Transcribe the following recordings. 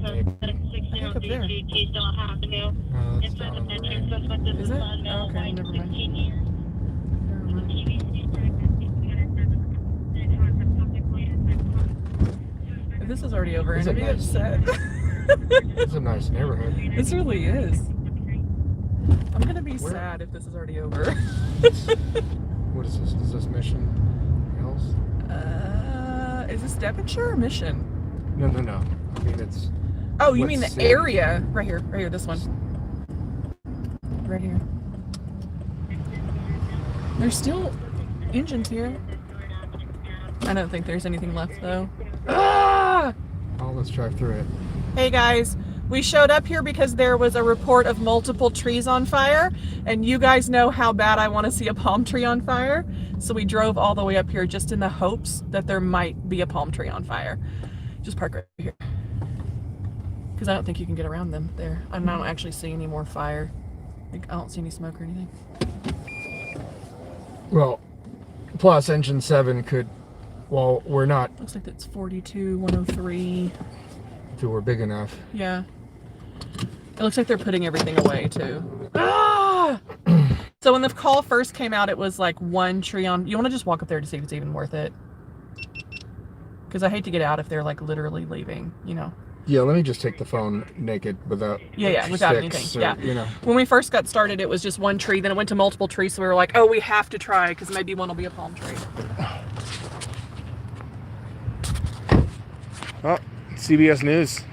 I think up there. No, that's down on the right. Is it? Oh, okay, never mind. Never mind. If this is already over, I'm gonna be upset. It's a nice neighborhood. This really is. I'm gonna be sad if this is already over. What is this? Is this Mission Hills? Is this Devonshire or Mission? No. I mean, it's... Oh, you mean the area? Right here, this one. Right here. There's still engines here. I don't think there's anything left, though. Ah! Oh, let's drive through it. Hey, guys. We showed up here because there was a report of multiple trees on fire, and you guys know how bad I want to see a palm tree on fire. So we drove all the way up here just in the hopes that there might be a palm tree on fire. Just park right here. Because I don't think you can get around them there. I don't actually see any more fire. I don't see any smoke or anything. Well, plus engine 7 could, well, we're not... Looks like it's 42, 103. If it were big enough. Yeah. It looks like they're putting everything away, too. Ah! So when the call first came out, it was like one tree on... You want to just walk up there to see if it's even worth it? Because I hate to get out if they're like literally leaving, you know. Yeah, let me just take the phone naked without without anything. Or, you know. When we first got started, it was just one tree. Then it went to multiple trees. So we were like, oh, we have to try because maybe one will be a palm tree. Oh, CBS News.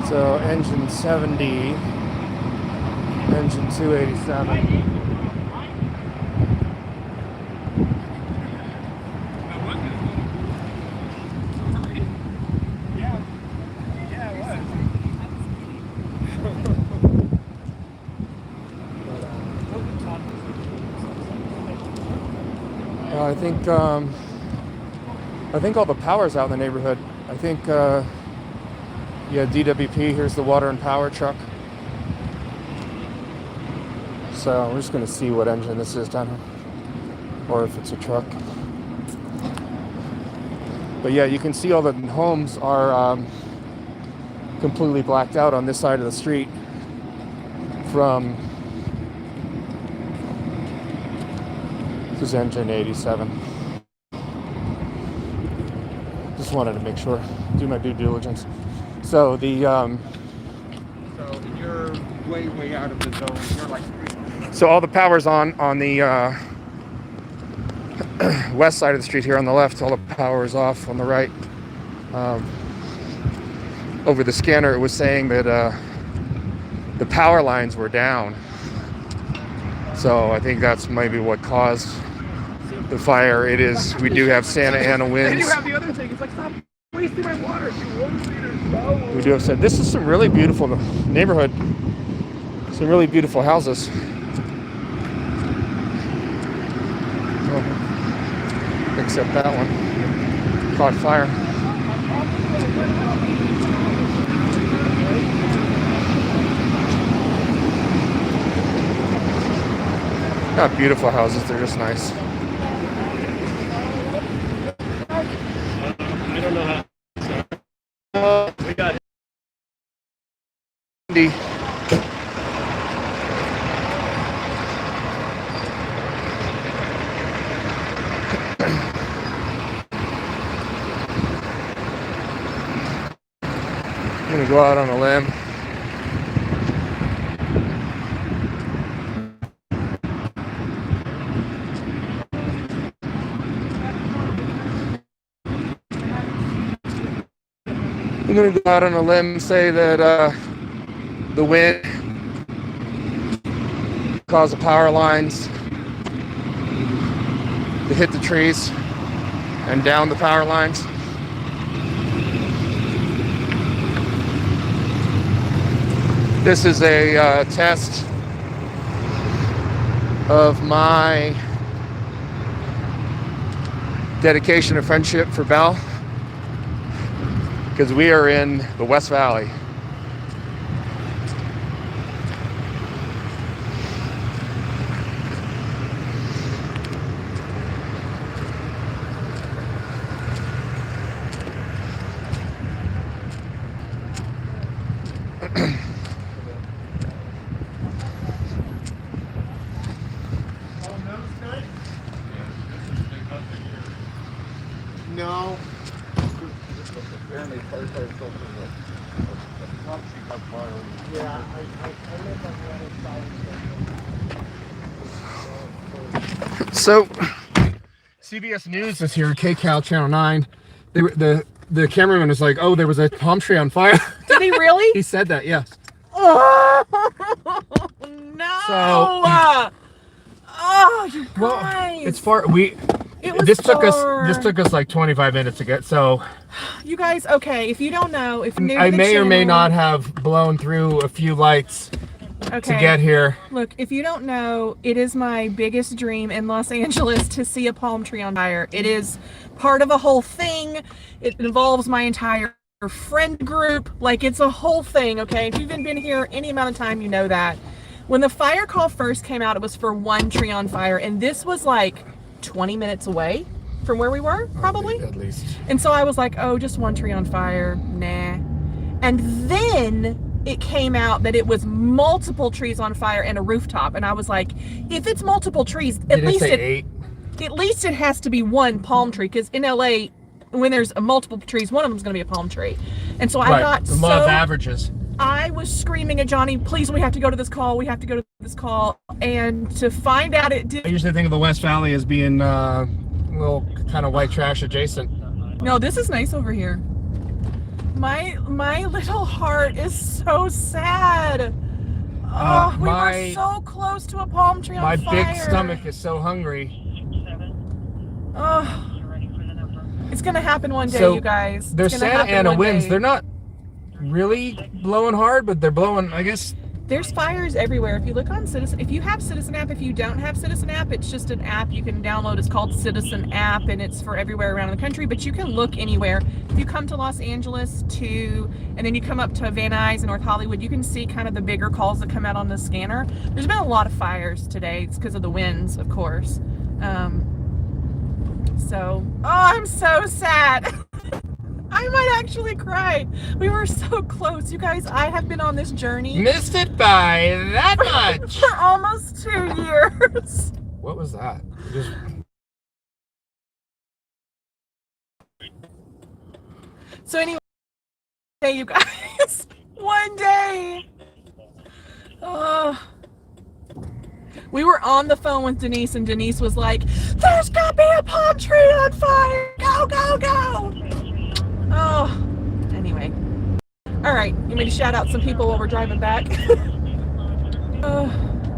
So engine 70, engine 287. I think all the power's out in the neighborhood. I think, yeah, DWP, here's the water and power truck. So we're just going to see what engine this is down here, or if it's a truck. But yeah, you can see all the homes are completely blacked out on this side of the street from, this is engine 87. Just wanted to make sure, do my due diligence. So the So you're way out of the zone. You're like. so all the power's on the west side of the street here on the left. All the power is off on the right. Over the scanner, it was saying that the power lines were down. So I think that's maybe what caused the fire. It is. We do have Santa Ana winds. And you have the other thing. It's like, stop wasting my water. You want me to go? We do have said this is some really beautiful neighborhood. Some really beautiful houses. Except that one caught fire. Not beautiful houses, they're just nice. I don't know how. We got it. I'm gonna go out on a limb. I'm gonna go out on a limb and say that the wind caused the power lines to hit the trees and down the power lines. This is a test of my dedication and friendship for Bell, because we are in the West Valley. No. Yeah, I live on the other side. So, CBS News is here, KCAL Channel 9. The cameraman is like, oh, there was a palm tree on fire. Did he really? He said that, yes. Oh, no. So- oh, you guys. Well, it's far. It was This took far. us like 25 minutes to get. So You guys, okay, if you don't know, if you're new to I the may or may channel- not have blown through a few lights okay. to get here. Look, if you don't know, it is my biggest dream in Los Angeles to see a palm tree on fire. It is part of a whole thing. It involves my entire friend group. Like, it's a whole thing, okay? If you've been here any amount of time, you know that. When the fire call first came out, it was for one tree on fire, and this was like 20 minutes away from where we were, probably. At least. And so I was like, oh, just one tree on fire, nah. And then it came out that it was multiple trees on fire and a rooftop. And I was like, if it's multiple trees, at least it has to be one palm tree, because in LA, when there's multiple trees, one of them's gonna be a palm tree. And so I got the law of averages. I was screaming at Johnny, please, we have to go to this call. We have to go to this call. And to find out it did. I usually think of the West Valley as being a little kind of white trash adjacent. No, this is nice over here. My little heart is so sad. Oh, we were so close to a palm tree on fire. My big stomach is so hungry. Oh, it's gonna happen one day, So, you guys. It's There's gonna Santa happen Ana one winds. day. They're not really blowing hard, but they're blowing, I guess, There's fires everywhere. If you look on Citizen, if you have Citizen app, if you don't have Citizen app, it's just an app you can download. It's called Citizen app, and it's for everywhere around the country, but you can look anywhere. If you come to Los Angeles and then you come up to Van Nuys and North Hollywood, you can see kind of the bigger calls that come out on the scanner. There's been a lot of fires today. It's because of the winds, of course. Oh, I'm so sad. I might actually cry. We were so close. You guys, I have been on this journey. Missed it by that much. For almost 2 years. What was that? Just... So anyway, you guys, one day. We were on the phone with Denise, and Denise was like, there's gotta be a palm tree on fire. Go, go, go. Oh, anyway. All right, you want me to shout out some people while we're driving back?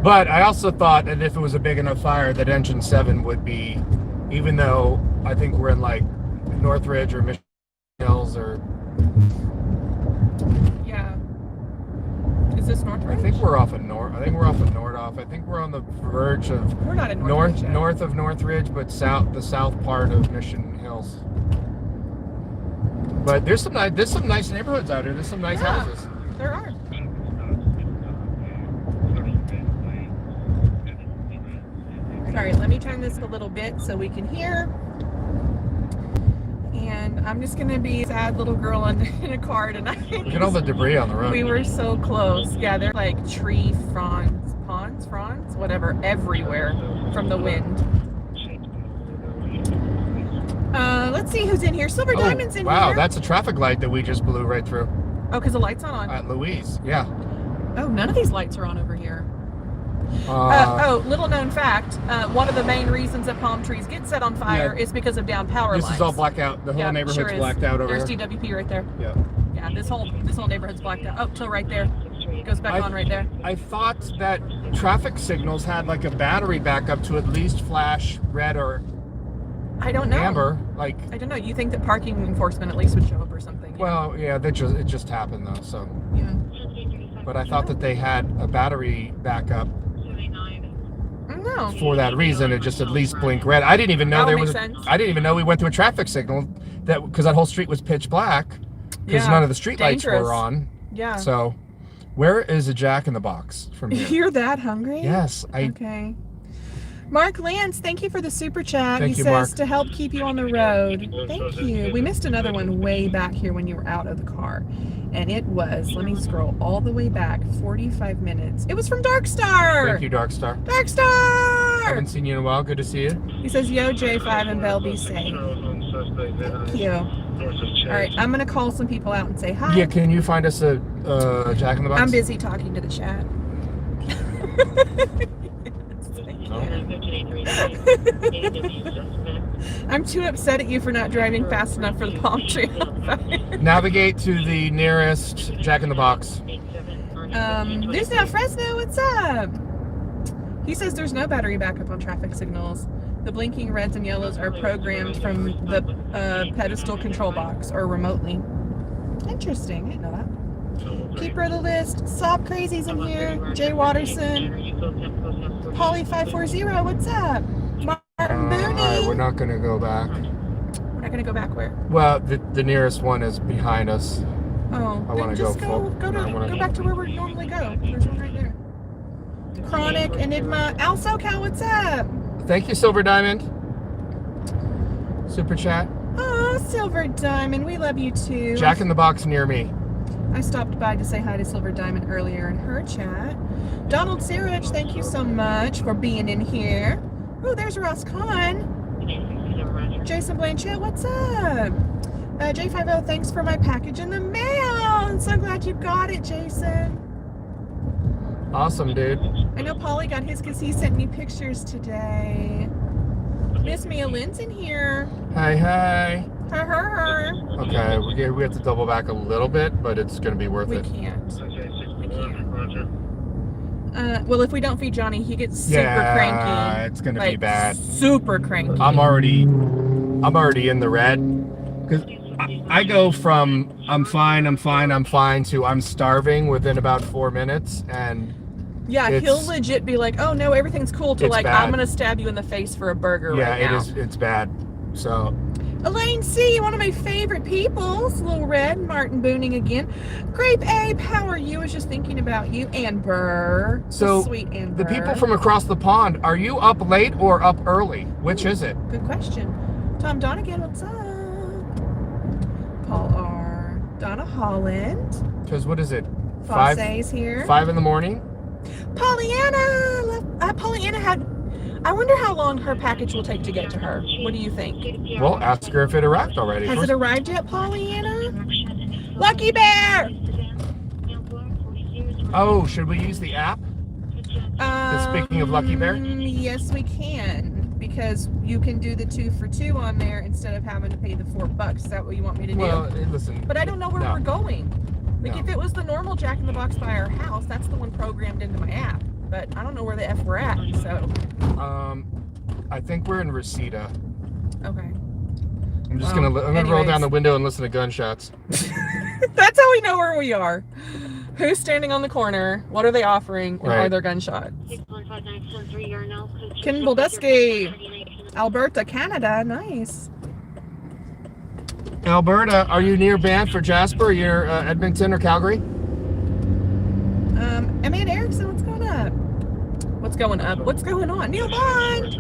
But I also thought that if it was a big enough fire, that Engine 7 would be, even though I think we're in like Northridge or Mission Hills or... Yeah. Is this Northridge? I think we're off of I think we're off of Nordoff. I think we're on the verge of... We're not in Northridge yet. North of Northridge, but the south part of Mission Hills. But there's some nice neighborhoods out here. There's some nice houses. There are. Sorry, let me turn this a little bit so we can hear. And I'm just gonna be a sad little girl in a car tonight. Look at all the debris on the road. We were so close. Yeah, they're like tree fronds, whatever, everywhere from the wind. Let's see who's in here. Silver Diamond's in here. Wow, that's a traffic light that we just blew right through. Oh, because the light's not on. At Louise, yeah. Oh, none of these lights are on over here. Little known fact, one of the main reasons that palm trees get set on fire is because of down power lines. This is all blackout. The whole neighborhood's blacked out over There's here. There's DWP right there. Yeah. Yeah, this whole neighborhood's blacked out. Oh, till right there. It goes back on right there. I thought that traffic signals had like a battery backup to at least flash red or I don't know. amber. Like I don't know. You think that parking enforcement at least would show up or something? Well, yeah, it just happened though. So. Yeah. But I thought that they had a battery backup. No. For that reason, it just at least blinked red. I didn't even know there was. I didn't even know we went through a traffic signal because that whole street was pitch black because none of the street lights were on. Yeah. So, where is a Jack in the Box from here? You're that hungry? Yes. Okay. Mark Lance, thank you for the super chat. Thank he you, says Mark. To help keep you on the road. Thank you. We missed another one way back here when you were out of the car. And it was, let me scroll all the way back, 45 minutes. It was from Darkstar. Thank you, Darkstar. Darkstar! Haven't seen you in a while. Good to see you. He says, yo, J5 and Bell, be safe. Thank you. All right, I'm going to call some people out and say hi. Yeah, can you find us a Jack in the Box? I'm busy talking to the chat. I'm too upset at you for not driving fast enough for the palm tree. Navigate to the nearest Jack in the Box. There's no Fresno. What's up? He says there's no battery backup on traffic signals. The blinking reds and yellows are programmed from the pedestal control box or remotely. Interesting. I didn't know that. Keeper of the list. Sob Crazy's in here. Jay Watterson. Polly540. What's up? Martin Booney. We're not going to go back. We're not going to go back where? Well, the nearest one is behind us. Oh, I want to go back to where we normally go. There's one right there. Chronic, Enigma, Al SoCal, what's up? Thank you, Silver Diamond. Super chat. Oh, Silver Diamond, we love you too. Jack in the Box near me. I stopped by to say hi to Silver Diamond earlier in her chat. Donald Sirich, thank you so much for being in here. Oh, there's Ross Kahn. Jason Blanchett, what's up? J50, thanks for my package in the mail. I'm so glad you got it, Jason. Awesome, dude. I know Polly got his because he sent me pictures today. Miss Mia Lynn's in here. Hey, hey. Her. Okay, we have to double back a little bit, but it's going to be worth it. We can't. Well, if we don't feed Johnny, he gets super cranky. It's going to be bad. Super cranky. I'm already in the red. Cause I go from I'm fine to I'm starving within about 4 minutes, and Yeah, he'll legit be like, "Oh no, everything's cool," to like, bad. "I'm gonna stab you in the face for a burger yeah, right now." it's bad. So Elaine C, one of my favorite peoples. Little Red, Martin Booning again. Grape Ape, how are you? I was just thinking about you. Amber. So sweet Amber. the people from across the pond, are you up late or up early? Which is it? Good question. Tom Donegan, what's up? Paul R. Donna Holland. Because what is it? Fosse's here. 5 in the morning? Pollyanna. Pollyanna had... I wonder how long her package will take to get to her. What do you think? Well, ask her if it arrived already. Has it arrived yet, Pollyanna? Lucky Bear! Oh, should we use the app? Speaking of Lucky Bear? Yes, we can. Because you can do the 2 for 2 on there instead of having to pay the $4. Is that what you want me to do? Well, listen. But I don't know where we're going. Like, No. if it was the normal Jack in the Box by our house, that's the one programmed into my app. But I don't know where the F we're at, so. I think we're in Reseda. Okay. I'm just gonna roll down the window and listen to gunshots. That's how we know where we are. Who's standing on the corner? What are they offering? And are there gunshots? Ken Boldeski, Alberta, Canada. Nice. Alberta, are you near Banff or Jasper? Or you're Edmonton or Calgary? Emma Erickson, what's going up? What's going up? What's going on? Neil Bond!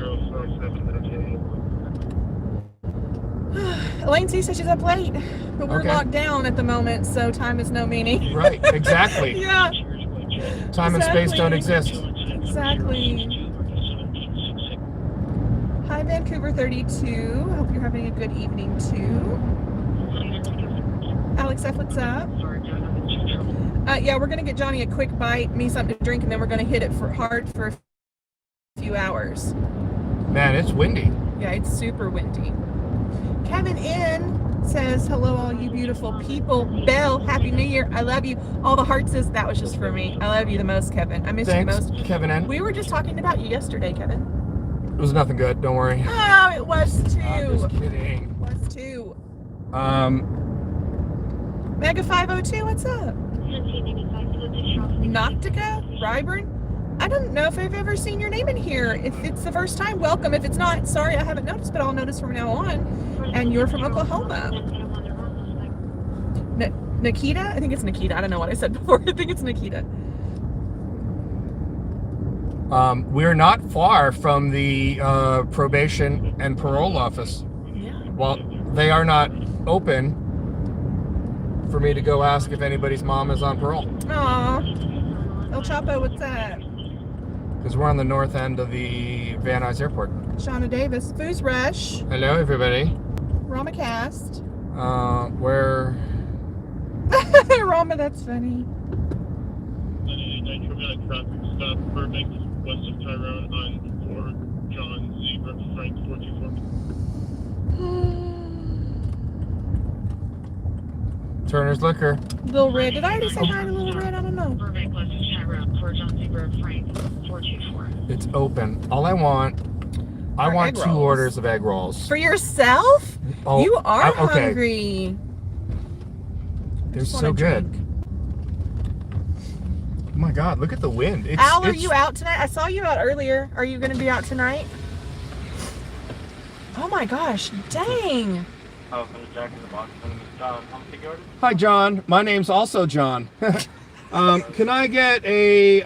Elaine C says she's up late, but we're locked down at the moment, so time is no meaning. Right, exactly. Yeah. Time and space don't exist. Exactly. Hi, Vancouver 32. Hope you're having a good evening, too. Alex F, what's up? Yeah, we're going to get Johnny a quick bite, me something to drink, and then we're going to hit it hard for a few hours. Man, it's windy. Yeah, it's super windy. Kevin N says, hello, all you beautiful people. Belle, Happy New Year. I love you. All the hearts says that was just for me. I love you the most, Kevin. I miss you most. Kevin N. We were just talking about you yesterday, Kevin. It was nothing good. Don't worry. Oh, it was too. I'm just kidding. It was too. Mega 502, what's up? Noctica, Ryburn. I don't know if I've ever seen your name in here. If it's the first time, welcome. If it's not, sorry, I haven't noticed, but I'll notice from now on. And you're from Oklahoma. Nikita? I think it's Nikita. I don't know what I said before. I think it's Nikita. We're not far from the probation and parole office. Yeah. Well, they are not open for me to go ask if anybody's mom is on parole. Aw. El Chapo, what's that? Because we're on the north end of the Van Nuys Airport. Shauna Davis. Foos Rush. Hello, everybody. Ramacast. Where? Rama, that's funny. Traffic stop, Burbank, west of Tyrone on 4 John Zebra, Frank 424. Turner's Liquor. Little Red. Did I already say hi to Little Red? I don't know. Burbank, west of Tyrone, 4 John Zebra, Frank 424. It's open. All I want 2 orders of egg rolls. For yourself? Oh, You are okay. hungry. They're Just so wanna good. drink. Oh my God, look at the wind. Al, are you out tonight? I saw you out earlier. Are you going to be out tonight? Oh my gosh, dang. Oh, from the Jack in the Box. How much you order? Hi, John. My name's also John. Can I get a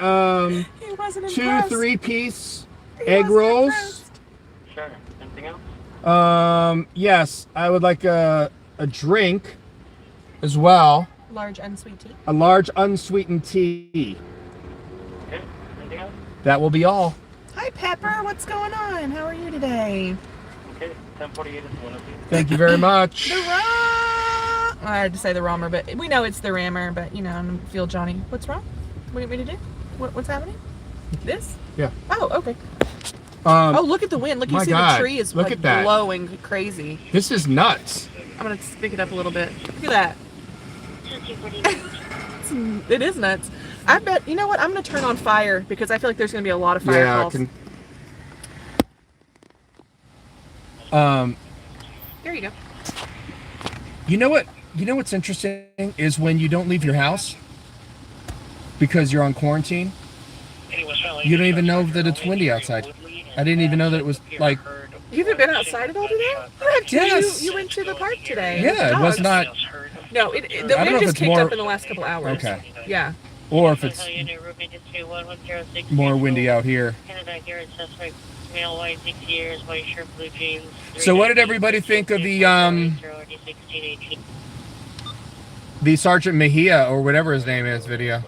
He wasn't 2 impressed. 3-piece He egg wasn't rolls? impressed. Sure. Anything else? Yes, I would like a drink as well. Large unsweet tea. A large unsweetened tea. Okay. Anything else? That will be all. Hi, Pepper. What's going on? How are you today? Okay. 1048 is one of you. Thank you very much. The Ram. I had to say the Rammer, but we know it's the Rammer. But you know, I feel Johnny. What's wrong? What do you want me to do? What's happening? This? Yeah. Oh, okay. Oh, look at the wind. Look, you my see God. the tree is Look like at that. blowing crazy. This is nuts. I'm gonna pick it up a little bit. Look at that. It is nuts. I bet, you know what? I'm gonna turn on fire because I feel like there's gonna be a lot of fire calls. Yeah, There you go. You know what? You know what's interesting is when you don't leave your house because you're on quarantine. You don't even know that it's windy outside. I didn't even know that it was like. You haven't been outside at all today? Yes. You went to the park today. Yeah, it was not. No, the I don't wind know if just it's kicked more- up in the last couple hours. Okay. Yeah. Or if it's more windy out here. Male, white, 6 years, white shirt, blue jeans. So what did everybody think of the Sergeant Mejia or whatever his name is video?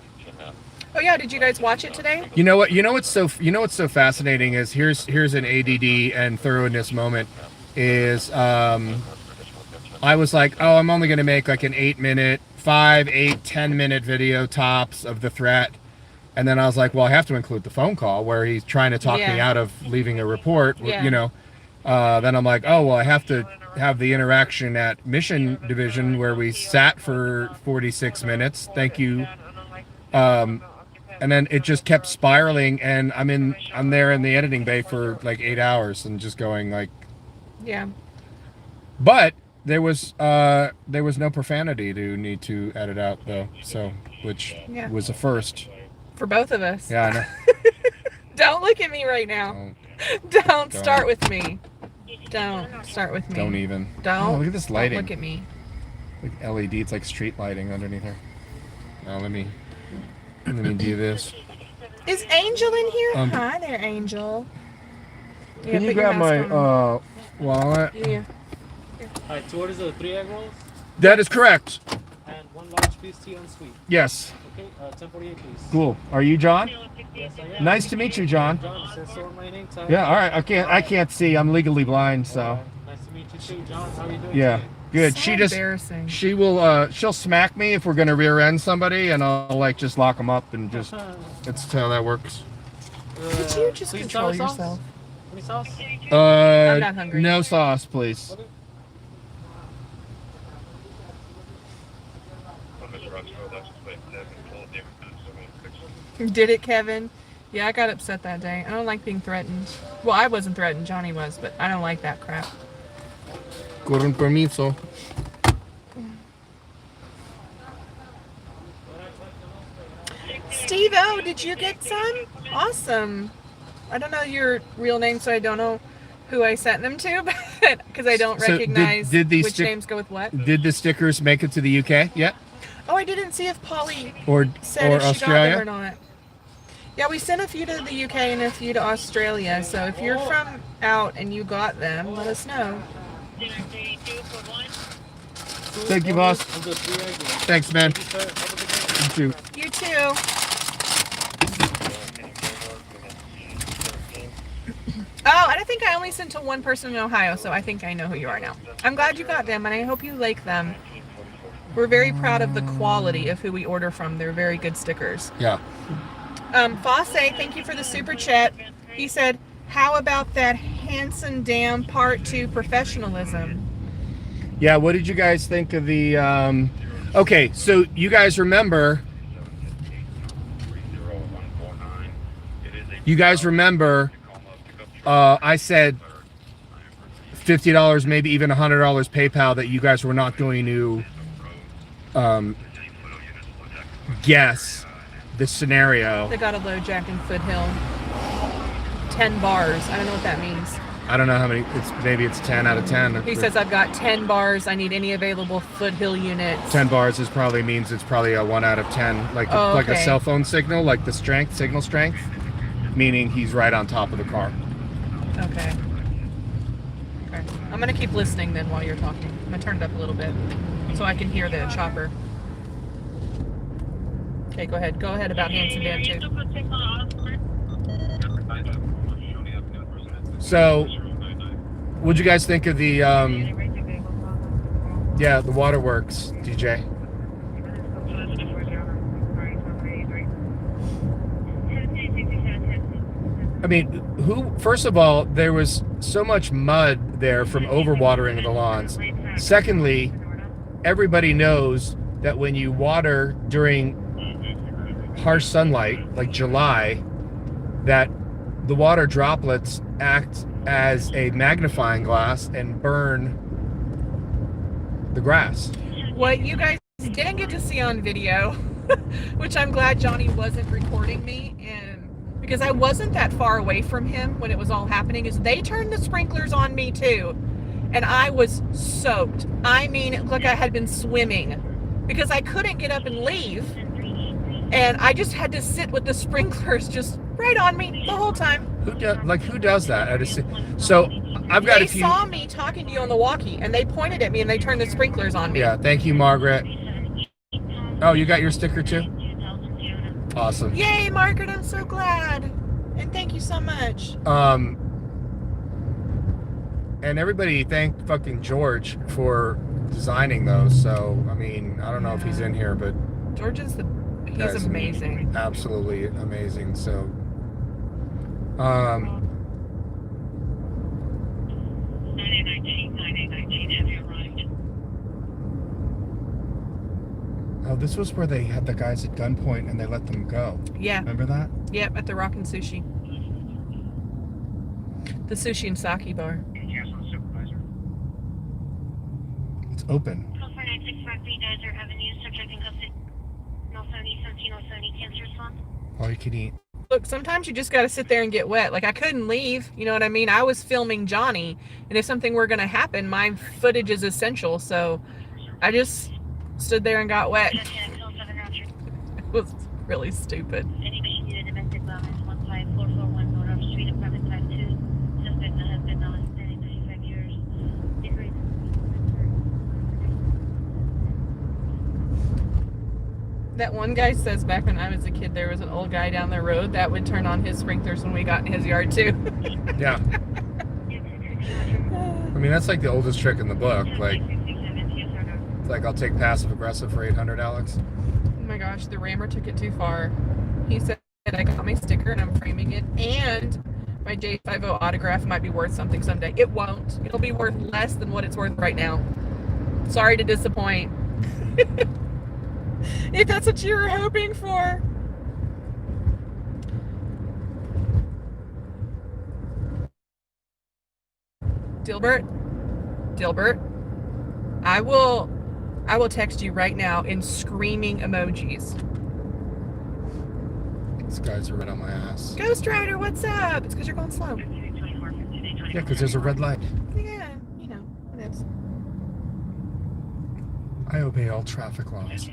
Oh yeah, did you guys watch it today? You know what? You know what's so fascinating is here's an ADD and thoroughness moment. Is I was like, oh, I'm only gonna make like an 8-minute, 5, 8, 10-minute video tops of the threat, and then I was like, well, I have to include the phone call where he's trying to talk me out of leaving a report. Yeah. You know, then I'm like, oh well, I have to have the interaction at Mission Division where we sat for 46 minutes. Thank you. And then it just kept spiraling, and I'm there in the editing bay for like 8 hours and just going like, Yeah. but there was no profanity to need to edit out though, so which Yeah. was a first. For both of us. Yeah, I know. Don't look at me right now. Don't start with me. Don't start with me. Don't even. Don't. Oh, look at this lighting. Don't look at me. Like LED. It's like street lighting underneath her. Now let me do this. Is Angel in here? Um, Hi there, Angel. Yeah, Can you put your grab my mask on. wallet? Yeah. Alright, so what is the 3 egg rolls? That is correct. And 1 large piece tea unsweet. Yes. Okay, 1048 please. Cool. Are you John? Yes, I am. Nice to meet you, John. John, says so on my name tag. Yeah. All right. I can't see. I'm legally blind, so. Nice to meet you too, John. How are you doing Yeah. today? Good. So embarrassing. She will she'll smack me if we're gonna rear end somebody, and I'll like just lock them up and just. That's how that works. Could you just please control sour sauce? yourself? Any sauce? I'm not hungry. No sauce, please. Okay. Did it, Kevin? Yeah, I got upset that day. I don't like being threatened. Well, I wasn't threatened. Johnny was, but I don't like that crap. Con permiso. Steve-O, did you get some? Awesome. I don't know your real name, so I don't know who I sent them to, but because I don't So recognize did these which names go with what. Did the stickers make it to the UK yet? Oh, I didn't see if Polly Or said if she got them Australia? or not. Yeah, we sent a few to the UK and a few to Australia. So if you're from out and you got them, let us know. Thank you, boss. Of the 3 egg rolls. Thanks, man. Thank you, sir. Have a good day. You too. You too. Oh, and I think I only sent to one person in Ohio, so I think I know who you are now. I'm glad you got them, and I hope you like them. We're very proud of the quality of who we order from. They're very good stickers. Yeah. Fosse, thank you for the super chat. He said, how about that Hanson Dam Part 2 professionalism? Yeah, what did you guys think of the okay, so you guys remember I said $50, maybe even $100 PayPal that you guys were not going to guess the scenario. They got a low jack in Foothill. 10 bars. I don't know what that means. I don't know how many. Maybe it's 10 out of 10. He says, I've got 10 bars. I need any available Foothill units. 10 bars is probably means it's probably a 1 out of 10, like like a okay. cell phone signal, like the signal strength, meaning he's right on top of the car. Okay. Okay. I'm going to keep listening then while you're talking. I'm going to turn it up a little bit so I can hear the chopper. Okay, go ahead. Go ahead about Hanson Dam too. So, what'd you guys think of the the waterworks, DJ? I mean, first of all, there was so much mud there from overwatering the lawns. Secondly, everybody knows that when you water during harsh sunlight, like July, that the water droplets act as a magnifying glass and burn the grass. What you guys didn't get to see on video, which I'm glad Johnny wasn't recording me, and because I wasn't that far away from him when it was all happening, is they turned the sprinklers on me too. And I was soaked. I mean, it looked like I had been swimming because I couldn't get up and leave. And I just had to sit with the sprinklers just right on me the whole time. Who does that? So I've got They saw me talking to you on the walkie, and they pointed at me, and they turned the sprinklers on me. Yeah, thank you, Margaret. Oh, you got your sticker too? Awesome. Yay, Margaret, I'm so glad. And thank you so much. And everybody thank fucking George for designing those. So, I mean, I don't know if he's in here, but George is he's Guys, amazing. absolutely amazing. So, 9819, have you arrived? oh, this was where they had the guys at gunpoint and they let them go. Yeah. Remember that? Yep, at the Rockin' Sushi. The sushi and sake bar. Yes, I'm the supervisor. It's open. Call 4965 B, guys are having you subjecting custody. 070 17 cancer response. All you can eat. Look, sometimes you just got to sit there and get wet. Like, I couldn't leave, you know what I mean? I was filming Johnny, and if something were going to happen, my footage is essential, so I just stood there and got wet. It was really stupid. Anybody needed domestic violence, 15441 North Arm Street, apartment 52. Suspect has been non-standing 95 years. Degree. That one guy says back when I was a kid, there was an old guy down the road that would turn on his sprinklers when we got in his yard, too. Yeah. I mean, that's like the oldest trick in the book. Like, it's like, I'll take passive aggressive for 800, Alex. Oh my gosh, the rammer took it too far. He said, I got my sticker and I'm framing it, and my J50 autograph might be worth something someday. It won't. It'll be worth less than what it's worth right now. Sorry to disappoint. If that's what you were hoping for. Dilbert, I will text you right now in screaming emojis. These guys are right on my ass. Ghost Rider, what's up? It's because you're going slow. Yeah, because there's a red light. Yeah, you know, it is. I obey all traffic laws.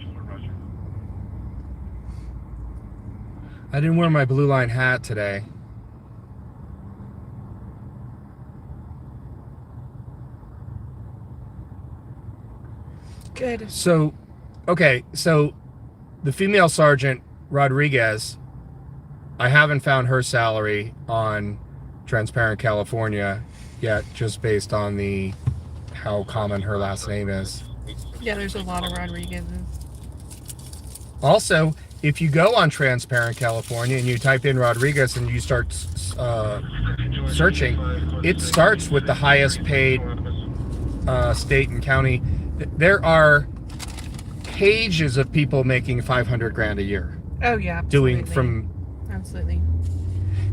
I didn't wear my blue line hat today. Good. So, okay, so the female sergeant, Rodriguez, I haven't found her salary on Transparent California yet, just based on how common her last name is. Yeah, there's a lot of Rodriguez's. Also, if you go on Transparent California and you type in Rodriguez and you start searching, it starts with the highest paid state and county. There are pages of people making 500 grand a year. Oh yeah, absolutely. Absolutely.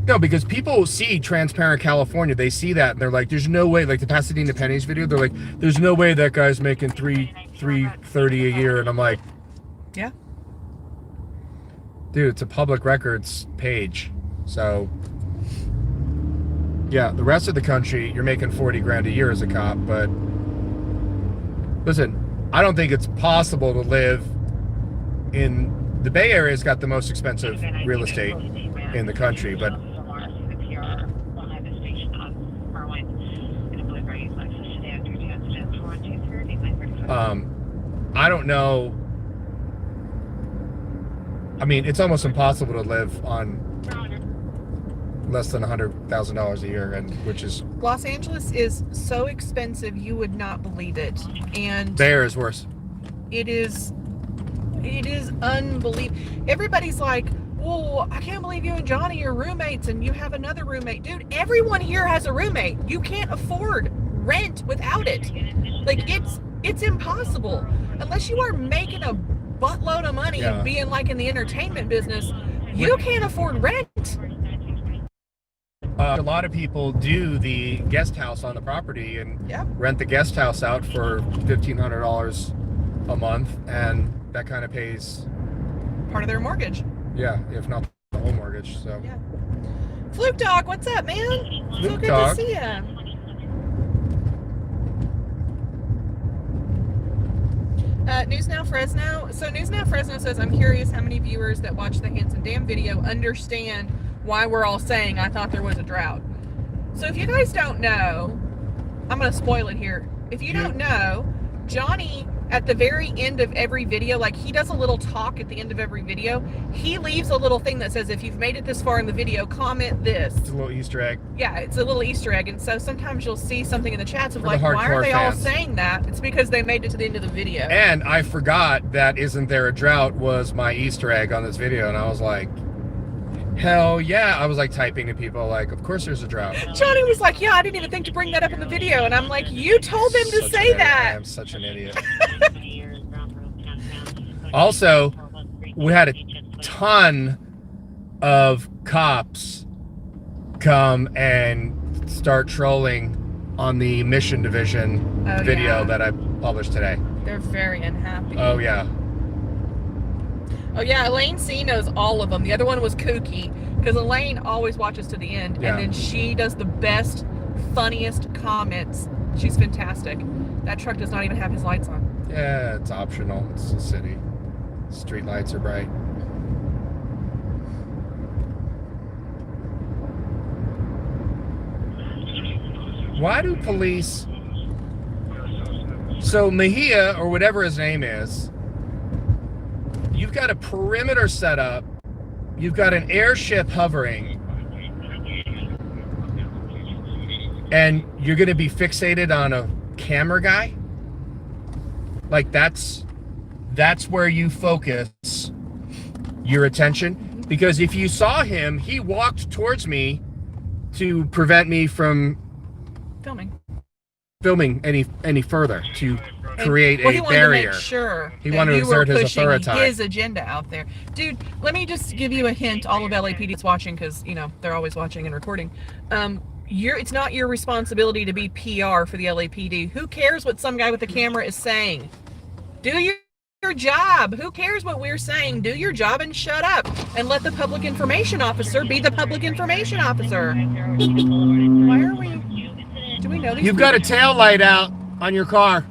No, because people see Transparent California, they see that and they're like, there's no way, like the Pasadena Pennies video, they're like, there's no way that guy's making $330 a year. And I'm like, yeah. Dude, it's a public records page. So, yeah, the rest of the country, you're making 40 grand a year as a cop. But listen, I don't think it's possible to live in the Bay Area's got the most expensive real estate in the country, but I don't know. I mean, it's almost impossible to live on less than $100,000 a year, and which is Los Angeles is so expensive you would not believe it, and Bay Area is worse. It is unbelievable. Everybody's like, "Whoa, I can't believe you and Johnny are roommates, and you have another roommate, dude." Everyone here has a roommate. You can't afford rent without it. Like it's impossible unless you are making a buttload of money and being like in the entertainment business. You can't afford rent. A lot of people do the guest house on the property and Yep. rent the guest house out for $1,500 a month, and that kind of pays, Part of their mortgage. yeah, if not the whole mortgage. So Yeah. Fluke Dog, what's up, man? So Fluke good Dog. to see ya. News Now Fresno. So News Now Fresno says, I'm curious how many viewers that watch the Hanson Dam video understand why we're all saying I thought there was a drought. So if you guys don't know, I'm going to spoil it here. If you don't know, Johnny, at the very end of every video, like he does a little talk at the end of every video, he leaves a little thing that says, if you've made it this far in the video, comment this. it's a little Easter egg. Yeah, it's a little Easter egg. And so sometimes you'll see something in the chats of For the like, why are hardcore they all fans. saying that? It's because they made it to the end of the video. And I forgot that "Isn't There a Drought" was my Easter egg on this video, and I was like, hell yeah. I was like typing to people like, of course there's a drought. Johnny was like, yeah, I didn't even think to bring that up in the video. And I'm like, you told them to Such say an idiot. I that. am such an idiot. Also, we had a ton of cops come and start trolling on the Mission Division Oh, video yeah. that I published today. They're very unhappy. Oh yeah. Oh yeah, Elaine C knows all of them. The other one was Kooky, because Elaine always watches to the end, Yeah. and then she does the best, funniest comments. She's fantastic. That truck does not even have his lights on. Yeah, it's optional. It's a city. Street lights are bright. Why do police... So Mejia, or whatever his name is, you've got a perimeter set up, you've got an airship hovering, and you're going to be fixated on a camera guy? Like that's where you focus your attention? Because if you saw him, he walked towards me to prevent me from filming any further, to create Well, he a wanted barrier. to make sure He that wanted to you were exert his pushing authority. his agenda out there. Dude, let me just give you a hint. All of LAPD's watching, because, you know, they're always watching and recording. It's not your responsibility to be PR for the LAPD. Who cares what some guy with a camera is saying? Do your job. Who cares what we're saying? Do your job and shut up. And let the public information officer be the public information officer. Why are we... Do we know these You've got a tail light out on your car.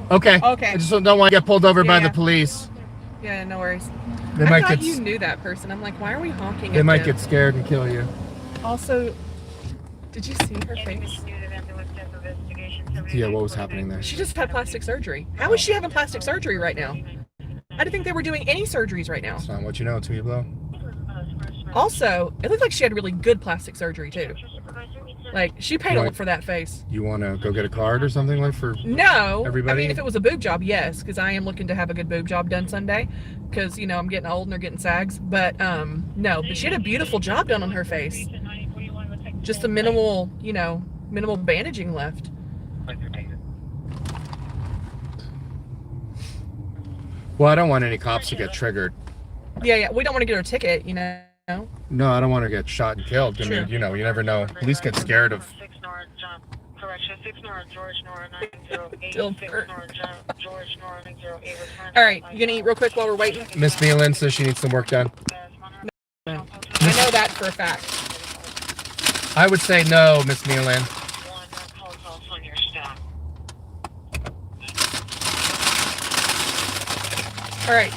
Okay. Okay. I just don't want to get pulled over by Yeah. the police. Yeah, no worries. They I might thought get you knew that person. I'm like, why are we honking they at might them? get scared and kill you. Also, did you see her face? Yeah, what was happening there? She just had plastic surgery. How is she having plastic surgery right now? I didn't think they were doing any surgeries right now. That's not what you know until you blow. Also, it looked like she had really good plastic surgery too. Like, she paid a lot for that face. You want to go get a card or something like for? No. Everybody? I mean, if it was a boob job, yes, because I am looking to have a good boob job done Sunday. Because, you know, I'm getting old and they're getting sags. But, no. But she had a beautiful job done on her face. Just the minimal, you know, minimal bandaging left. Well, I don't want any cops to get triggered. Yeah. We don't want to get her a ticket, you know. No, I don't want to get shot and killed. I Sure. mean, you know, you never know. Police get scared of. All right, you gonna eat real quick while we're waiting? Miss Meelan says she needs some work done. I know that for a fact. I would say no, Miss Meelan. All right,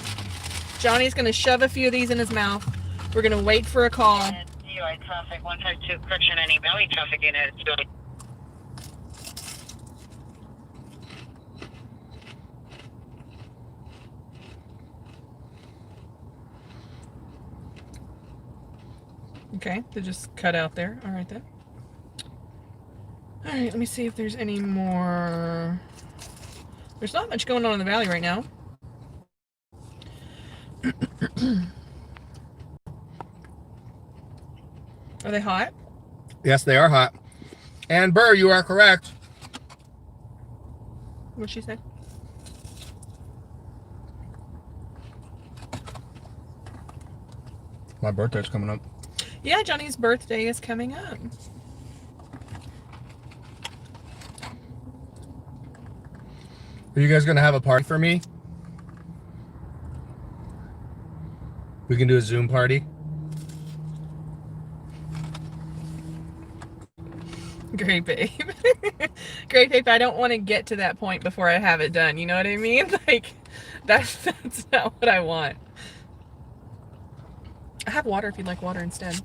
Johnny's gonna shove a few of these in his mouth. We're gonna wait for a call. DUI traffic 152, correction, any belly traffic in it. Okay, they just cut out there. All right then. All right, let me see if there's any more. There's not much going on in the valley right now. Are they hot? Yes, they are hot. And Burr, you are correct. What'd she say? My birthday's coming up. Yeah, Johnny's birthday is coming up. Are you guys gonna have a party for me? We can do a Zoom party. Great, babe. Great, babe. I don't want to get to that point before I have it done. You know what I mean? Like, that's not what I want. I have water if you'd like water instead.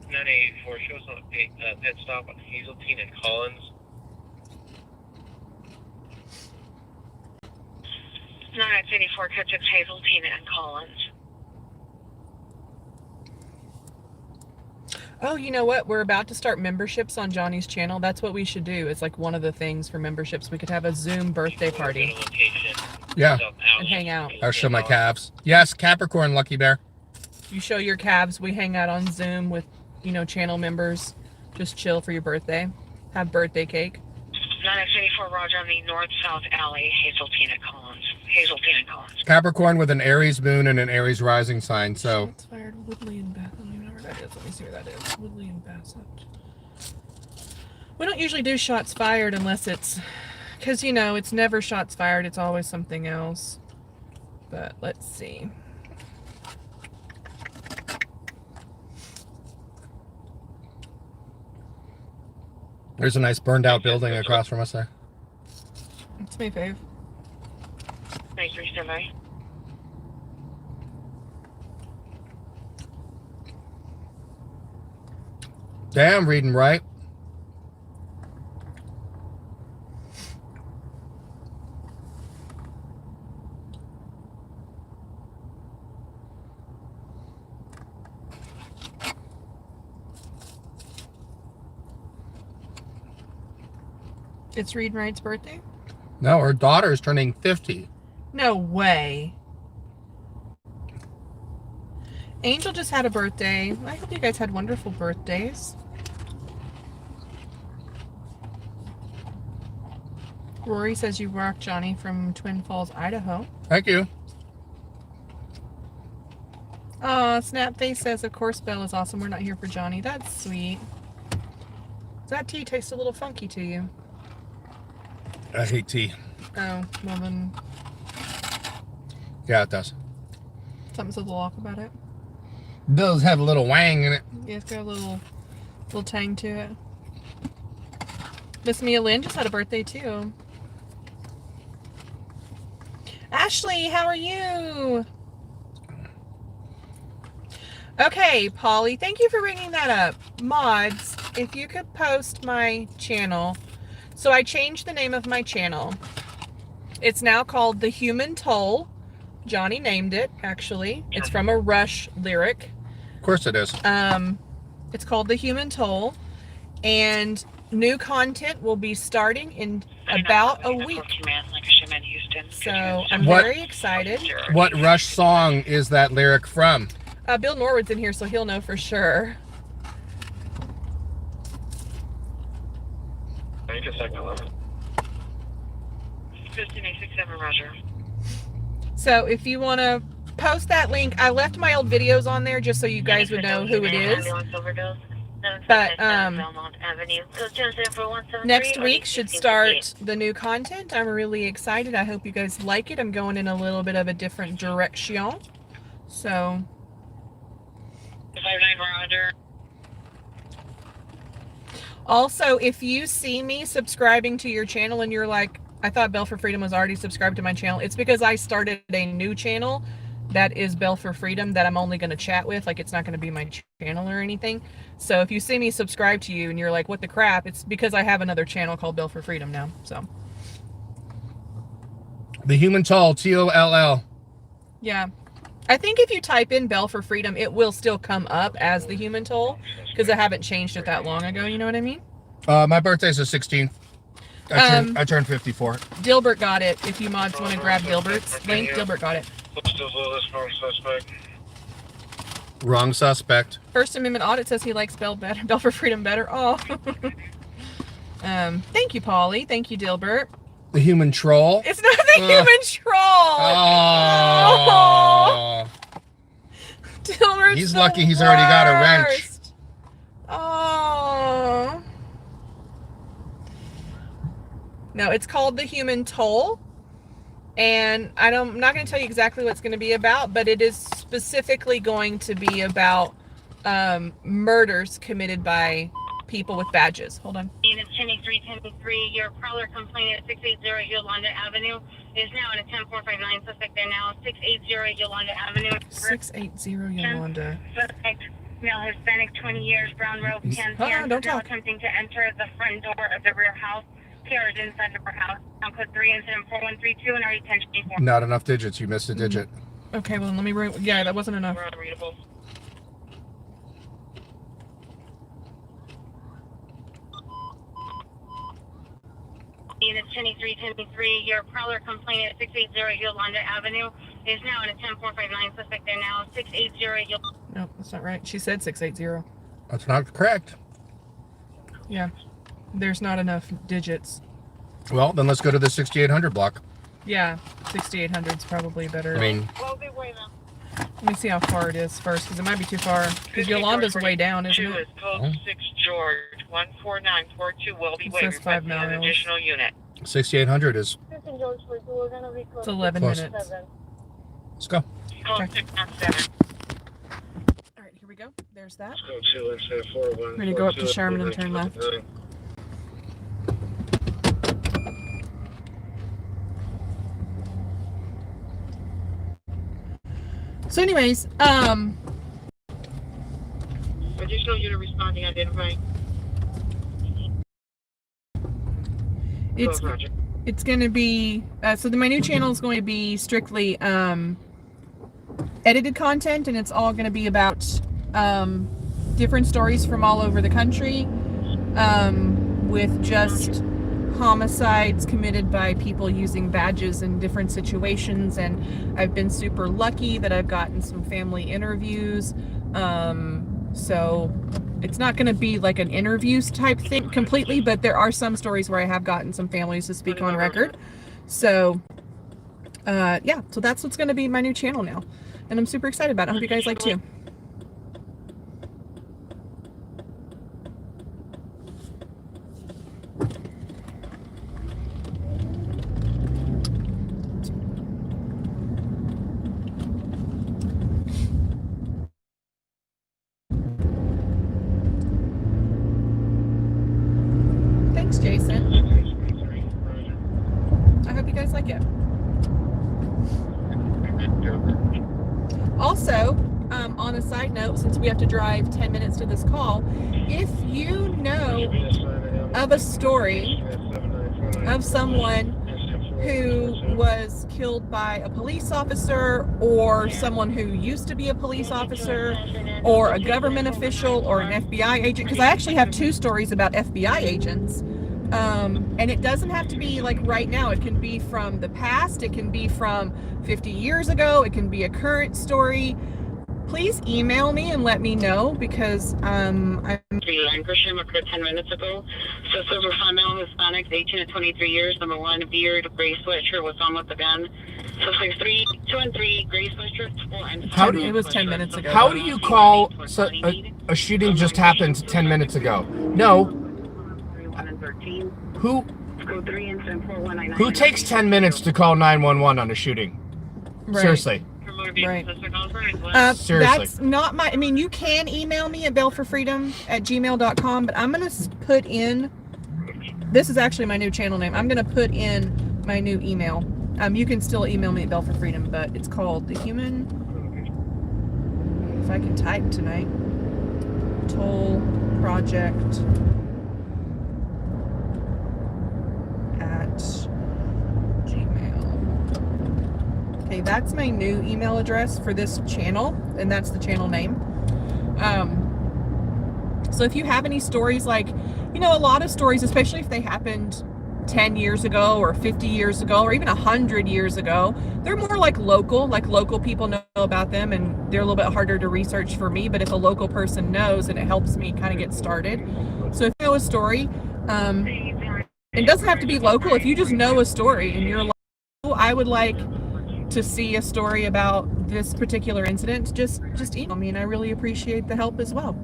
984 shows on a pit stop on Hazeltine and Collins. 984 catch Hazeltine and Collins. Oh, you know what? We're about to start memberships on Johnny's channel. That's what we should do. It's like one of the things for memberships. We could have a Zoom birthday party Yeah. and hang out. I'll show my calves. Yes, Capricorn, Lucky Bear. You show your calves. We hang out on Zoom with, you know, channel members. Just chill for your birthday. Have birthday cake. 984 Roger on the north-south alley, Hazeltine and Collins. Hazeltine and Collins. Capricorn with an Aries moon and an Aries rising sign. So Shots fired, Woodley and Bassett. I don't even know where that is. Let me see where that is. Woodley and Bassett. We don't usually do shots fired unless it's, because, you know, it's never shots fired. It's always something else. But let's see. there's a nice burned out building across from us there. It's my fave. 93 standby. Damn, reading right. It's Reed Wright's birthday? No, her daughter is turning 50. No way. Angel just had a birthday. I hope you guys had wonderful birthdays. Rory says you rock, Johnny, from Twin Falls, Idaho. Thank you. Aw, Snapface says, of course, Belle is awesome. We're not here for Johnny. That's sweet. That tea tastes a little funky to you. I hate tea. Oh, well then, Yeah, it does. something's a little off about it. It does have a little wang in it. Yeah, it's got a little tang to it. Miss Mia Lynn just had a birthday too. Ashley, how are you? Okay, Polly, thank you for bringing that up. Mods, if you could post my channel. So I changed the name of my channel. It's now called The Human Toll. Johnny named it, actually. It's from a Rush lyric. Of course it is. It's called The Human Toll. And new content will be starting in about a week. So I'm very excited. What Rush song is that lyric from? Bill Norwood's in here, so he'll know for sure. Take a second, 15867 Roger. So if you want to post that link, I left my old videos on there just so you guys would know who it is. But next week should start the new content. I'm really excited. I hope you guys like it. I'm going in a little bit of a different direction. So 59 Roger. also, if you see me subscribing to your channel and you're like, I thought Bell for Freedom was already subscribed to my channel, it's because I started a new channel that is Bell for Freedom that I'm only going to chat with. Like, it's not going to be my channel or anything. So if you see me subscribe to you and you're like, what the crap, it's because I have another channel called Bell for Freedom now. So The Human Toll, T-O-L-L. yeah, I think if you type in Bell for Freedom, it will still come up as The Human Toll because I haven't changed it that long ago. You know what I mean? My birthday's the 16th. I turned 54. Dilbert got it. If you mods want to grab Dilbert's link, Dilbert got it. Wrong suspect. First Amendment audit says he likes Bell better, Bell for Freedom better. Oh. Thank you, Polly. Thank you, Dilbert. The Human Troll. It's not the the human troll. Oh. Dilmer's He's the lucky he's already got a wrench. worst. Oh. No, it's called The Human Toll. And I'm not going to tell you exactly what it's going to be about, but it is specifically going to be about murders committed by people with badges. Hold on. Unit 2310-3, your prowler complaint at 680 Yolanda Avenue is now in a 10459 suspect there now. 680 Yolanda Avenue. 680 Yolanda. Suspect, male Hispanic, 20 years, brown robe, tan Hold on, pants, don't now talk. attempting to enter the front door of the rear house. Carriage inside the rear house. Now code 3 incident 4132 and our detention 4. Not enough digits. You missed a digit. Okay, well, let me yeah, that wasn't enough. Unreadable. Unit 2310-3, your prowler complaint at 680 Yolanda Avenue is now in a 10459 suspect there now. 680 Yolanda. No, that's not right. She said 680. That's not correct. Yeah. There's not enough digits. Well, then let's go to the 6800 block. Yeah, 6800 is probably better. I mean, Let me see how far it is first, because it might be too far. Because Yolanda's way down, isn't Two it? is code 6 George 14942 will be It waiting says for 5 an miles. additional unit. 6800 is. It's 11 Close. minutes. Let's go. Code Okay. 697. All right, here we go. There's that. Code 2 incident 41. We're going to go up to Sherman and turn left. So anyways, Additional unit responding identified. it's Roger. it's going to be so my new channel is going to be strictly edited content, and it's all going to be about different stories from all over the country, with just homicides committed by people using badges in different situations. And I've been super lucky that I've gotten some family interviews, so it's not going to be like an interviews type thing completely, but there are some stories where I have gotten some families to speak on record. So yeah, so that's what's going to be my new channel now, and I'm super excited about it. I hope you guys like too. Thanks, Jason. I hope you guys like it. Also, on a side note, since we have to drive 10 minutes to this call, if you know of a story of someone who was killed by a police officer, or someone who used to be a police officer, or a government official, or an FBI agent, because I actually have 2 stories about FBI agents. And it doesn't have to be like right now. It can be from the past. It can be from 50 years ago. It can be a current story. Please email me and let me know, because I'm... The Lancashire occurred 10 minutes ago. Suspect was female, Hispanic, 18 to 23 years. Number 1, beard, gray sweatshirt, was on with the gun. Suspects 2 and 3, gray sweatshirt, 4 and 5. It was 10 minutes ago. How do you call a shooting just happened 10 minutes ago? No. 1 and 13. Who Code 3 incident 4199. who takes 10 minutes to call 911 on a shooting? Right. Seriously. Right. Seriously. That's not my... I mean, you can email me at bellforfreedom@gmail.com, but I'm going to put in... This is actually my new channel name. I'm going to put in my new email. You can still email me at bellforfreedom, but it's called The Human... If I can type tonight. Toll Project at Gmail. Okay, that's my new email address for this channel, and that's the channel name. So if you have any stories, like, you know, a lot of stories, especially if they happened 10 years ago or 50 years ago or even 100 years ago, they're more like local people know about them, and they're a little bit harder to research for me. But if a local person knows, and it helps me kind of get started. So if you know a story, it doesn't have to be local. If you just know a story and you're like, oh, I would like to see a story about this particular incident, just email me, and I really appreciate the help as well.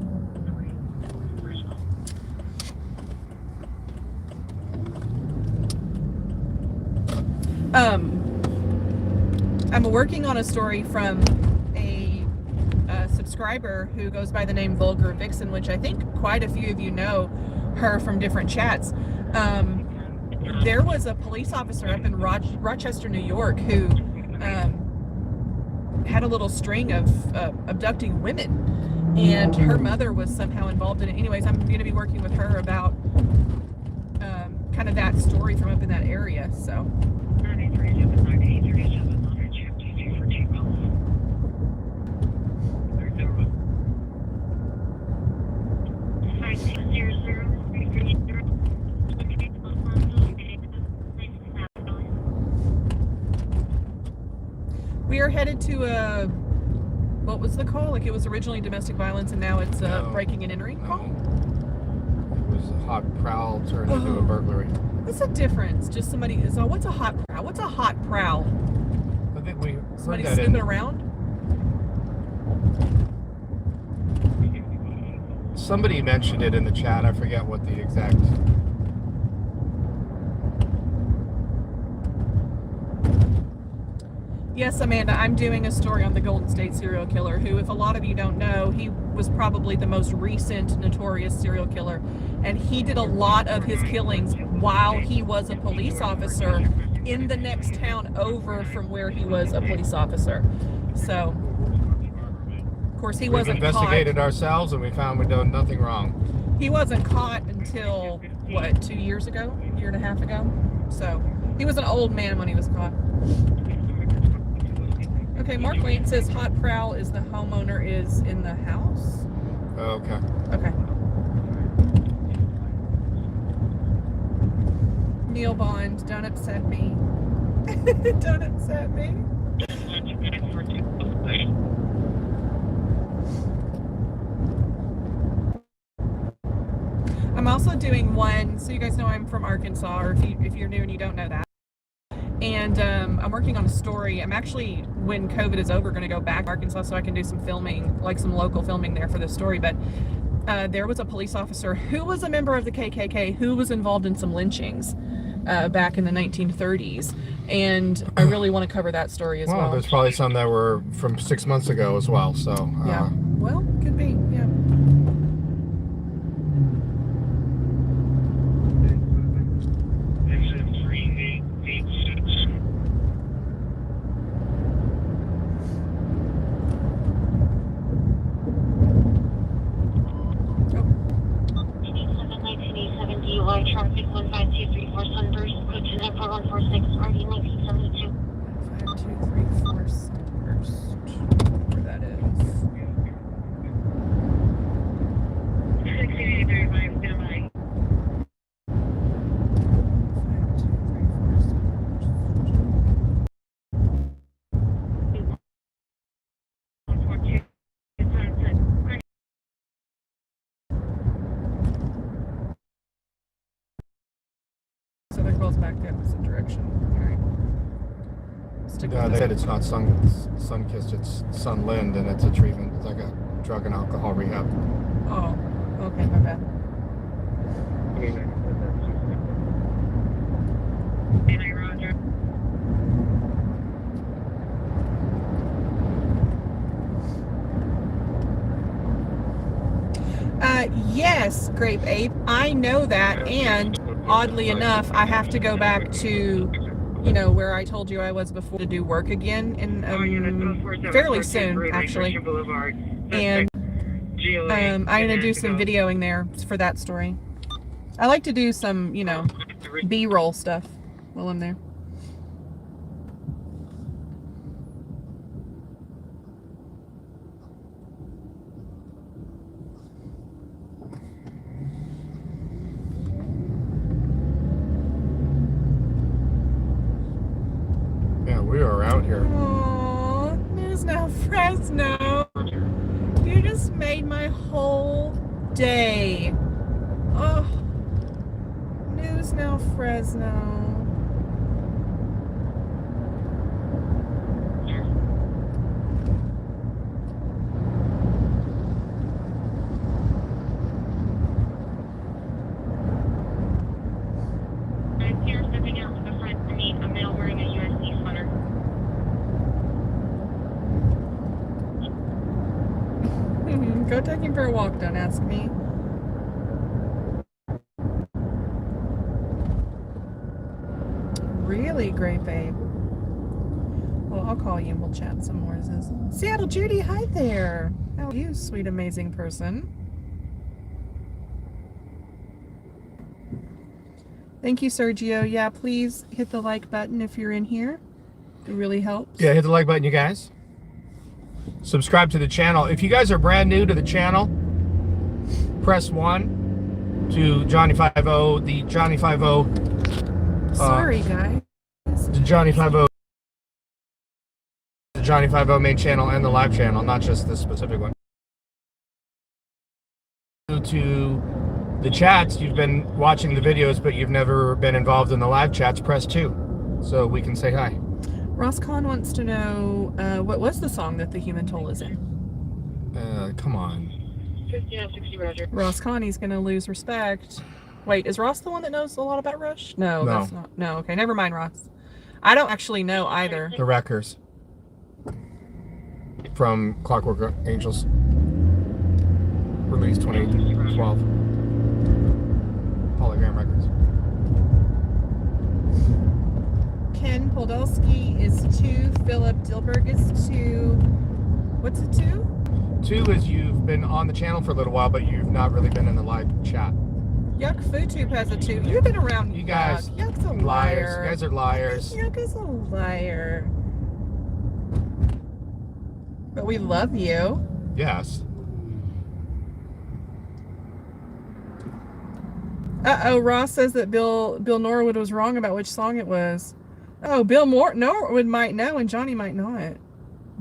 I'm working on a story from a subscriber who goes by the name Vulgar Vixen, which I think quite a few of you know her from different chats. There was a police officer up in Rochester, New York, who had a little string of abducting women, and her mother was somehow involved in it. Anyways, I'm going to be working with her about kind of that story from up in that area. So. We are headed to a, what was the call? Like, it was originally domestic violence and now it's breaking and entering call? It was a hot prowl turned into a burglary. What's the difference? Just somebody, what's a hot prowl? What's a hot prowl? I think we Somebody heard that snooping around? Somebody mentioned it in the chat. I forget what the exact... Yes, Amanda, I'm doing a story on the Golden State serial killer, who, if a lot of you don't know, he was probably the most recent notorious serial killer, and he did a lot of his killings while he was a police officer in the next town over from where he was a police officer. So, of course, he wasn't investigated caught. Ourselves, and we found we'd done nothing wrong. He wasn't caught until, what, 2 years ago? A year and a half ago? So, he was an old man when he was caught. Okay, Mark Lane says hot prowl is the homeowner is in the house. Okay. Okay. Neil Bond, don't upset me. Don't upset me. I'm also doing one, so you guys know I'm from Arkansas, or if you're new and you don't know that. And I'm working on a story. I'm actually, when COVID is over, going to go back to Arkansas so I can do some filming, like some local filming there for this story. But there was a police officer who was a member of the KKK who was involved in some lynchings back in the 1930s. And I really want to cover that story as well. There's probably some that were from 6 months ago as well. So yeah, well, could be, yeah. Traffic 15234 Sunburst, code 29446, RD 1972. 5234 Sunburst. Where that is. 6835, stand by. 5234 142, sunset. So that goes back the opposite direction. All right. Stick with they this. said it's not Sun-Kissed, it's Sunlind, and it's a treatment. It's like a drug and alcohol rehab. Oh, okay, my bad. Roger. Yes, Grape Ape, I know that, and oddly enough, I have to go back to, you know, where I told you I was before to do work again, in fairly soon, actually. And I'm going to do some videoing there for that story. I like to do some, you know, B-roll stuff while I'm there. Yeah, we are out here. Aww, there's no Fresno. You just made my whole day. Oh, News Now Fresno. Go take him for a walk, don't ask me. Really great, babe. Well, I'll call you and we'll chat some more. Seattle Judy, hi there. How are you, sweet, amazing person? Thank you, Sergio. Yeah, please hit the like button if you're in here. It really helps. Yeah, hit the like button, you guys. Subscribe to the channel. If you guys are brand new to the channel, press 1 to Johnny 50, the Johnny 50. Sorry, guys. The Johnny 50. The Johnny 50 main channel and the live channel, not just this specific one. To the chats, you've been watching the videos, but you've never been involved in the live chats, press 2 so we can say hi. Ross Kahn wants to know what was the song that the Human Toll is in? Come on. 5960 Roger. Ross Kahn, he's going to lose respect. Wait, is Ross the one that knows a lot about Rush? No, No. That's not. No, okay, never mind, Ross. I don't actually know either. The Wreckers from Clockwork Angels, released 2012. Hologram Records. Ken Podolsky is 2. Philip Dilberg is 2. What's it 2? 2 is you've been on the channel for a little while, but you've not really been in the live chat. Yuck FoodTube has a 2. You've been around. You guys, Yuck's a liars. liar. You guys are liars. Yuck is a liar. But we love you. Yes. Uh-oh, Ross says that Bill Norwood was wrong about which song it was. Oh, Norwood might know and Johnny might not.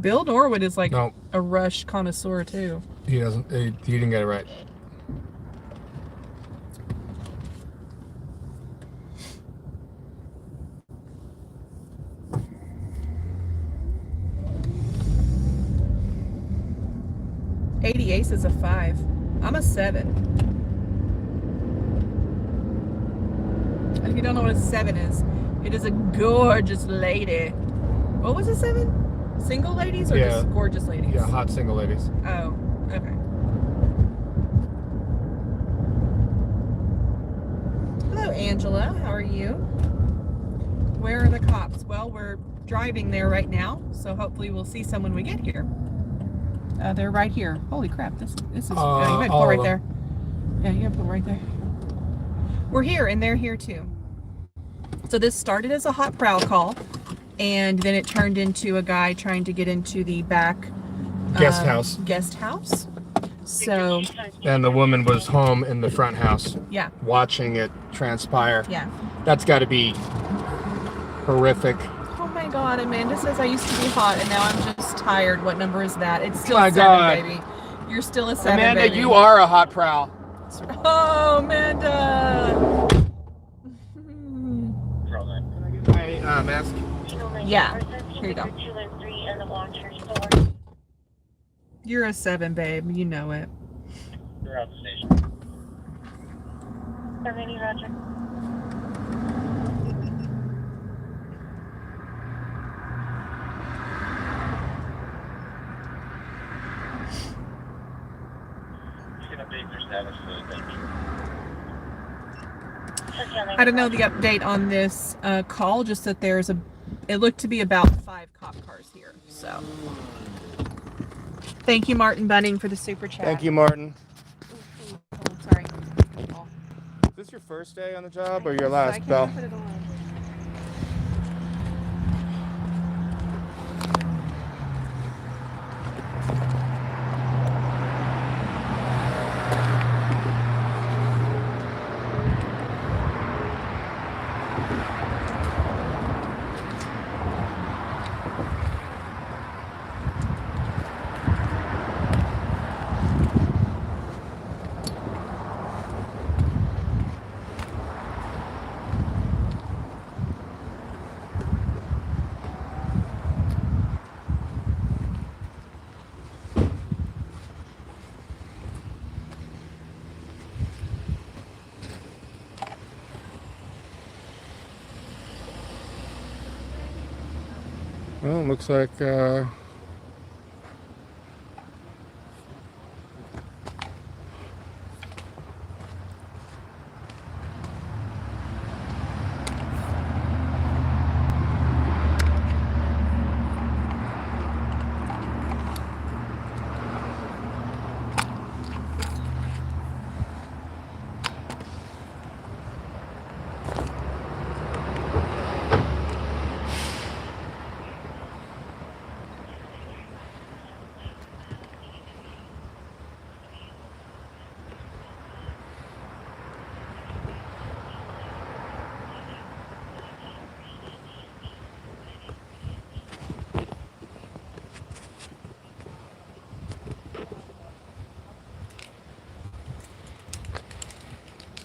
Bill Norwood is like No, a Rush connoisseur too. he doesn't. He didn't get it right. Eighty Ace is a 5. I'm a 7. If you don't know what a 7 is, it is a gorgeous lady. What was a 7? Single ladies or Yeah. just gorgeous ladies? Yeah, hot single ladies. Oh, okay. Hello, Angela. How are you? Where are the cops? Well, we're driving there right now, so hopefully we'll see someone when we get here. They're right here. Holy crap! This is. You might all put right of there. Yeah, you gotta put right there. We're here, and they're here too. So this started as a hot prowl call, and then it turned into a guy trying to get into the back Guest house. Guest house. So And the woman was home in the front house yeah, watching it transpire. yeah. That's got to be horrific. Oh my God! Amanda says I used to be hot, and now I'm just tired. What number is that? It's still My 7, God. baby. You're still a 7, Amanda, baby. you are a hot prowl. Oh, Amanda. Hey, mask. Yeah. Here you go. You're a 7, babe. You know it. You're out the station. Roger. You can update your status, thank you. I don't know the update on this call, just that it looked to be about 5 cop cars here. So, thank you, Martin Bunning, for the super chat. Thank you, Martin. Oh, sorry. Is this your first day on the job or your last, I Belle? can't put it on. Well, it looks like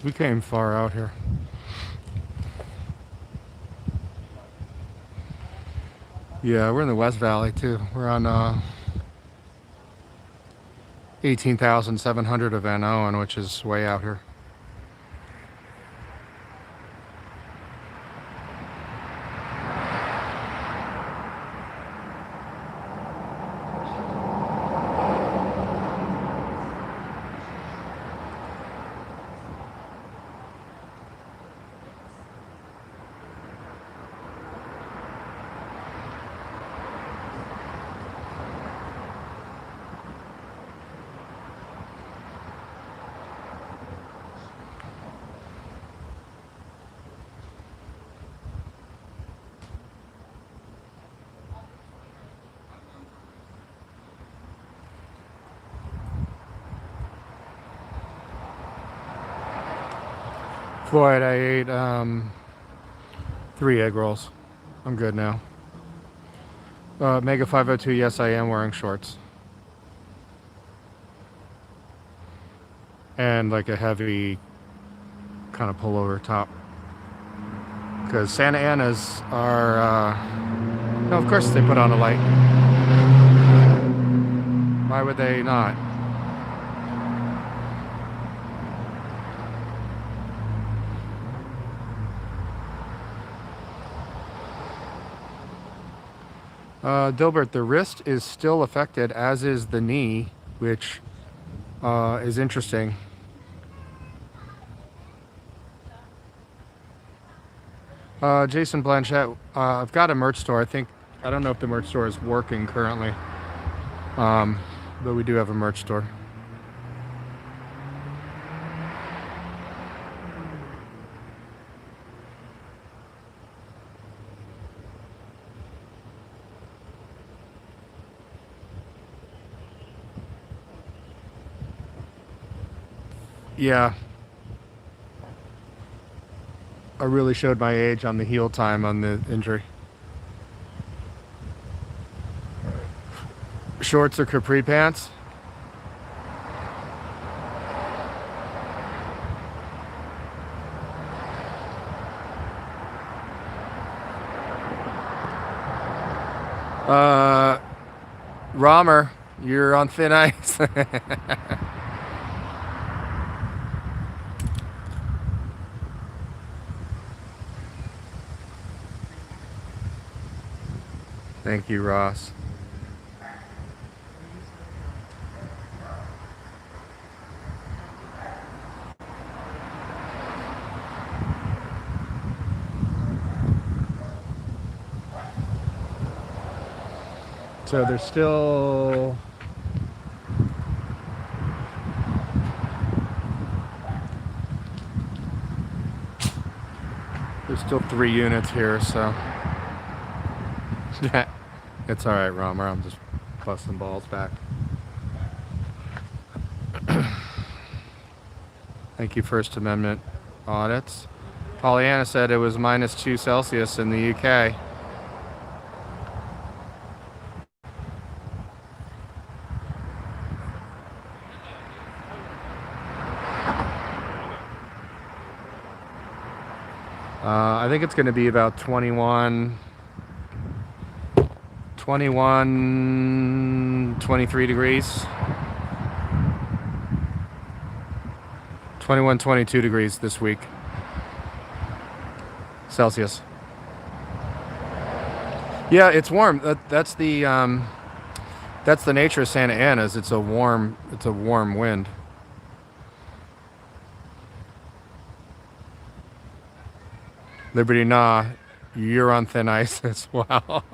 We came far out here. Yeah, we're in the West Valley too. We're on 18,700 of Van Owen, which is way out here. Floyd, I ate 3 egg rolls. I'm good now. Mega 502, yes, I am wearing shorts. And like a heavy kind of pullover top. Because Santa Ana's are, no, of course they put on a light. Why would they not? Dilbert, the wrist is still affected, as is the knee, which is interesting. Jason Blanchett, I've got a merch store. I don't know if the merch store is working currently, but we do have a merch store. Yeah. I really showed my age on the heal time on the injury. Shorts or capri pants? Romer, you're on thin ice. Thank you, Ross. So there's still still 3 units here, so it's all right, Romer. I'm just busting balls back. Thank you, First Amendment audits. Pollyanna said it was -2 Celsius in the UK. I think it's going to be about 23 degrees. 21, 22 degrees this week. Celsius. Yeah, it's warm. That's the nature of Santa Ana's. It's a warm wind. Liberty, nah, you're on thin ice as well.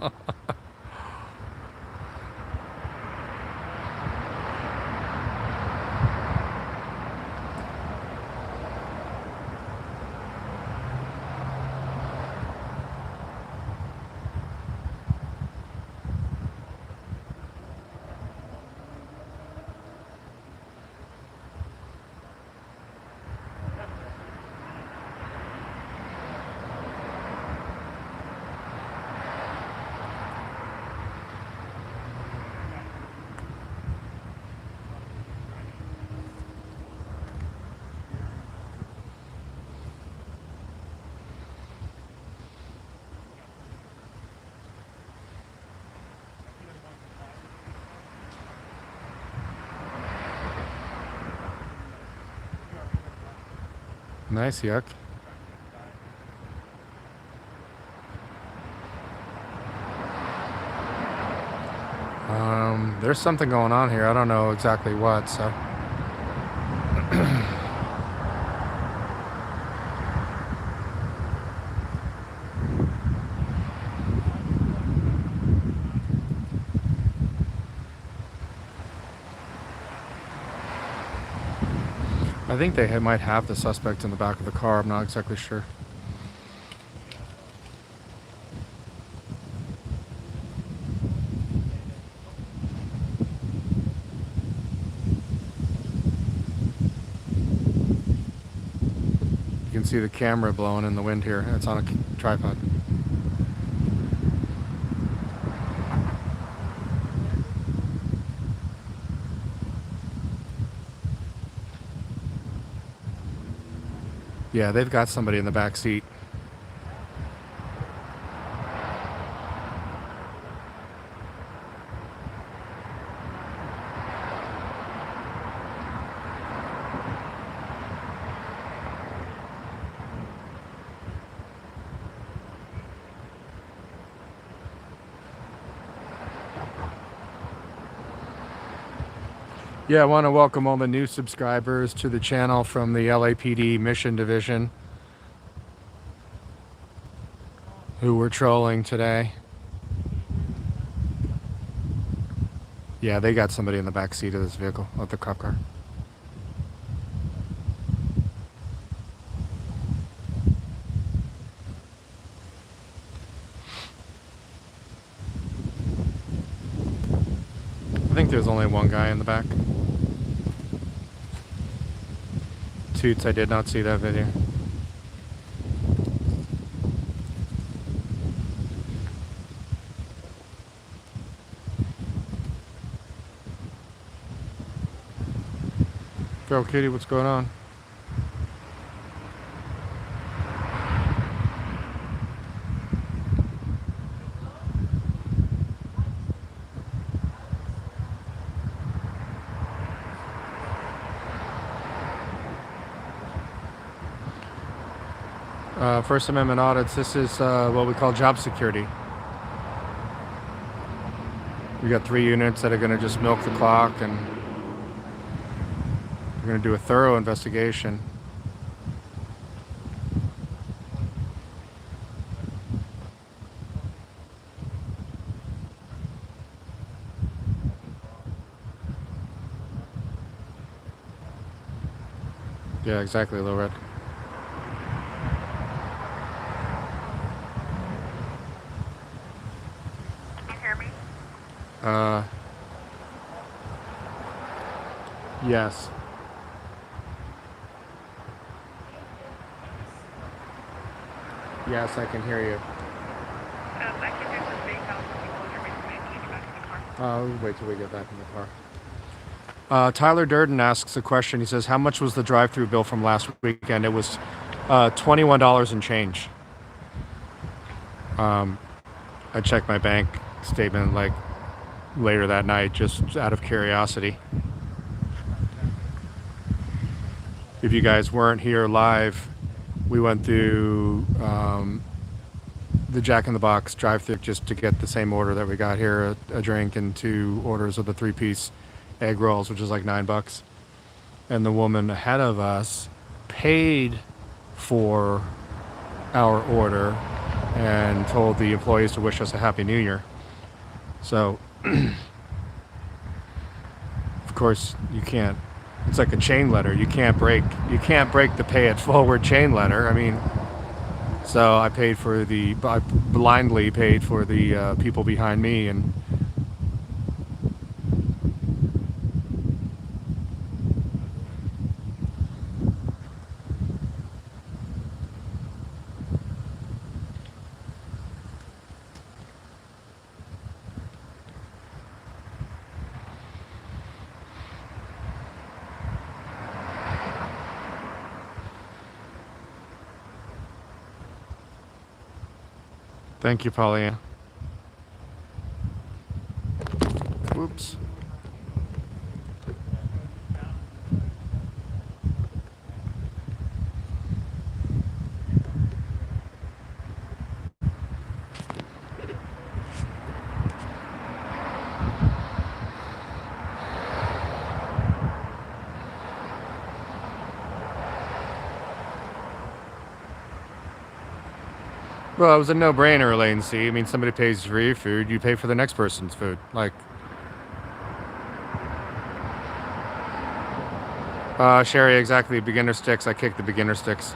Nice, yuck. There's something going on here. I don't know exactly what, so. I think they might have the suspect in the back of the car. I'm not exactly sure. You can see the camera blowing in the wind here. It's on a tripod. Yeah, they've got somebody in the back seat. Yeah, I want to welcome all the new subscribers to the channel from the LAPD Mission Division who were trolling today. Yeah, they got somebody in the back seat of this vehicle, of the cop car. I think there's only one guy in the back. Toots, I did not see that video. Feral Kitty, what's going on? First Amendment audits, this is what we call job security. We got 3 units that are going to just milk the clock, and we're going to do a thorough investigation. Yeah, exactly, Low Red. Yes. Yes, I can hear you. I can do some steakhouse if you want your information to get back in the car. We'll wait till we get back in the car. Tyler Durden asks a question. He says, how much was the drive-through bill from last weekend? It was $21 and change. I checked my bank statement like later that night just out of curiosity. If you guys weren't here live, we went through the Jack in the Box drive-thru just to get the same order that we got here, a drink and 2 orders of the 3-piece egg rolls, which is like $9. And the woman ahead of us paid for our order and told the employees to wish us a Happy New Year. So, of course, you can't. It's like a chain letter. You can't break the pay it forward chain letter. I mean, so I blindly paid for the people behind me, and thank you, Pollyanna. Whoops. Well, it was a no-brainer, Lane C. I mean, somebody pays for your food, you pay for the next person's food. Like, Sherry, exactly. Beginner sticks. I kicked the beginner sticks.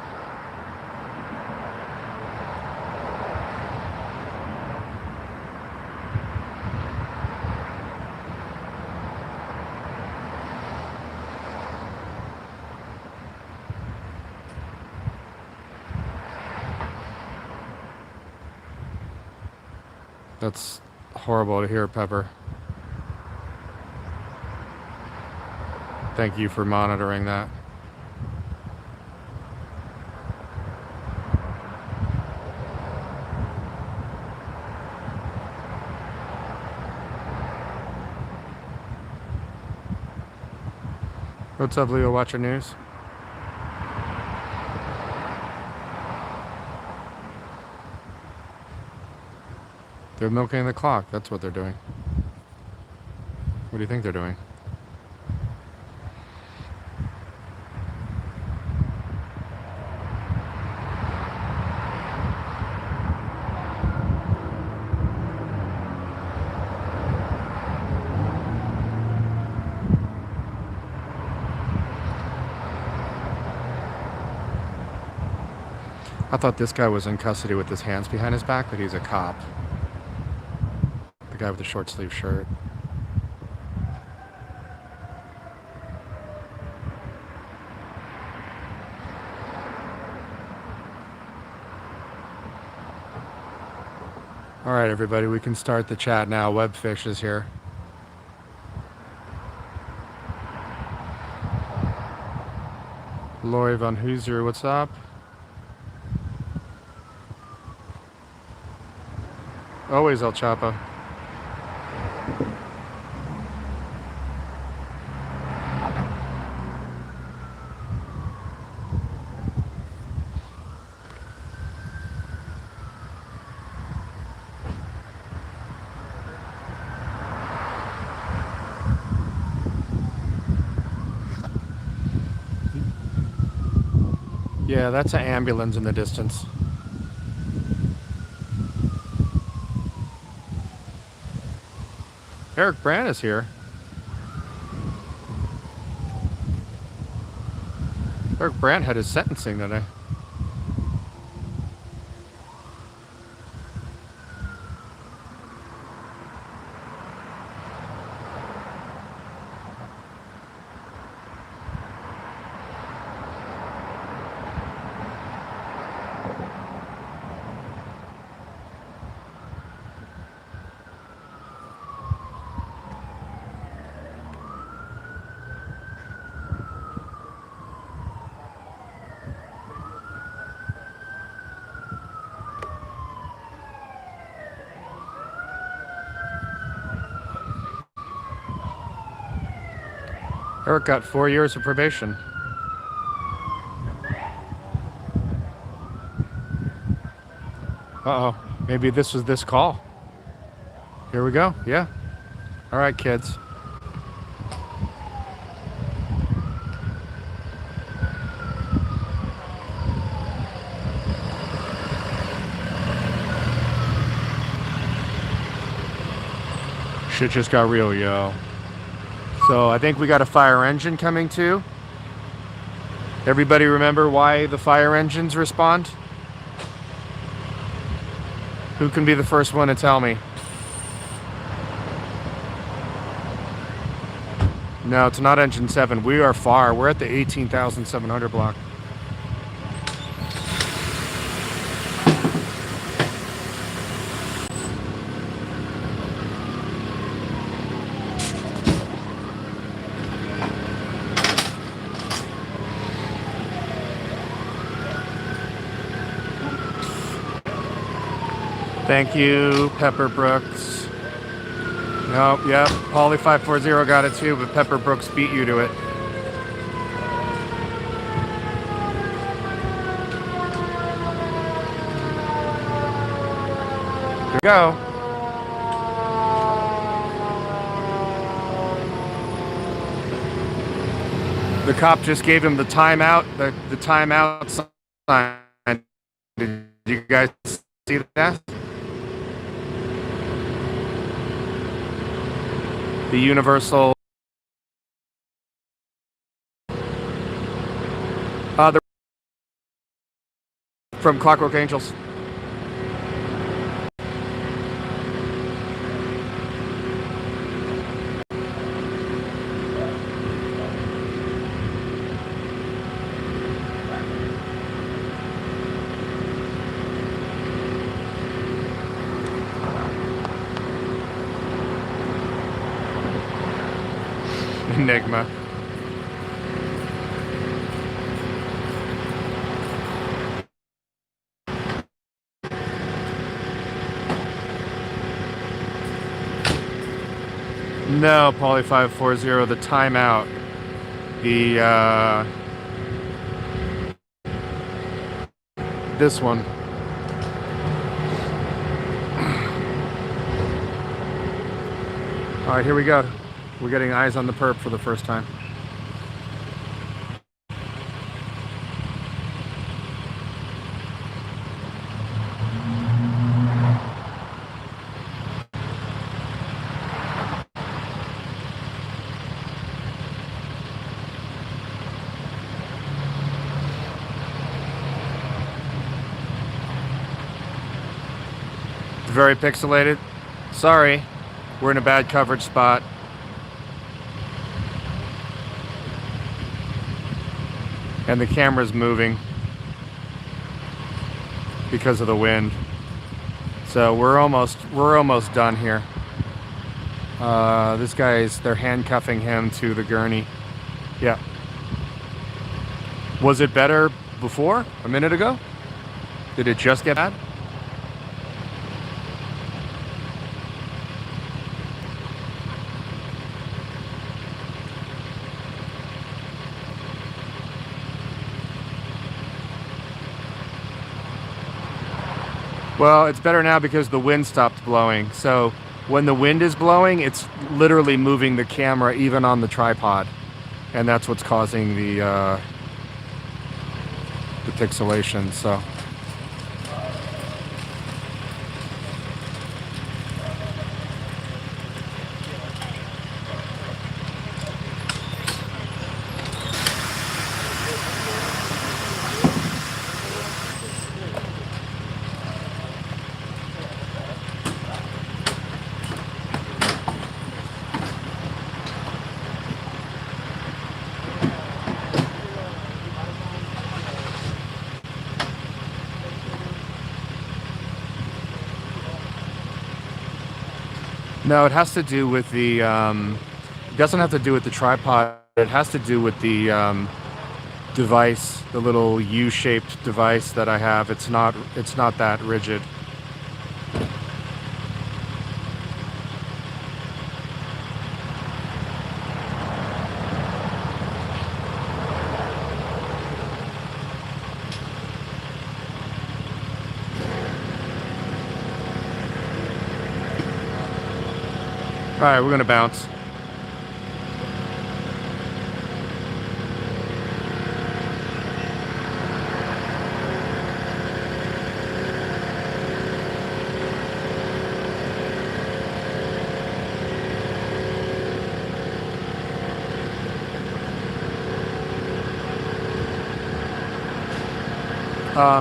That's horrible to hear, Pepper. Thank you for monitoring that. What's up, Leo? Watching news? They're milking the clock. That's what they're doing. What do you think they're doing? I thought this guy was in custody with his hands behind his back, but he's a cop. The guy with the short sleeve shirt. All right, everybody, we can start the chat now. Webfish is here. Lori Von Hooser, what's up? Always El Chapo. Yeah, that's an ambulance in the distance. Eric Brandt is here. Eric Brandt had his sentencing today. Eric got 4 years of probation. Uh-oh. Maybe this was this call. Here we go. Yeah. All right, kids. Shit just got real, yo. So I think we got a fire engine coming too. Everybody remember why the fire engines respond? Who can be the first one to tell me? No, it's not engine 7. We are far. We're at the 18,700 block. Thank you, Pepper Brooks. No, yep, Paulie 540 got it too, but Pepper Brooks beat you to it. Here we go. The cop just gave him the timeout, the timeout sign. Did you guys See that? The universal. The from Clockwork Angels. Enigma. No, Poly 540, the timeout. The this one. All right, here we go. We're getting eyes on the perp for the first time. Very pixelated. Sorry, we're in a bad coverage spot. And the camera's moving because of the wind. So we're almost done here. This guy's, they're handcuffing him to the gurney. Yeah. Was it better before, a minute ago? Did it just get bad? Well, it's better now because the wind stopped blowing. So when the wind is blowing, it's literally moving the camera even on the tripod. And that's what's causing the pixelation, so. No, it has to do with the, it doesn't have to do with the tripod. It has to do with the device, the little U-shaped device that I have. It's not that rigid. All right, we're gonna bounce.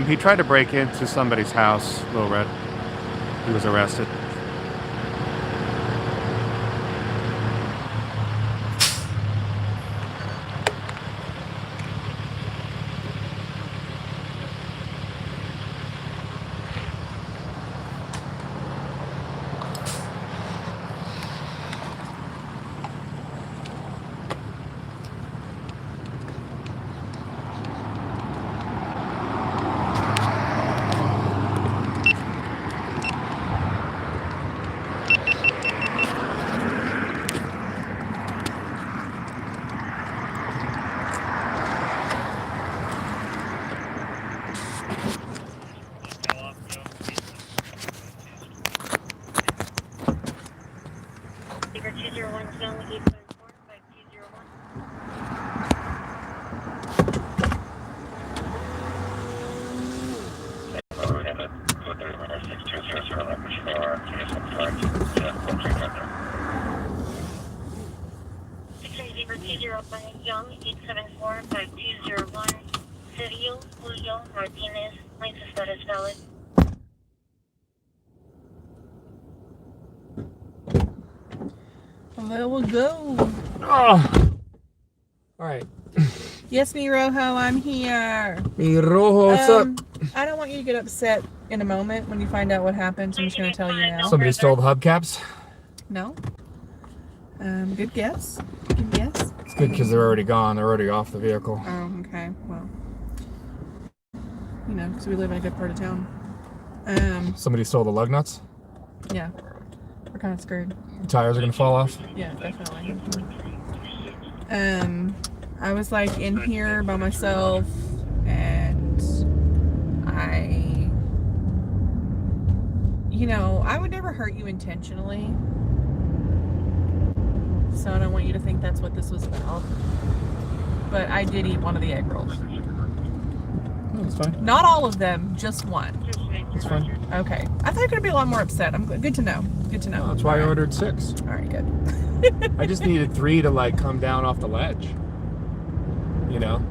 He tried to break into somebody's house, Little Red. He was arrested. Young, 874-5201. Sergio Julio Martinez. License status valid. Well, there we go. Oh. All right. Yes, me Rojo, I'm here. Hey, Rojo, what's up? I don't want you to get upset in a moment when you find out what happened. So I'm just going to tell you now. Somebody stole the hubcaps? No. Good guess. Good guess. It's good because they're already gone. They're already off the vehicle. Oh, okay. Well, you know, because we live in a good part of town. Somebody stole the lug nuts? Yeah. We're kind of screwed. The tires are going to fall off? Yeah, definitely. I was like in here by myself and I would never hurt you intentionally. So I don't want you to think that's what this was about. But I did eat one of the egg rolls. No, it's fine. Not all of them, just one. It's fine. Okay. I thought you were going to be a lot more upset. I'm good to know. Good to know. That's why I ordered 6. All right, good. I just needed 3 to like come down off the ledge. You know?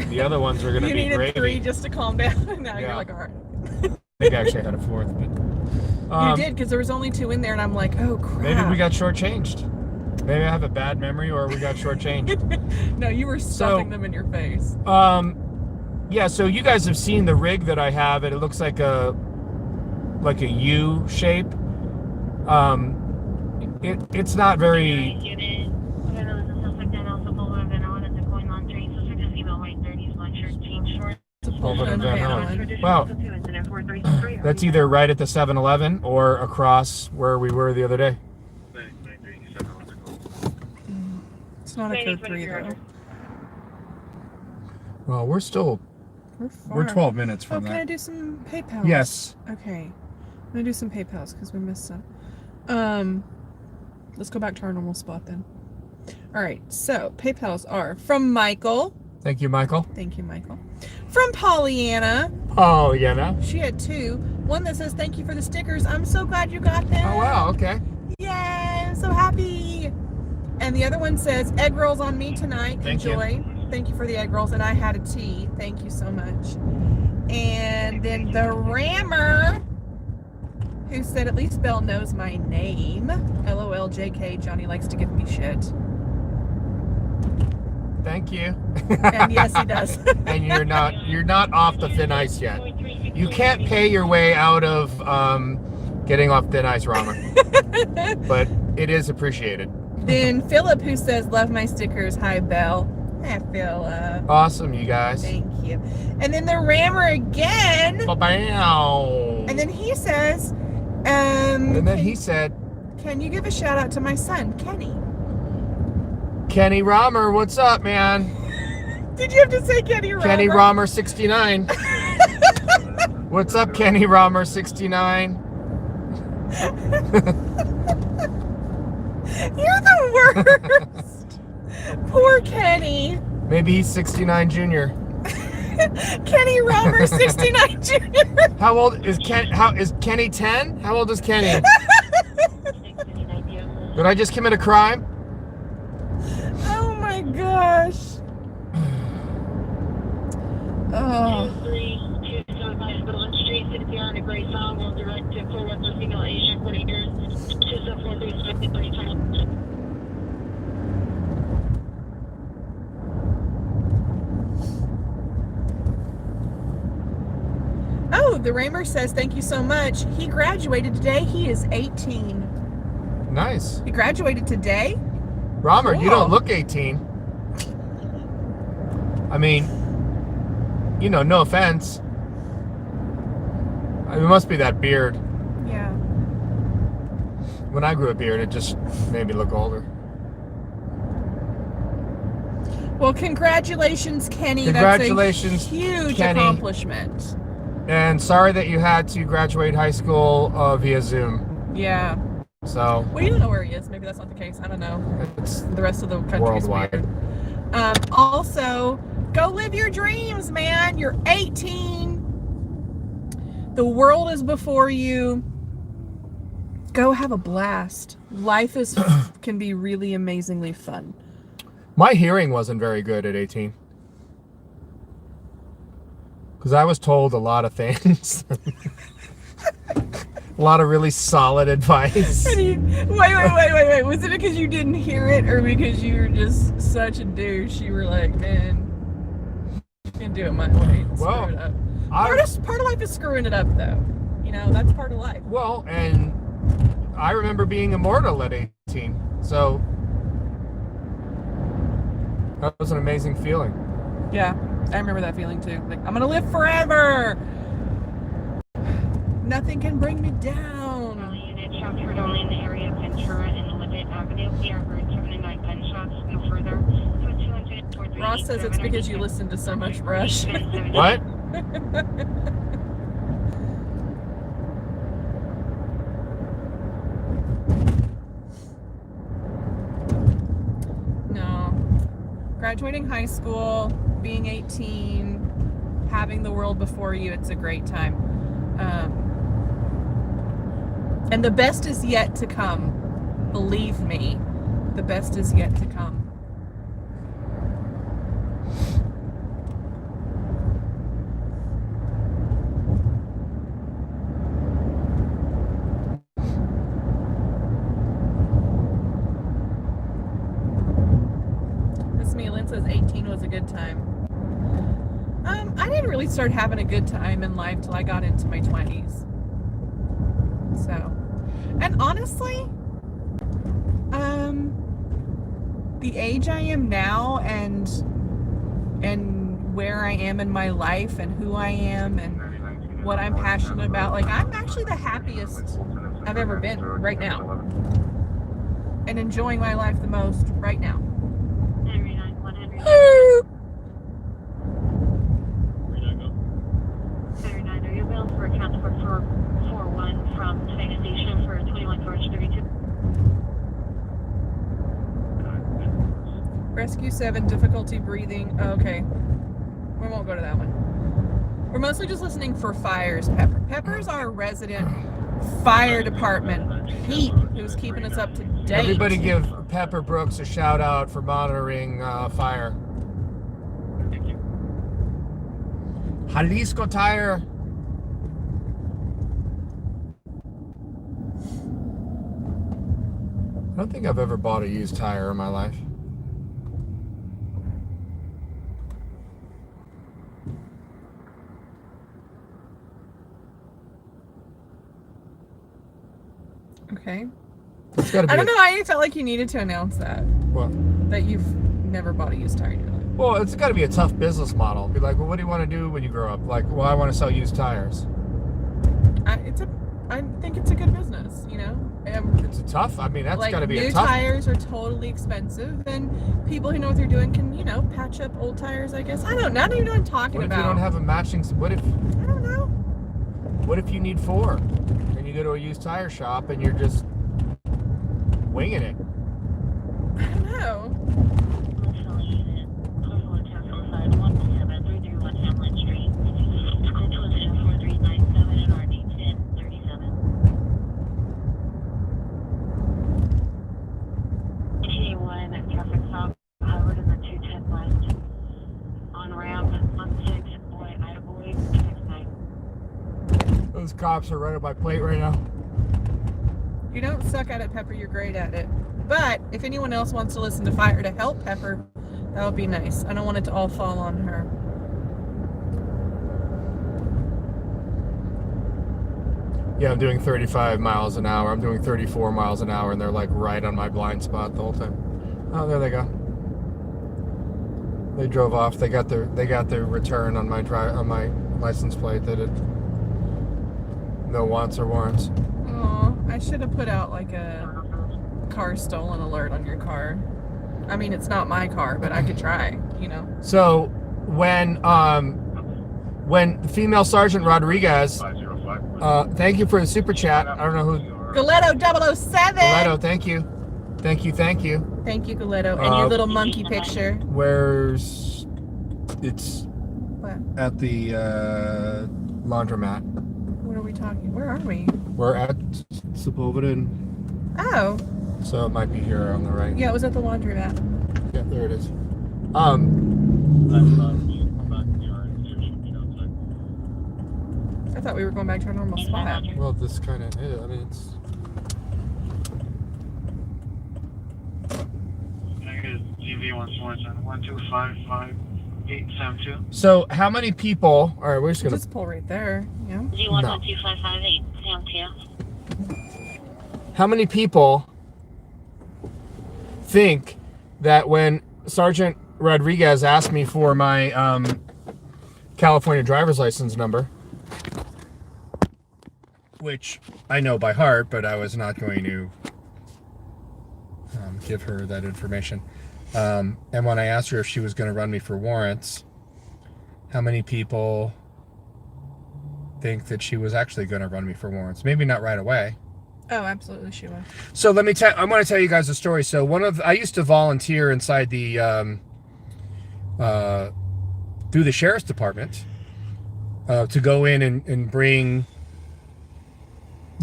The other ones are going to You be needed gravy. 3 just to calm down. And now Yeah. you're like, all right. I think I actually had a 4th. But, You did, because there was only 2 in there, and I'm like, oh, crap. maybe we got shortchanged. Maybe I have a bad memory, or we got shortchanged. No, you were stuffing them in your face. Yeah, so you guys have seen the rig that I have, and it looks like a U shape. It's not very. Pullman Van Van Halen. Wow. That's either right at the 7-Eleven or across where we were the other day. It's not a code 3 though. Well, we're still. We're 12 minutes Oh, from can I that. do some PayPal? Yes. Okay. I'm gonna do some PayPals because we missed some. Let's go back to our normal spot then. All right. So PayPals are from Michael. Thank you, Michael. Thank you, Michael. From Pollyanna. Oh, yeah, no? She had 2. One that says thank you for the stickers. I'm so glad you got them. Oh, wow, okay. Yay! I'm so happy. And the other one says egg rolls on me tonight. Thank you. Enjoy. Thank you for the egg rolls. And I had a tea. Thank you so much. And then the rammer, who said at least Belle knows my name. LOL JK. Johnny likes to give me shit. Thank you. And yes, he does. And you're not off the thin ice yet. You can't pay your way out of getting off thin ice, Rama. But it is appreciated. Then Philip, who says love my stickers. Hi, Belle. Hi, Philip. Awesome, you guys. Thank you. And then the rammer again. Ba-bam. And then he says, And then he said, can you give a shout out to my son, Kenny? Kenny Romer, what's up, man? Did you have to say Kenny Romer? Kenny Romer 69. What's up, Kenny Romer 69? You're the worst. Poor Kenny. Maybe he's 69 Junior. Kenny Romer 69 Jr. How old is Kenny 10? How old is Kenny? Did I just commit a crime? Oh my gosh. Oh. 275 Street, 60 on a gray song, will direct to full with the single Asian coordinators, 274 Oh, the Raymer says thank you so much. He graduated today. He is 18. Nice. He graduated today? Romer, Cool. you don't look 18. I mean, no offense. It must be that beard. Yeah. When I grew a beard, it just made me look older. Well, congratulations, Kenny. Congratulations, That's a huge Kenny. accomplishment. And sorry that you had to graduate high school via Zoom. Yeah. So. Well, you don't know where he is. Maybe that's not the case. I don't know. It's The rest of the country's worldwide. weird. Also, go live your dreams, man. You're 18. The world is before you. Go have a blast. Life can be really amazingly fun. My hearing wasn't very good at 18. Because I was told a lot of things. A lot of really solid advice. Wait. Was it because you didn't hear it or because you were just such a douche? You were like, man, you can do it my way. Screw it up. Part of life is screwing it up, though. You know, that's part of life. Well, and I remember being immortal at 18. So that was an amazing feeling. Yeah, I remember that feeling too. Like, I'm gonna live forever. Nothing can bring me down. Unit sheltered only in the area of Ventura and Olympic Avenue. We are heard 79 gunshots. No further. Ross says it's because you listen to so much Rush. What? No. Graduating high school, being 18, having the world before you, it's a great time. And the best is yet to come. Believe me, the best is yet to come. Miss Meelan says 18 was a good time. I didn't really start having a good time in life till I got into my 20s. So, and honestly, the age I am now and where I am in my life and who I am and what I'm passionate about, like, I'm actually the happiest I've ever been right now and enjoying my life the most right now. 39, are you available for a transport for 41 from the next station for 21 George 32? Rescue 7, difficulty breathing. Oh, okay. We won't go to that one. We're mostly just listening for fires, Pepper. Pepper's our resident fire department peep who's keeping us up to date. Everybody give Pepper Brooks a shout out for monitoring fire. Jalisco Tire. I don't think I've ever bought a used tire in my life. Okay. It's gotta be I don't know why you felt like you needed to announce that. What? That you've never bought a used tire in your life. Well, it's got to be a tough business model. Be like, well, what do you want to do when you grow up? Like, well, I want to sell used tires. I think it's a good business, you know? It's tough. I mean, that's like, got to be new a tough. tires are totally expensive, and people who know what they're doing can, you know, patch up old tires, I guess. I don't know. I don't even know what I'm talking What if about. you don't have a matching? What if? I don't know. What if you need 4, and you go to a used tire shop and you're just winging it? I don't know. Those cops are running my plate right now. You don't suck at it, Pepper. You're great at it. But if anyone else wants to listen to Fire to help Pepper, that would be nice. I don't want it to all fall on her. Yeah, I'm doing 35 miles an hour. I'm doing 34 miles an hour, and they're like right on my blind spot the whole time. Oh, there they go. They drove off. They got their return on my license plate that it no wants or warrants. Aw, I should have put out like a car stolen alert on your car. I mean, it's not my car, but I could try, you know. So when female Sergeant Rodriguez, thank you for the super chat. I don't know who. Galetto 007. Galetto, thank you. Thank you. Thank you, Galetto. And your little monkey picture. Where's it's What? at the laundromat. What are we talking? Where are we? We're at Blvd, Oh. so it might be here on the right. Yeah, it was at the laundromat. Yeah, There it is. I thought we were going back to our normal spot. Well, this kind of is. I mean, it's. So, how many people? All right, we're just gonna Just pull right there. Yeah. G112558, Sam 2. How many people think that when Sergeant Rodriguez asked me for my California driver's license number, which I know by heart, but I was not going to give her that information. And when I asked her if she was going to run me for warrants, how many people think that she was actually going to run me for warrants? Maybe not right away. Oh, absolutely, she was. So let me tell. I want to tell you guys a story. So I used to volunteer inside the through the sheriff's department to go in and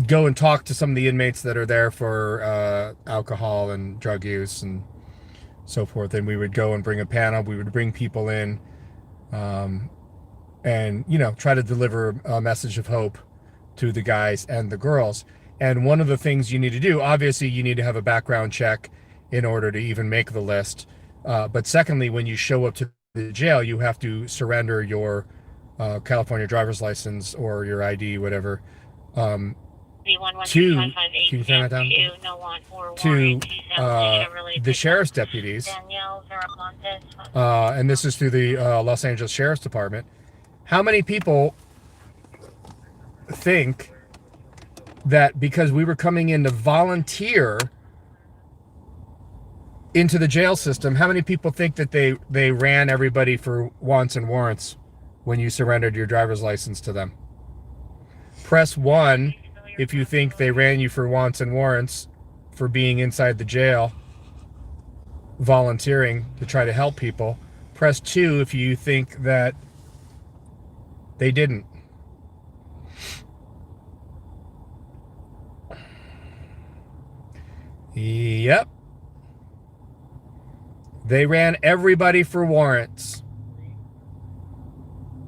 go and talk to some of the inmates that are there for alcohol and drug use and so forth. And we would go and bring a panel. We would bring people in, and try to deliver a message of hope to the guys and the girls. And one of the things you need to do, obviously, you need to have a background check in order to even make the list. But secondly, when you show up to the jail, you have to surrender your California driver's license or your ID, whatever, to, can you turn that down? To the sheriff's deputies. And this is through the Los Angeles Sheriff's Department. How many people think that because we were coming in to volunteer into the jail system, how many people think that they ran everybody for wants and warrants when you surrendered your driver's license to them? Press 1 if you think they ran you for wants and warrants for being inside the jail, volunteering to try to help people. Press 2 if you think that they didn't. Yep. They ran everybody for warrants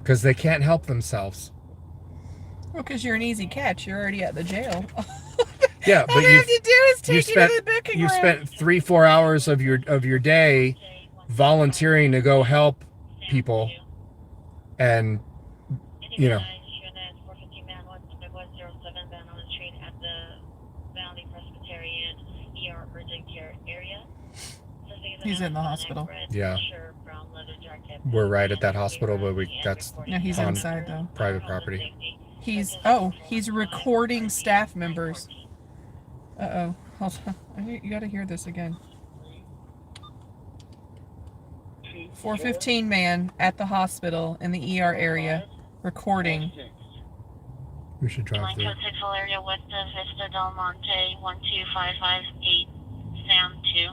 because they can't help themselves. Well, because you're an easy catch. You're already at the jail. Yeah, All but they have to do is take you to the booking you room. spent 3-4 hours of your day volunteering to go help people, and He's in the hospital. Yeah. We're right at that hospital, but that's No, he's on inside though. private property. He's recording staff members. Uh-oh. Hold on. You gotta hear this again. 415 man at the hospital in the ER area recording. We should drive through. area west of Vista Del Monte 12558 Sam 2.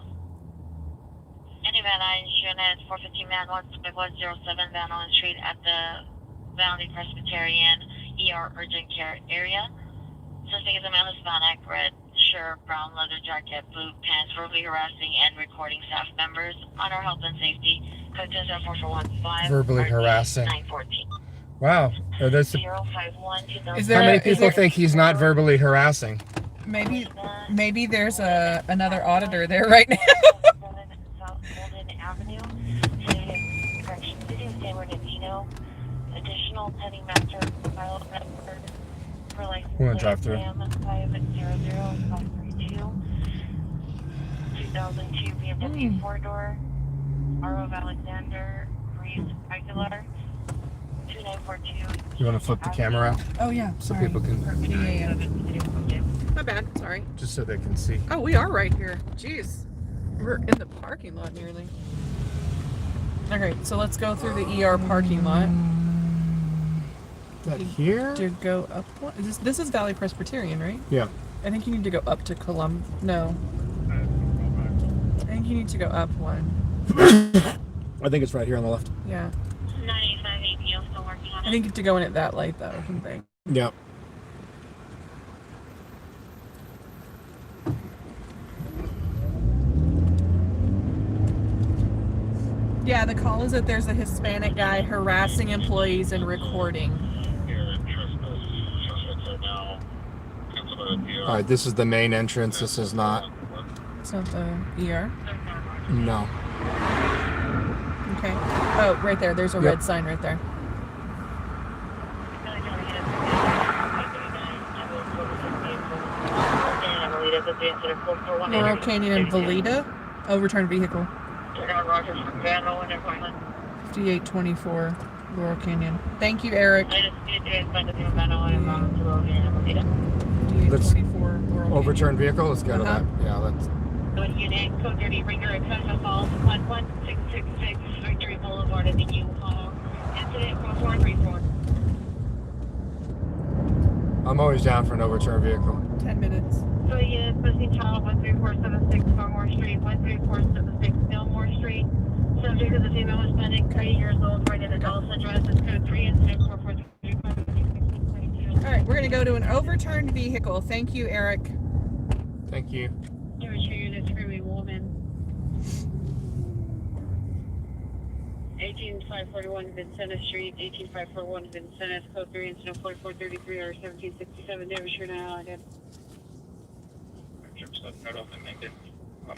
Any van eyes unit 415 man 107 Van Allen Street at the Valley Presbyterian ER urgent care area. Suspect is a male Hispanic, red shirt, brown leather jacket, boot, pants, verbally harassing and recording staff members on our health and safety. Code 27415. Verbally harassing. 914. Wow. That's 051 how many people think he's not verbally harassing? Maybe there's another auditor there right now. Avenue, Correction City, San Bernardino. Additional pending master file number for license. We're gonna drive through. 500532 2002 BMW 4-door. R.O. Alexander, Reese Aguilar. 2942. You want to flip the camera out? Oh yeah, So sorry. people can, Yeah. My bad, sorry. just so they can see. Oh, we are right here. Jeez. We're in the parking lot nearly. Okay, so let's go through the ER parking lot. Is that here? To go up one. This is Valley Presbyterian, right? Yeah. I think you need to go up to No. I think you need to go up one. I think it's right here on the left. Yeah. 985 ABO still working on I it. think you have to go in at that light though, I think. Yeah. Yeah, the call is that there's a Hispanic guy harassing employees and recording. All right, this is the main entrance. This is not. It's not the ER. No. Okay. Oh, right there. There's a red sign right there. Laurel Canyon and Valida. Overturned vehicle. 5824 Laurel Canyon. Thank you, Eric. 5824 Laurel Overturned vehicle. Let's go to that. Yeah, let's. Unit code 30 Ringer at Central Falls 11666 Victory Boulevard in the U-Haul. Incident 4434. I'm always down for an overturned vehicle. 10 minutes. So unit missing child 13476 Fillmore Street, 13476 Fillmore Street. Subject is a female Hispanic, 30 years old, right at adult's address is code 3 and 6 443. All right, we're going to go to an overturned vehicle. Thank you, Eric. Thank you. There was your unit screaming woman. 18541 Vincenta Street, 18541 Vincenta, code 3 incident 4433 or 1767. There was your now I did.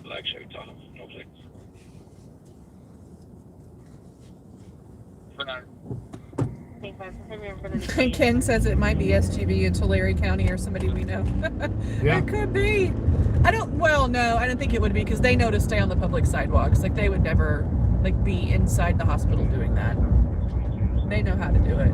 Black Chevy Tahoe, no flex. For now. Ken says it might be SGV in Tulare County or somebody we know. Yeah. It could be. I don't think it would be because they know to stay on the public sidewalks. Like they would never be inside the hospital doing that. They know how to do it.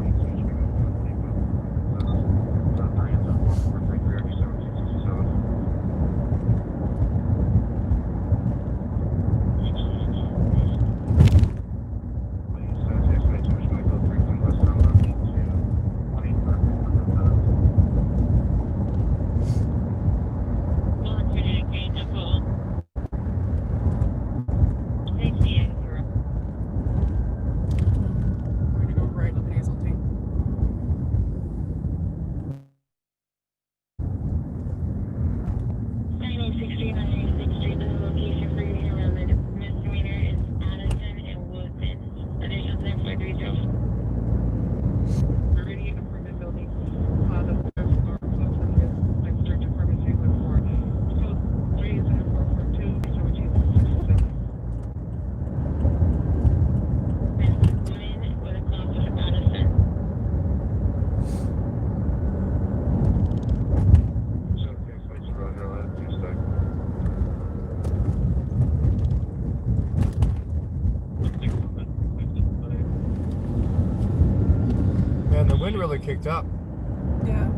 Man, the wind really kicked up. Yeah.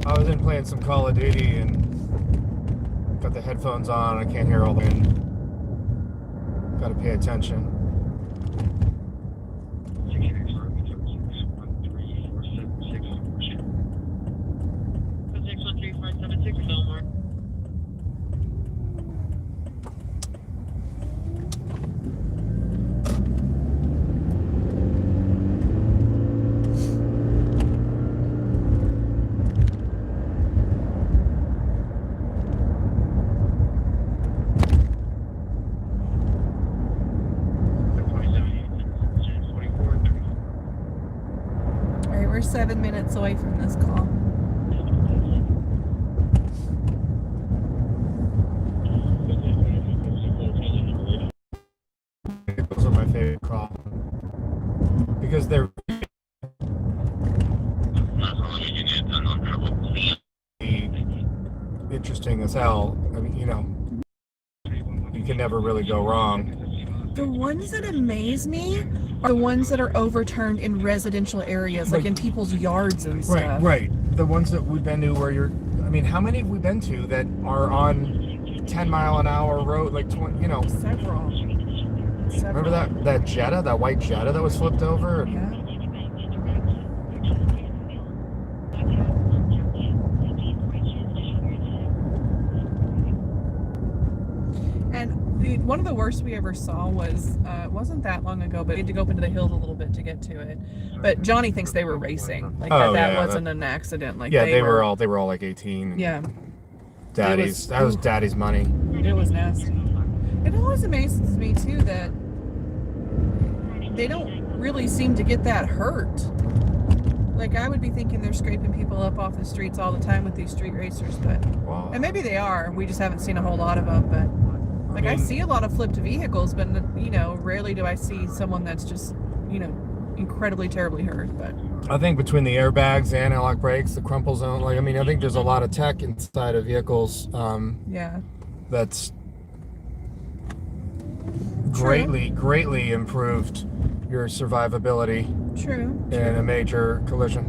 I was in playing some Call of Duty and got the headphones on. I can't hear all the wind. Got to pay attention. We're 7 minutes away from this call. Those are my favorite call because they're interesting as hell. I mean, you can never really go wrong. The ones that amaze me are the ones that are overturned in residential areas, like in people's yards and stuff. Right. The ones that we've been to where how many have we been to that are on 10-mile-an-hour road, like 20, Several. Remember that Jetta, that white Jetta that was flipped over? Yeah. And one of the worst we ever saw was, it wasn't that long ago, but we had to go up into the hills a little bit to get to it. But Johnny thinks they were racing. That wasn't an accident. They were all like 18. Yeah. That was daddy's money. It was nasty. It always amazes me too that they don't really seem to get that hurt. Like, I would be thinking they're scraping people up off the streets all the time with these street racers, but Wow. and maybe they are. We just haven't seen a whole lot of them. But like, I see a lot of flipped vehicles, but you know, rarely do I see someone that's just, you know, incredibly terribly hurt. But I think between the airbags, the anti-lock brakes, the crumple zone, like, I mean, I think there's a lot of tech inside of vehicles yeah, that's greatly improved your survivability true. in a major collision.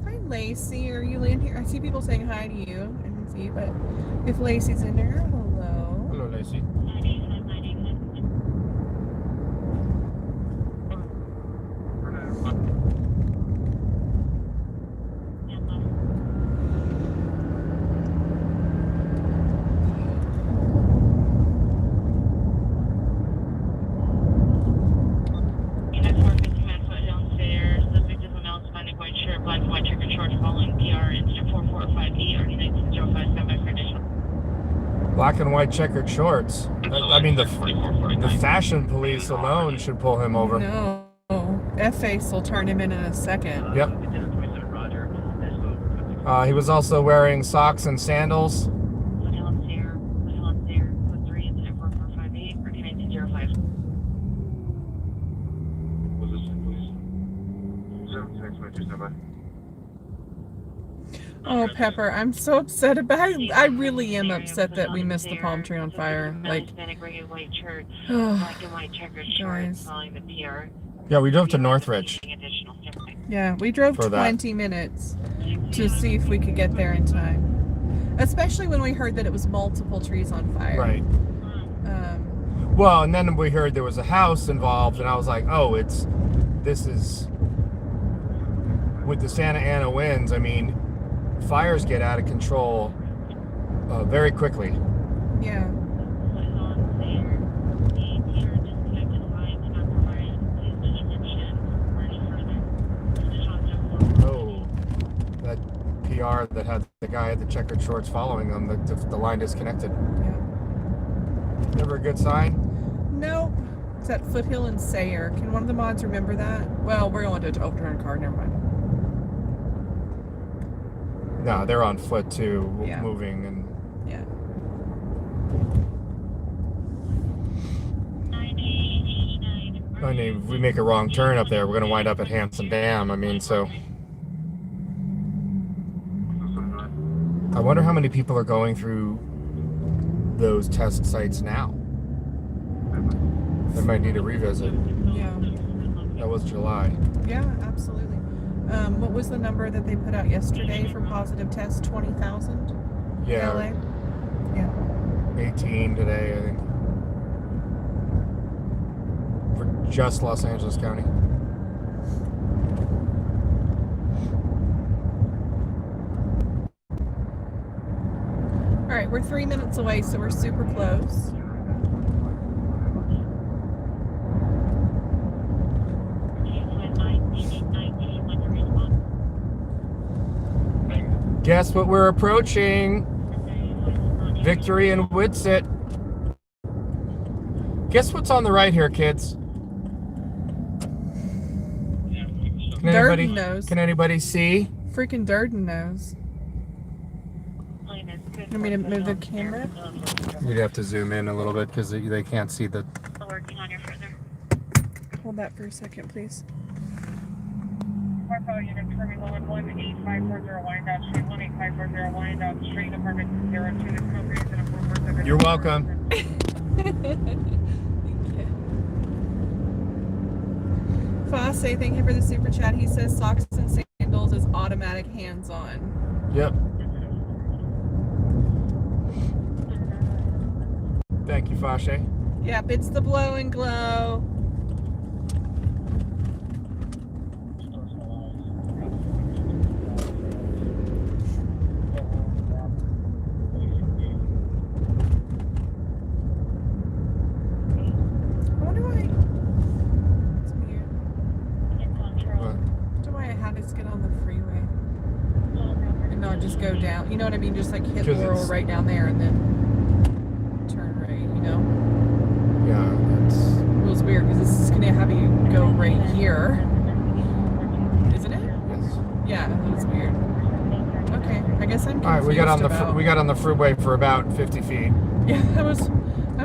Hi, Lacey. Are you in here? I see people saying hi to you. I can see, but if Lacey's in there, hello. Hello, Lacey. Black and white checkered shorts. I mean, the fashion police alone should pull him over. No, F-Face will turn him in a second. Yep. He was also wearing socks and sandals. Oh, Pepper, I'm so upset about it. I really am upset that we missed the palm tree on fire. Like, oh, guys. Yeah, we drove to Northridge. Yeah, we drove For that. 20 minutes to see if we could get there in time. Especially when we heard that it was multiple trees on fire. Right. Well, and then we heard there was a house involved, and I was like, oh, this is, with the Santa Ana winds, I mean, fires get out of control very quickly. Yeah. Oh, that PR that had the guy at the checkered shorts following them, the line disconnected. Yeah. Never a good sign. Nope. It's at Foothill and Sayer. Can one of the mods remember that? Well, we're going to overturn a car. Never mind. No, they're on foot too, Yeah. moving and. Yeah. I mean, if we make a wrong turn up there, we're going to wind up at Hanson Dam. I mean, so. I wonder how many people are going through those test sites now. They might need a revisit. Yeah. That was July. Yeah, absolutely. What was the number that they put out yesterday for positive tests? 20,000? Yeah. LA? Yeah. 18 today, I think. For just Los Angeles County. All right, we're 3 minutes away, so we're super close. Guess what we're approaching? Victory and Whitset. Guess what's on the right here, kids? Durden knows. Can anybody see? Freaking Durden knows. Want me to move the camera? You'd have to zoom in a little bit because they can't see the. Hold that for a second, please. Marco, unit Terminal 18540 Wyandotte Street, 18540 Wyandotte Street, apartment 02, this appropriate and appropriate. You're welcome. Fosse, thank you for the super chat. He says socks and sandals is automatic hands-on. Yep. Thank you, Fashe. Yep, it's the blow and glow. I wonder why. It's weird. What? I wonder why I had us get on the freeway and not just go down. You know what I mean? Just like hit Because Laurel it's- right down there and then. all right here. Isn't it? Yes. Yeah, that's weird. Okay, I guess I'm confused. All right, we got on the about... we got on the freeway for about 50 feet. Yeah, I was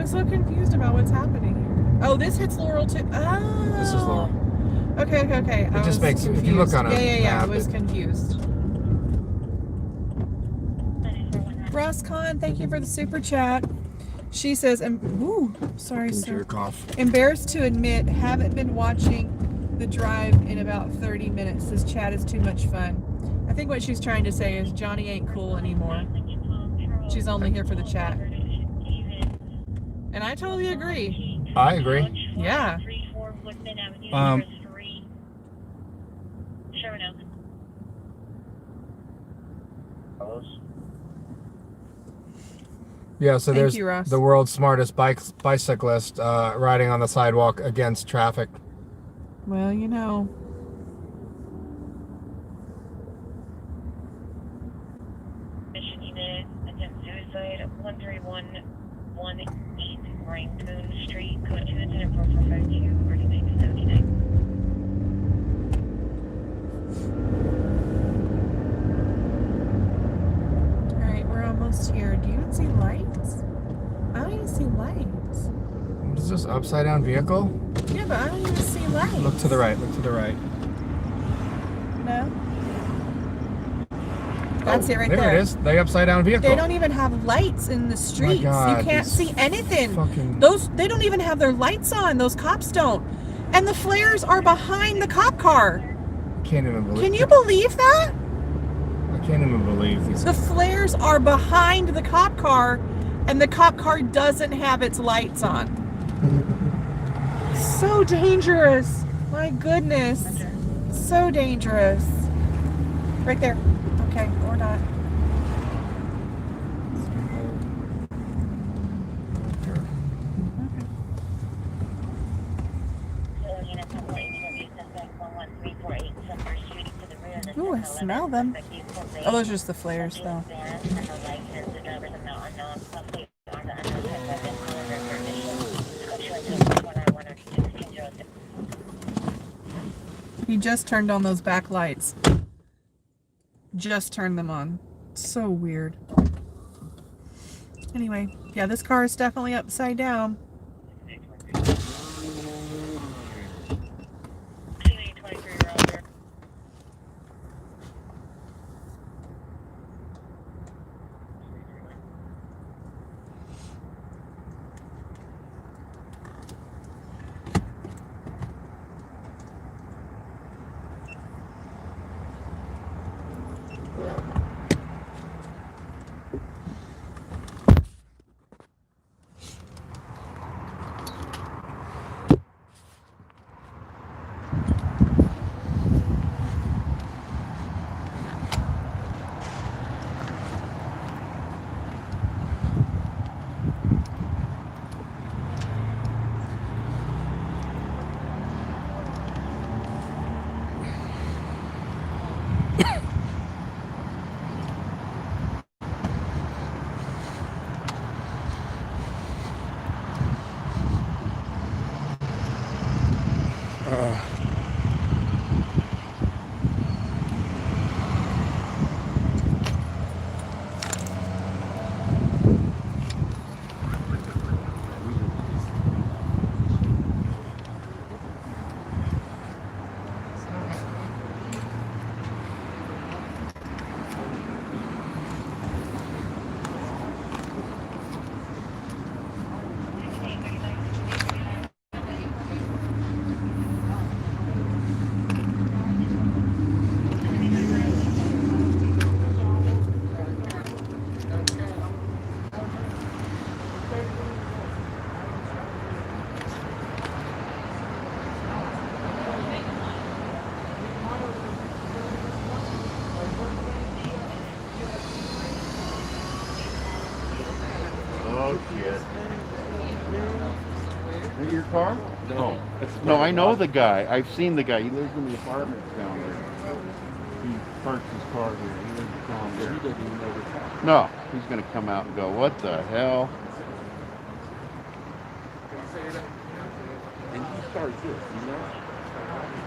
so confused about what's happening here. Oh, this hits Laurel too. Oh. This is Laurel. Okay. It just makes confused. if you look on a yeah. I map, was confused. Roscon, thank you for the super chat. She says, sorry, sir. Jerk off. Embarrassed to admit, haven't been watching the drive in about 30 minutes. This chat is too much fun. I think what she's trying to say is Johnny ain't cool anymore. She's only here for the chat. And I totally agree. I agree. Yeah. Yeah, so Thank there's you, Ross. the world's smartest bicyclist riding on the sidewalk against traffic. Well, you know. Mission unit, attempt suicide, 13118 Rangoon Street, code 2 incident 4452, emergency 79. Alright, we're almost here. Do you even see lights? I don't even see lights. What is this, upside down vehicle? Yeah, but I don't even see lights. Look to the right, look to the right. No. That's it right there. There it is, the upside down vehicle. They don't even have lights in the streets. God, you can't see anything. fucking- They don't even have their lights on. Those cops don't. And the flares are behind the cop car. Can't even believe. Can you believe that? I can't even believe these. The flares are behind the cop car, and the cop car doesn't have its lights on. So dangerous. My goodness. So dangerous. Right there. Okay, or not. Ooh, I smell them. Oh, those are just the flares, though. He just turned on those back lights. Just turned them on. So weird. Anyway, yeah, this car is definitely upside down. Is it your car? No. No, I know the guy. I've seen the guy. He lives in the apartments down there. He parks his car here. He lives down there. He doesn't even know the car. No, he's going to come out and go, what the hell? And he starts this, you know?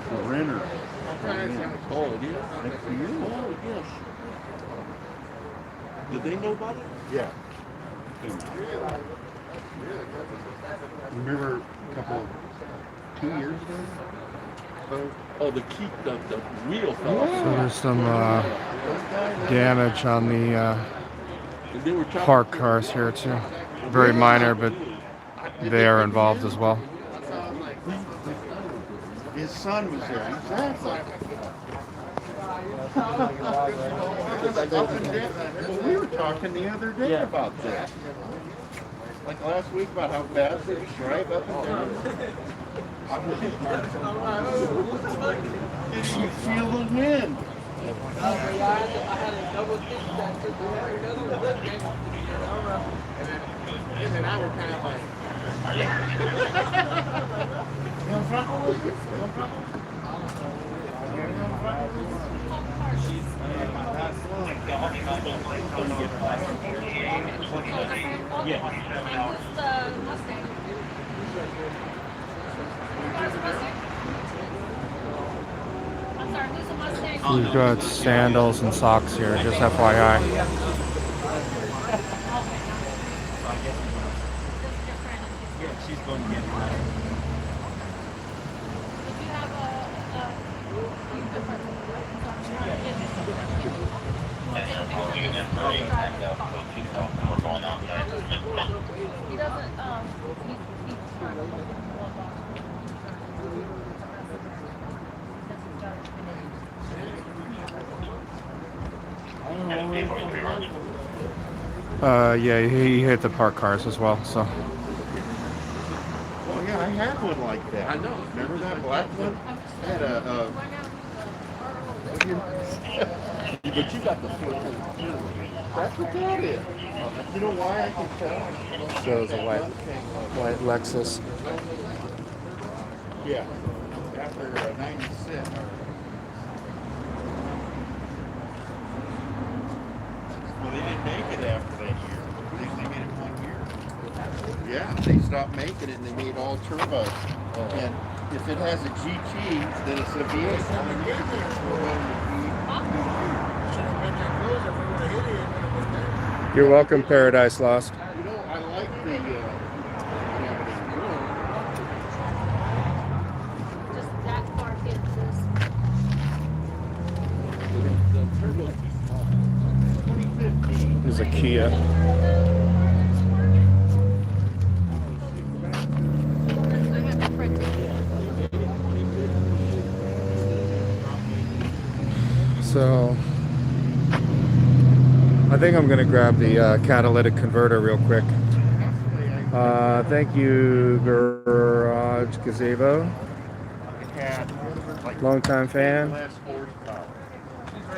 The renter. Oh, it is? Next to you. Oh, yes. Did they know about it? Yeah. Remember a couple, 2 years ago? Oh, the key, the wheel fell off. So there's some damage on the And they were chopping- parked cars here too. Very minor, but they are involved as well. His son was there. Exactly. Well, we were talking the other day about that. Like last week about how fast they drive up and down. Did you feel the wind? I had a double think that the other was good game. And then I was kind of like, We've got sandals and socks here, just FYI. She's going to get it. Yeah, he hit the parked cars as well, so. Oh yeah, I had one like that. I know. Remember that black one? I had a. But you got the flip. That's what that is. You know why I can tell? Shows a white Lexus. Yeah. After 96. Well, they didn't make it after that year. They made it 1 year. Yeah, they stopped making it and they made all turbo. And if it has a GT, then it's a V8. You're welcome, Paradise Lost. You know, I like the Just that far gets this. There's a Kia. So I think I'm gonna grab the catalytic converter real quick. Thank you, Garage Gazebo. Longtime fan. less horsepower.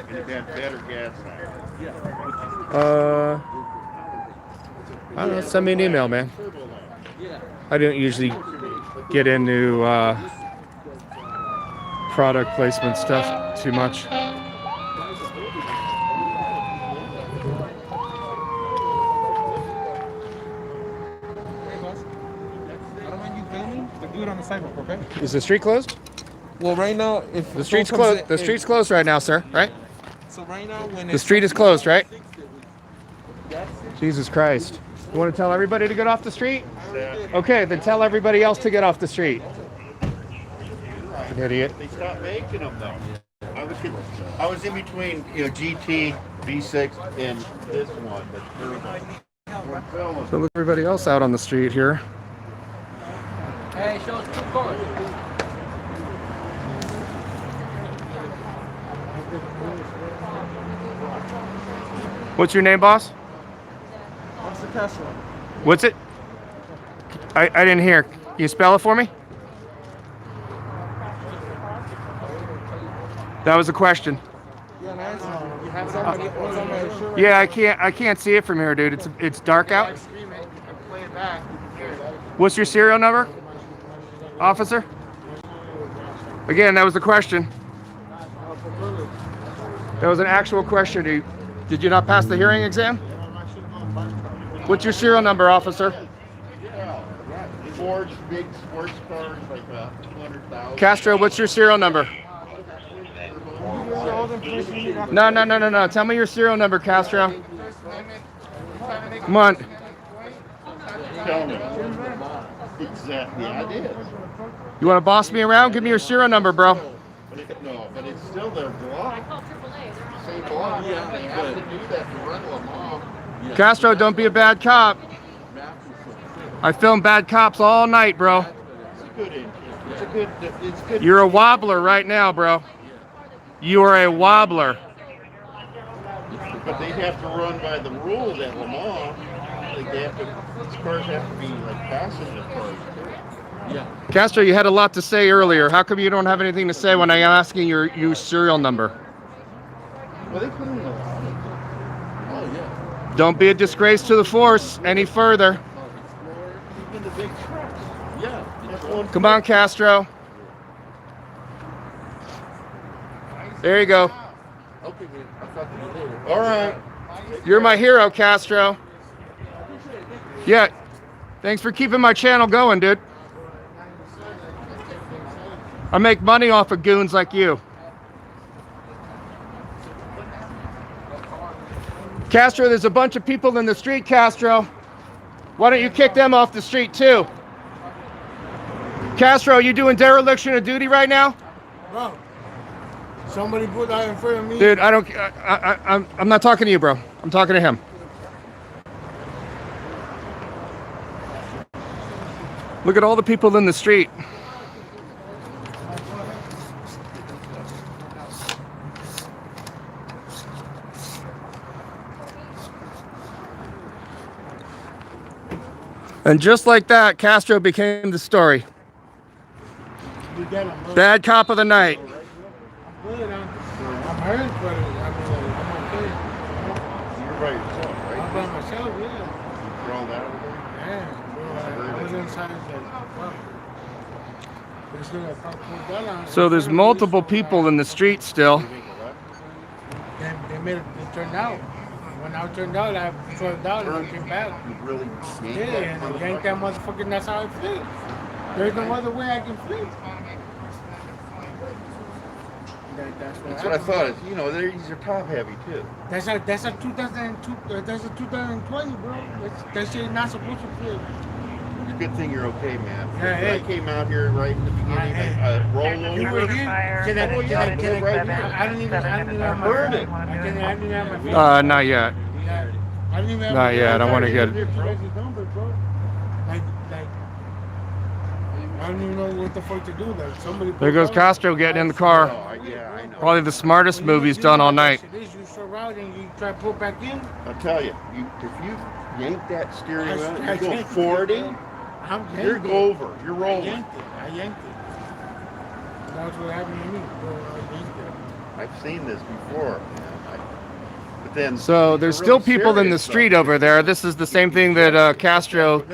And it had better gas I don't know, send me an email, man. I don't usually get into product placement stuff too much. Do it on the sidewalk, okay? Is the street closed? Well, right now, if The street's closed. The street's closed right now, sir. Right? So right now, when The street is closed, right? Jesus Christ! You want to tell everybody to get off the street? Okay, then tell everybody else to get off the street. Idiot. They stopped making them though. I was in between, GT, V6, and this one, but turbo. So look, everybody else out on the street here. hey, show us two cars. What's your name, boss? What's the Tesla? What's it? I didn't hear. Can you spell it for me? That was a question. Yeah, an answer. You have somebody what's on my shirt right Yeah, I can't see it from here, dude. It's dark out. Scream it and play it back. What's your serial number, officer? Again, that was the question. That was an actual question. Did you not pass the hearing exam? What's your serial number, officer? Ford's big sports cars, like 200,000. Castro, what's your serial number? No. Tell me your serial number, Castro. Come on. Tell me. Exactly, I did. You want to boss me around? Give me your serial number, bro. No, but it's still their block. Same block. They have to do that to run them off. Castro, don't be a bad cop. I film bad cops all night, bro. It's good. You're a wobbler right now, bro. You are a wobbler. But they'd have to run by the rules at Le Mans. Like these cars have to be like passenger cars too. Yeah. Castro, you had a lot to say earlier. How come you don't have anything to say when I'm asking your serial number? Well, they couldn't allow it. Oh yeah. Don't be a disgrace to the force any further. Even the big trucks. Yeah. Come on, Castro. There you go. Okay, man. I'll talk to you later. All right. You're my hero, Castro. Yeah. Thanks for keeping my channel going, dude. I make money off of goons like you. Castro, there's a bunch of people in the street, Castro. Why don't you kick them off the street too? Castro, you doing dereliction of duty right now? Bro, somebody put that in front of me. Dude, I'm not talking to you, bro. I'm talking to him. Look at all the people in the street. And just like that, Castro became the story. Bad cop of the night. I'm hurt, but I'm okay. You're by yourself, right? I'm by myself, yeah. You crawled out of there? Yeah, bro, I was inside like, So there's multiple people in the street still. They made it turn out. When I turned out, I turned out and I came back. You really Yeah, and I yanked that motherfucker, and that's how I flee. There's no other way I can flee. That's what I thought. You know, these are top heavy too. That's a 2002. That's a 2020, bro. That shit is not supposed to flee. It's a good thing you're okay, man. Yeah, I came out here right in the beginning, rollover. You were here? I don't even have my heard it. I didn't have my phone. Not yet. I didn't even have Not yet. I want to get. Like, I don't even know what the fuck to do. Like, somebody. There goes Castro getting in the car. Yeah, I know. Probably the smartest move he's done all night. You surround and you try to pull back in. I'll tell you, if you yank that steering wheel, I you go yanked it. 40, you're yanked it. over. You're rolling. I yanked it. That's what happened to me, bro. I yanked it. I've seen this before, man. But then, So there's still people in the street over there. This is the same thing that Castro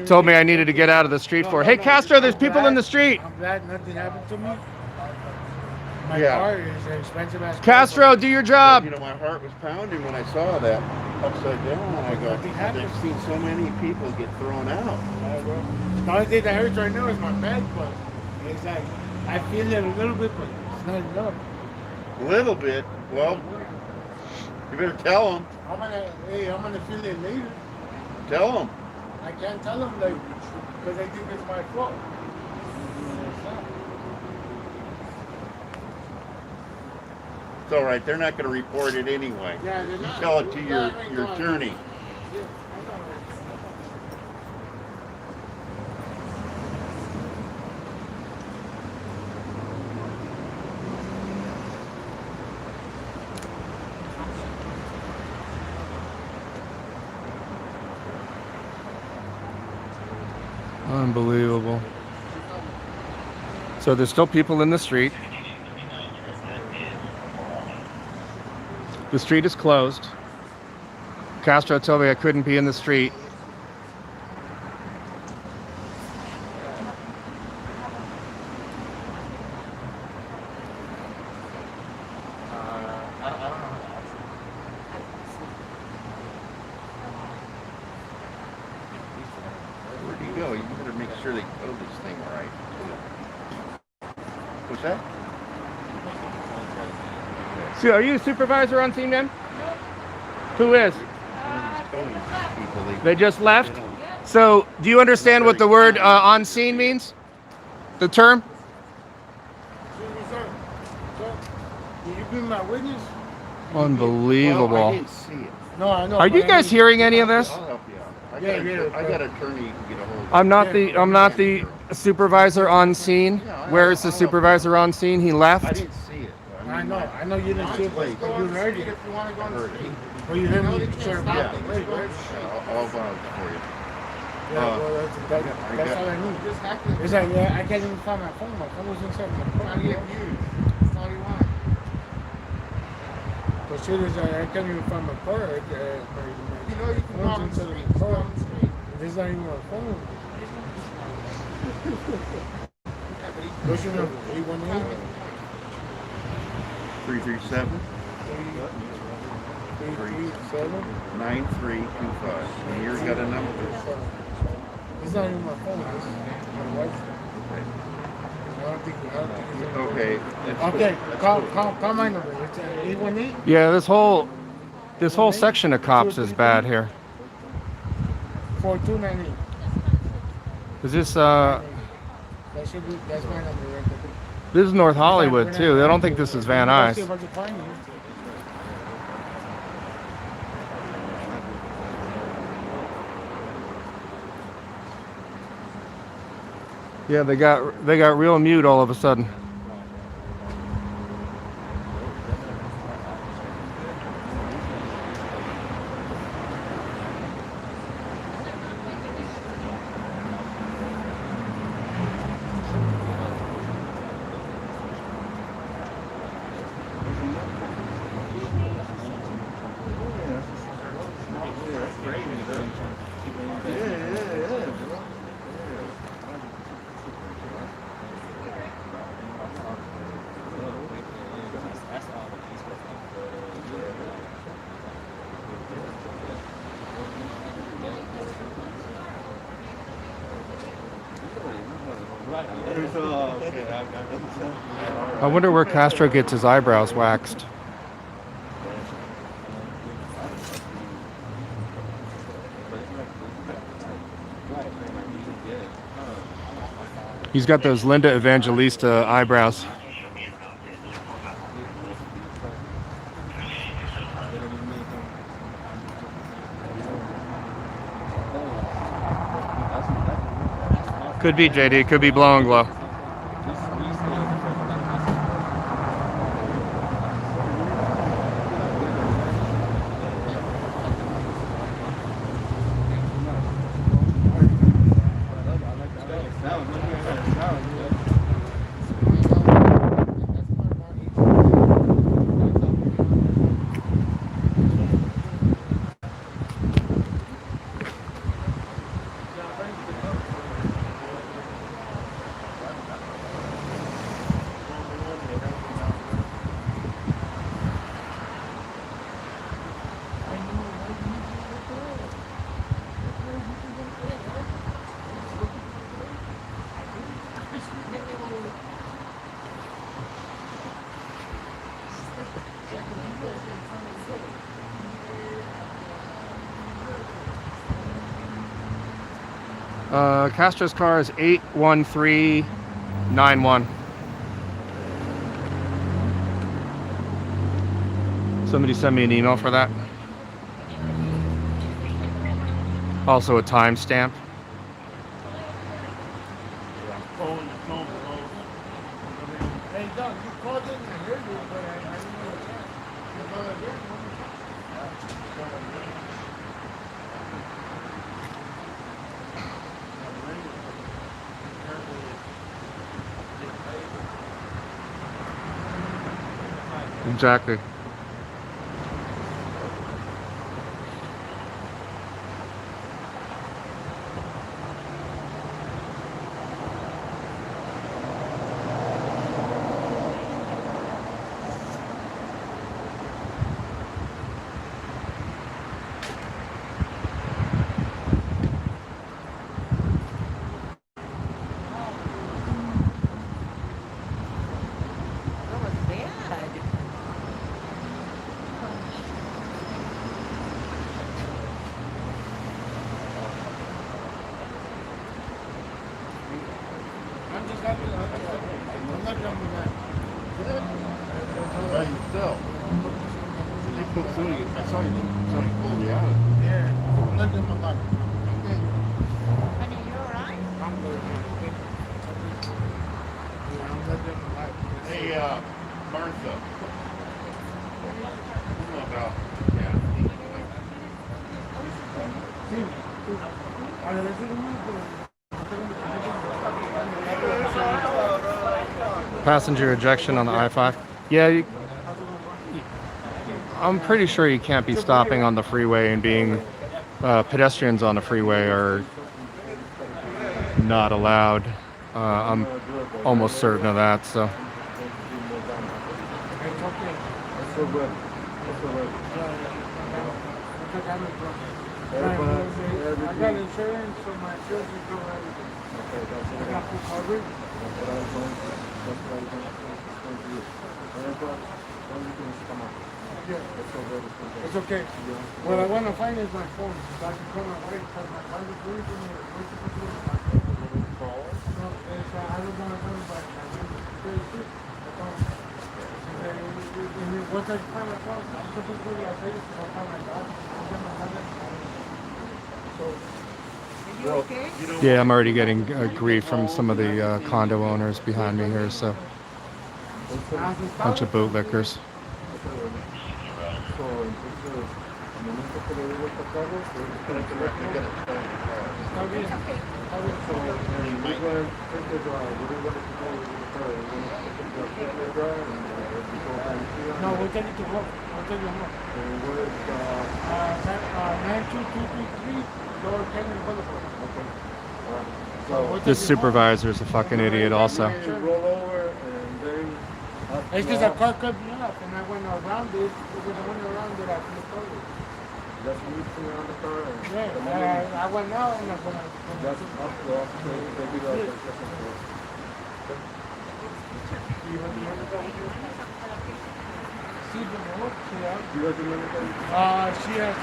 told me I needed to get out of the street for. Hey, Castro, there's people in the street. I'm glad nothing happened to me. My Yeah. car is expensive as Castro, do your job. you know, my heart was pounding when I saw that upside down. I go, I've seen so many people get thrown out. The only thing that hurts right now is my back, but it's like I feel it a little bit, but it's not enough. A little bit. Well, you better tell them. I'm gonna feel it later. Tell them. I can't tell them like because I think it's my fault. It's all right. They're not going to report it anyway. Yeah, they're You not. tell it to your attorney. Unbelievable. So there's still people in the street. The street is closed. Castro told me I couldn't be in the street. Where'd he go? Better make sure they code this thing right. What's that? So are you a supervisor on scene, then? Who is? They just left? So, do you understand what the word on scene means? The term? Sir, will you be my witness? Unbelievable. Well, I didn't see it. No, I know. Are you but I guys mean- hearing any of this? I'll help you out. I Yeah, got an attorney you can get a hold of. I'm not the supervisor on scene. Where is the supervisor on scene? He I left. didn't see it. I know you didn't see it, but you heard it. I heard it. Well, you heard me, sir. Yeah. Wait, wait. I'll vouch for you. Yeah, well, that's all I need. It's like, yeah, I can't even find my phone. My phone was inside my phone. It's not even on. But shit is, I can't even find my car. You know you can call him straight. Just call him straight. It's not even my phone. What's your number? 818? 337 337? 9325. And you got a number? It's not even my phone. It's my wife's phone. I don't think it's Okay. Okay, call my number. It's 818? Yeah, this whole section of cops is bad here. 4298. Is this That should be, that's my number right there. this is North Hollywood too. I don't think this is Van Let's Nuys. see if I can find you. Yeah, they got real mute all of a sudden. I wonder where Castro gets his eyebrows waxed. He's got those Linda Evangelista eyebrows. Could be JD, could be blow and glow. Castro's car is 81391. Somebody send me an email for that. Also a timestamp. Hey, Doug, you called in and I heard you, but I didn't know the time. You called again? Exactly. just got it. I'm not done with that. Well, you still. You pulled through. I saw you. Somebody pulled you out. Yeah, I'm not done with that. Honey, you alright? I'm good. Yeah, I'm not done with that. Hey, Martha. What about? Yeah. Passenger ejection on the I-5. Yeah, I'm pretty sure you can't be stopping on the freeway and being pedestrians on the freeway are not allowed. I'm almost certain of that. So. I got insurance, so my insurance is covered everything. I got full coverage. Yeah. It's okay. What I want to find is my phone. So I can call my wife because my wife is really for me. What's supposed to do with my phone? No, it's, I don't want to know about my very quick. Once I find my phone, I'm supposed to go to Las Vegas to find my dog. I'll get my mother. So, You okay? Yeah, I'm already getting grief from some of the condo owners behind me here. So, bunch of bootlickers. no, we'll take it to work. I'll tell you more. 92233 Lower Canyon Boulevard. This supervisor is a fucking idiot also. It's just a car cut me off, and I went around it. Because I went around it, I flipped over. That's when you threw around the car. Yeah, I went out and I went out. That's up the officer. They do that. See the road? Yeah. You recommend it? She has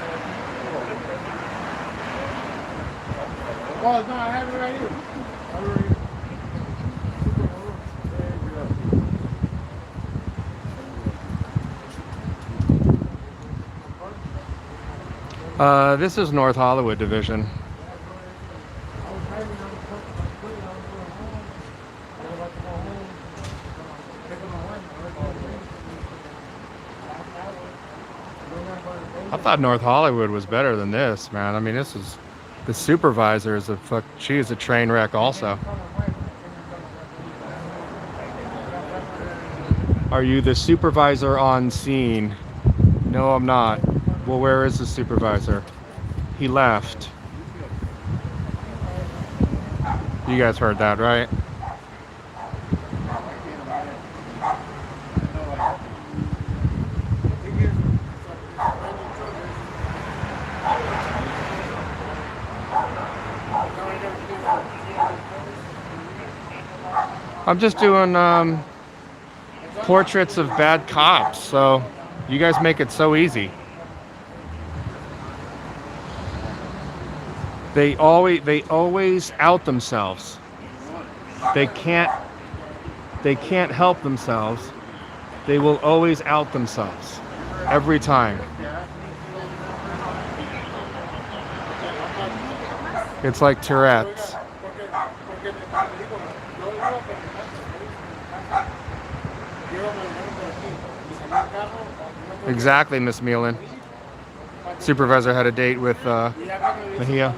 Oh, no, I have it right here. I have it right here. This is North Hollywood Division. I thought North Hollywood was better than this, man. I mean, this is the supervisor is a she is a train wreck also. Are you the supervisor on scene? No, I'm not. Well, where is the supervisor? He left. You guys heard that, right? I'm just doing portraits of bad cops, so you guys make it so easy. They always out themselves. They can't help themselves. They will always out themselves. Every time. It's like Tourette's. Exactly, Miss Meelan. Supervisor had a date with Mejia.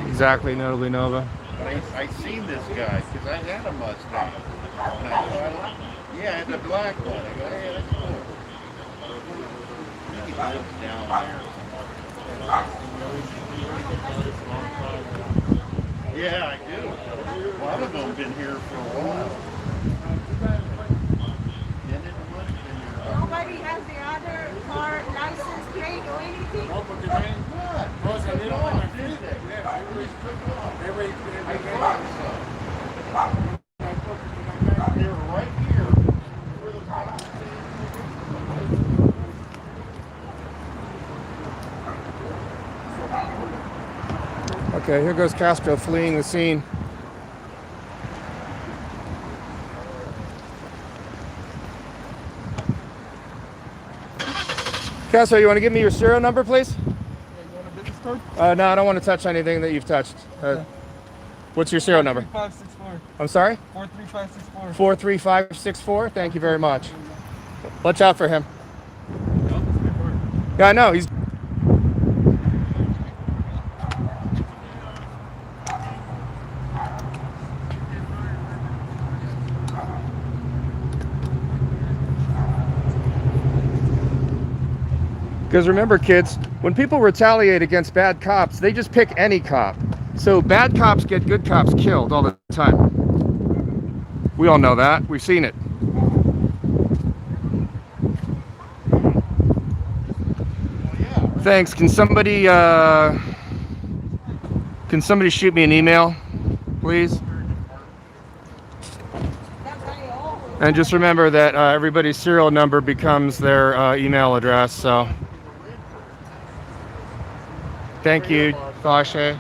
Exactly, Natalie Nova. I seen this guy because I had a Mustang. Yeah, The black one. I go, hey, that's cool. He lives down there. Yeah, I do. A lot of them have been here for a while. Nobody has the other car license plate or anything? No, porque ven, no, salieron a la gente. They're right here. Okay, here goes Castro fleeing the scene. Castro, you want to give me your serial number, please? No, I don't want to touch anything that you've touched. What's your serial number? 43564. I'm sorry? 43564. 43564. Thank you very much. Watch out for him. Yeah, I know. He's. Because remember, kids, when people retaliate against bad cops, they just pick any cop. So bad cops get good cops killed all the time. We all know that. We've seen it. Thanks. Can somebody shoot me an email, please? And just remember that everybody's serial number becomes their email address. So. Thank you, Vashe.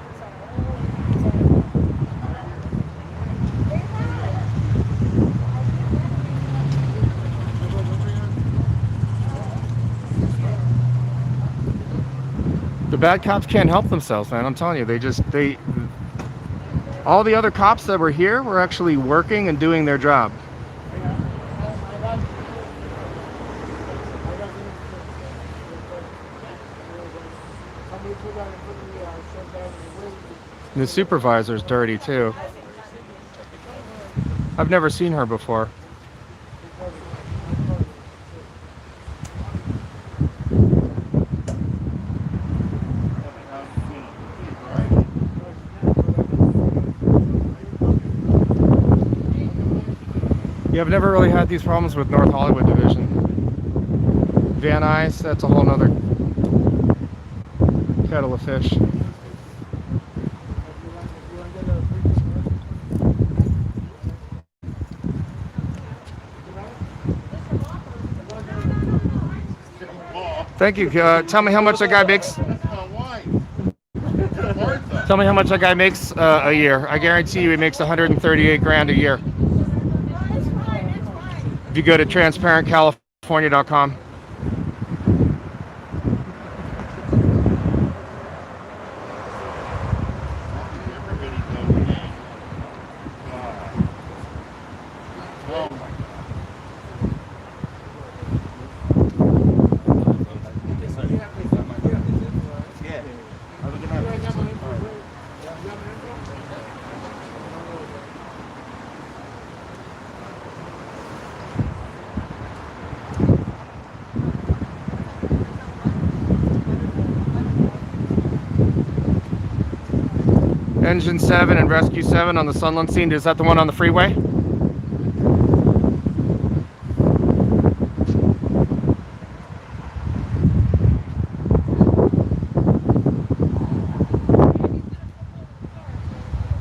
The bad cops can't help themselves, man. I'm telling you, all the other cops that were here were actually working and doing their job. The supervisor's dirty too. I've never seen her before. Yeah, I've never really had these problems with North Hollywood Division. Van Nuys, that's a whole nother kettle of fish. Thank you. Tell me how much that guy makes. Tell me how much that guy makes a year. I guarantee you he makes 138 grand a year. If you go to transparentcalifornia.com. Engine 7 and Rescue 7 on the Sunland scene. Is that the one on the freeway?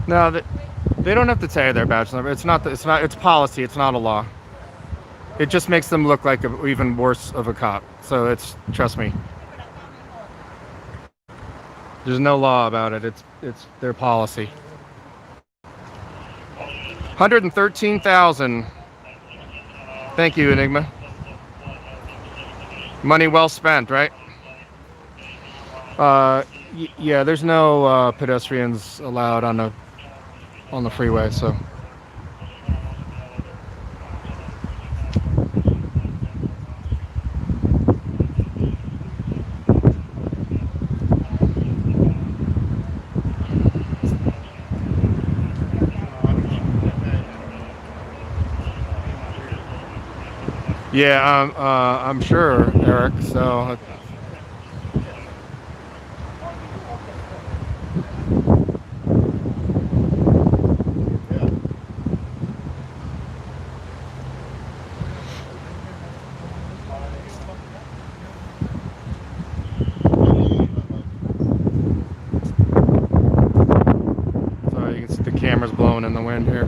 No, they don't have to tell you their badge number. It's policy. It's not a law. It just makes them look like even worse of a cop. So trust me. There's no law about it. It's their policy. 113,000. Thank you, Enigma. Money well spent, right? Yeah, there's no pedestrians allowed on the freeway, so. Yeah, I'm sure, Eric. So you can see the camera's blowing in the wind here.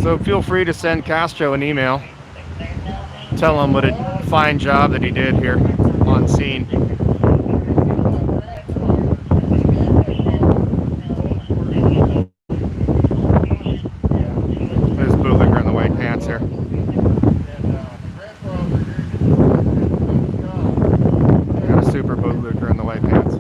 So feel free to send Castro an email. Tell him what a fine job that he did here on scene. There's bootlicker in the white pants here. Got a super bootlicker in the white pants.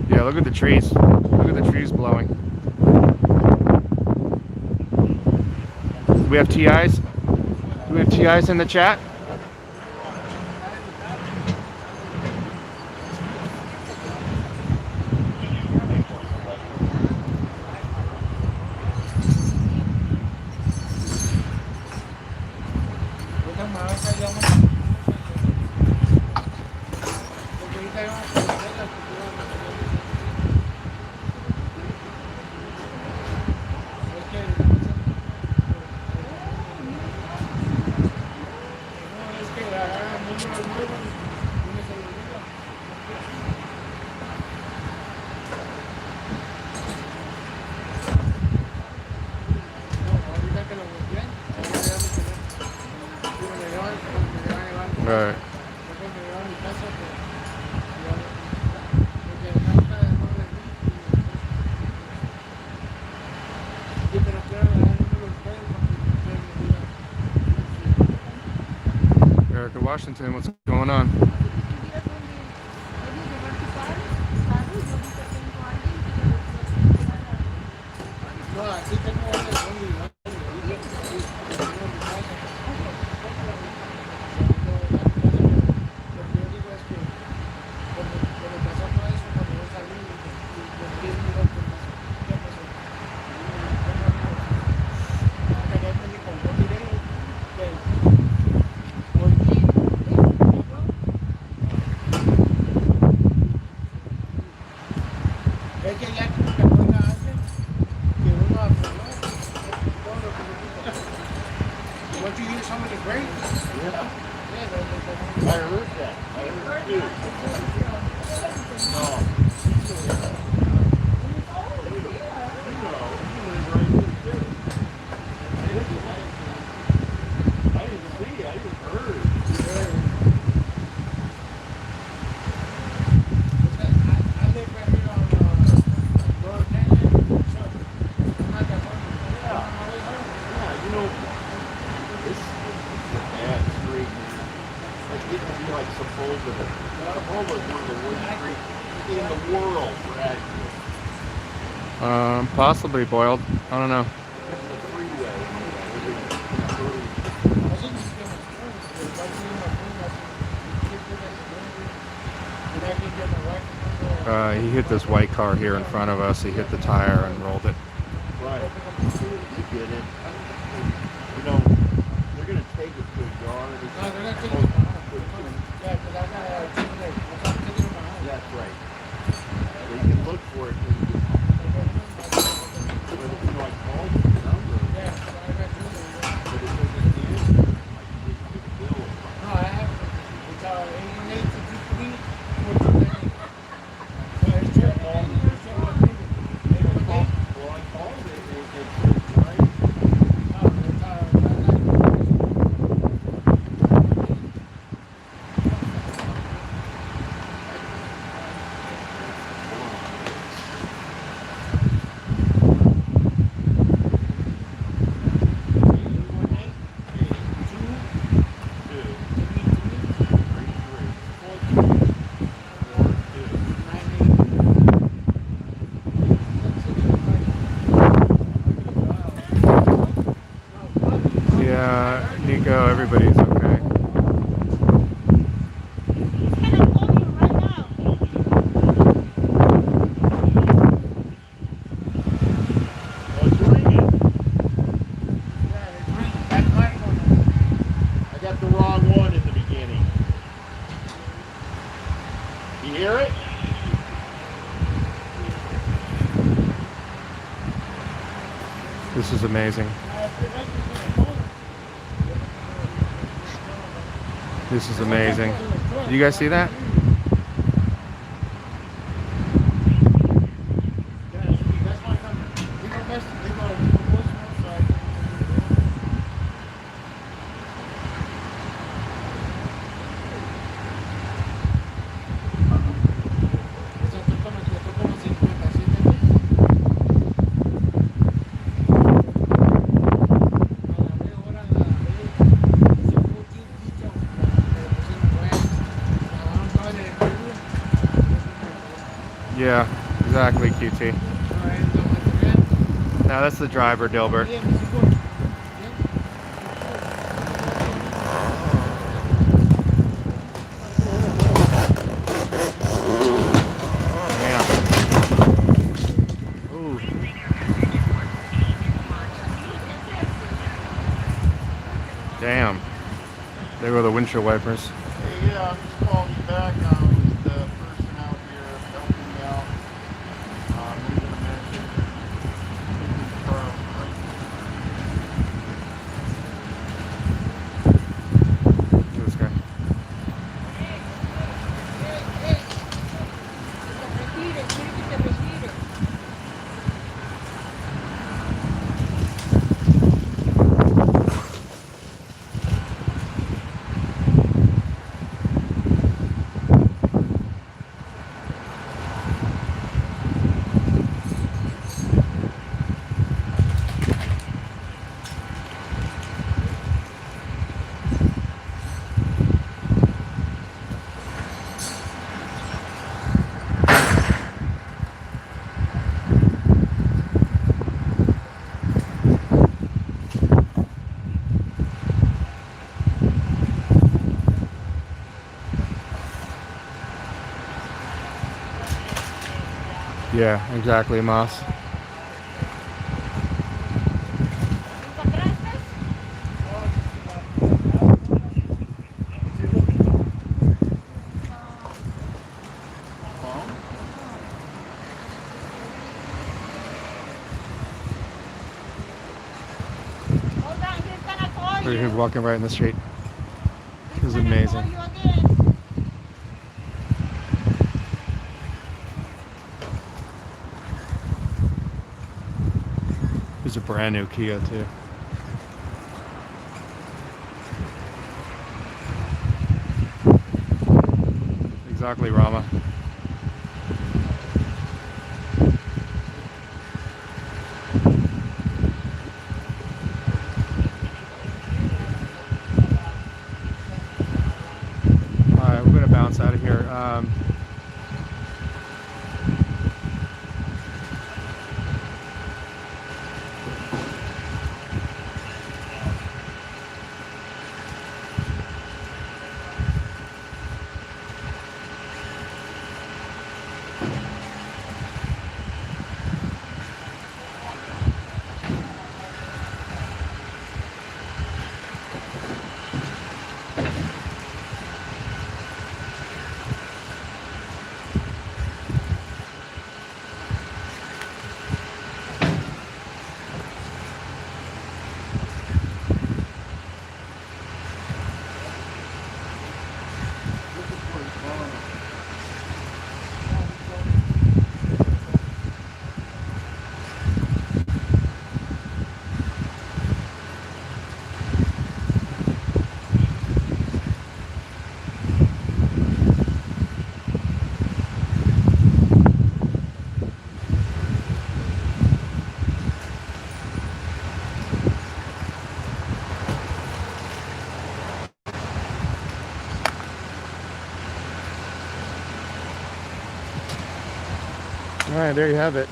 Yeah, look at the trees. Look at the trees blowing. Do we have TIs? Do we have TIs in the chat? Right. Erica Washington, what's going on? What you hear some of the grapes? Yeah. I heard that. I heard too. No. I didn't see, I just heard. I live right here on Royal Canyon. I'm not that far. Yeah, you know, this is a bad street. Like, it would be like Sepulveda. Sepulveda is one of the worst streets in the world for accidents. Possibly boiled. I don't know. This is a freeway. He hit this white car here in front of us. He hit the tire and rolled it. Right. You get it. You know, they're going to take it to a yard. No, they're not taking it to my house. Yeah, because I got a Chick-fil-A. I'm taking it to my house. That's right. So you can look for it when you get home. But if you know, I called the number. Yeah, I got Chick-fil-A. But it doesn't answer. Like, you get a bill. No, I have it. It's 88 to 53. What's the name? It's Chick-fil-A. Well, I called it. It's right. Nico, everybody's okay. He's gonna call you right now. Oh, it's ringing. Yeah, it's ringing. That's my one. I got the wrong one in the beginning. You hear it? This is amazing. This is amazing. Did you guys see that? Yeah, exactly, QT. Now that's the driver, Dilbert. Damn. Ooh. Damn. There go the windshield wipers. Hey, yeah, I'm just calling you back. The person out here helping me out. Leaving a message. This guy. Yeah, exactly, Moss. Hold on, he's gonna call He you. was walking right in the street. It was He's gonna amazing. call you again. It was a brand new Kia too. Exactly, Rama. Alright, we're gonna bounce out of here. All right, there you have it.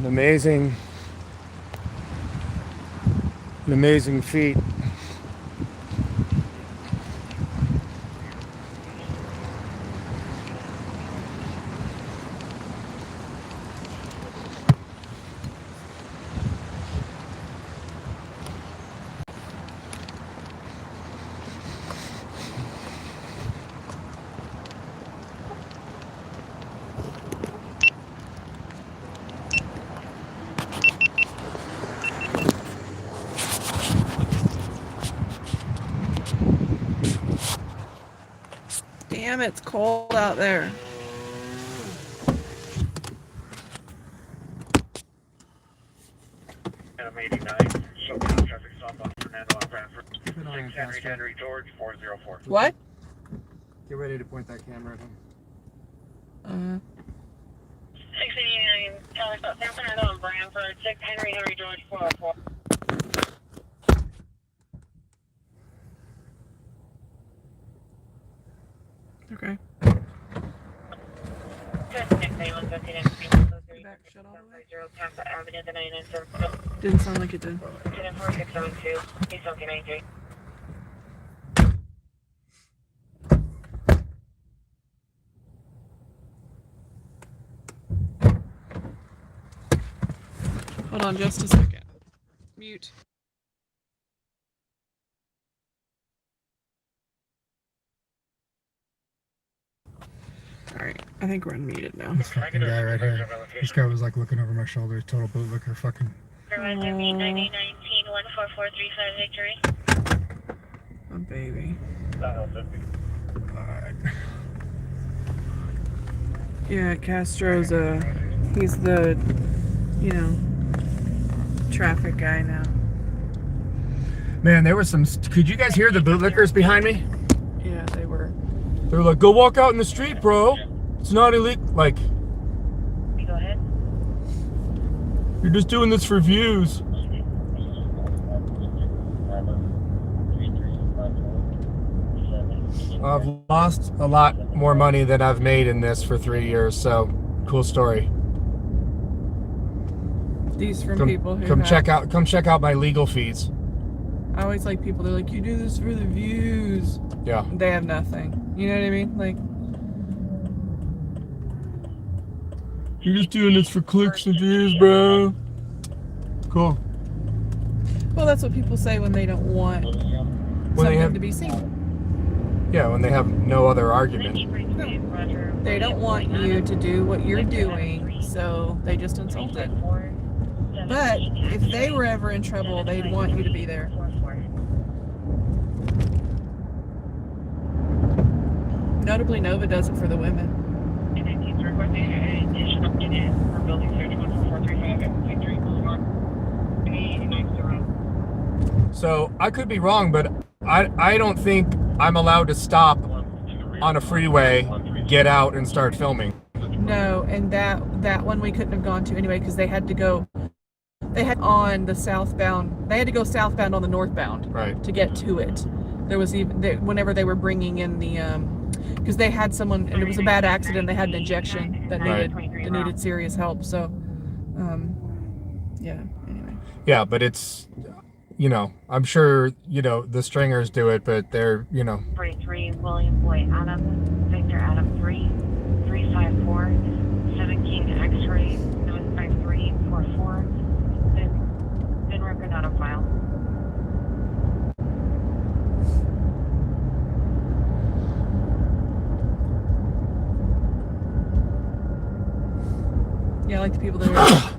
An amazing feat. Damn, it's cold out there. Adam 89, show traffic stop on Fernando on Bradford. Keep an eye on 6 Henry Castro. Henry George 404. What? Get ready to point that camera at him. 689, traffic stop San Fernando on Bradford, 6 Henry Henry George 404. Okay. Didn't sound like it did. Hold on just a second. Mute. Alright, I think we're unmuted now. This fucking guy right here. This guy was like looking over my shoulder. Total bootlicker. Fucking. Victory. Oh, baby. Alright. Yeah, Castro's he's the, you know, traffic guy now. Man, there was some. Could you guys hear the bootlickers behind me? Yeah, they were. They were like, "Go walk out in the street, bro. It's not illegal." Like, Go ahead. you're just doing this for views. I've lost a lot more money than I've made in this for 3 years, so cool story. These from people who come have, check out my legal fees. I always like people, they're like, you do this for the views. Yeah. They have nothing. You know what I mean? Like, you're just doing this for clicks and views, bro. Cool. well, that's what people say when they don't want something to be seen. Yeah, when they have no other argument. They don't want you to do what you're doing, so they just insult it. But if they were ever in trouble, they'd want you to be there. Notably, Nova does it for the women. So I could be wrong, but I don't think I'm allowed to stop on a freeway, get out, and start filming. No, and that one we couldn't have gone to anyway because they had to go. They had on the southbound. They had to go southbound on the northbound, right, to get to it. There was even whenever they were bringing in the because they had someone and it was a bad accident. They had an injection that needed serious help. So, yeah. Anyway. Yeah, but it's, you know, I'm sure, you know, the stringers do it, but they're, you know. 3 William Boy Adam Victor Adam 354 17 X-ray 75344. Been record out of file. Yeah, I like the people that are,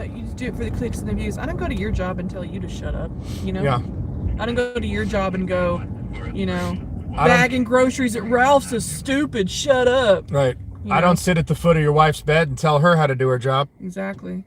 you just do it for the clicks and the views. I don't go to your job and tell you to shut up, you know? Yeah. I don't go to your job and go, you know, bagging groceries at Ralph's is stupid, shut up. Right. You I know? don't sit at the foot of your wife's bed and tell her how to do her job. Exactly.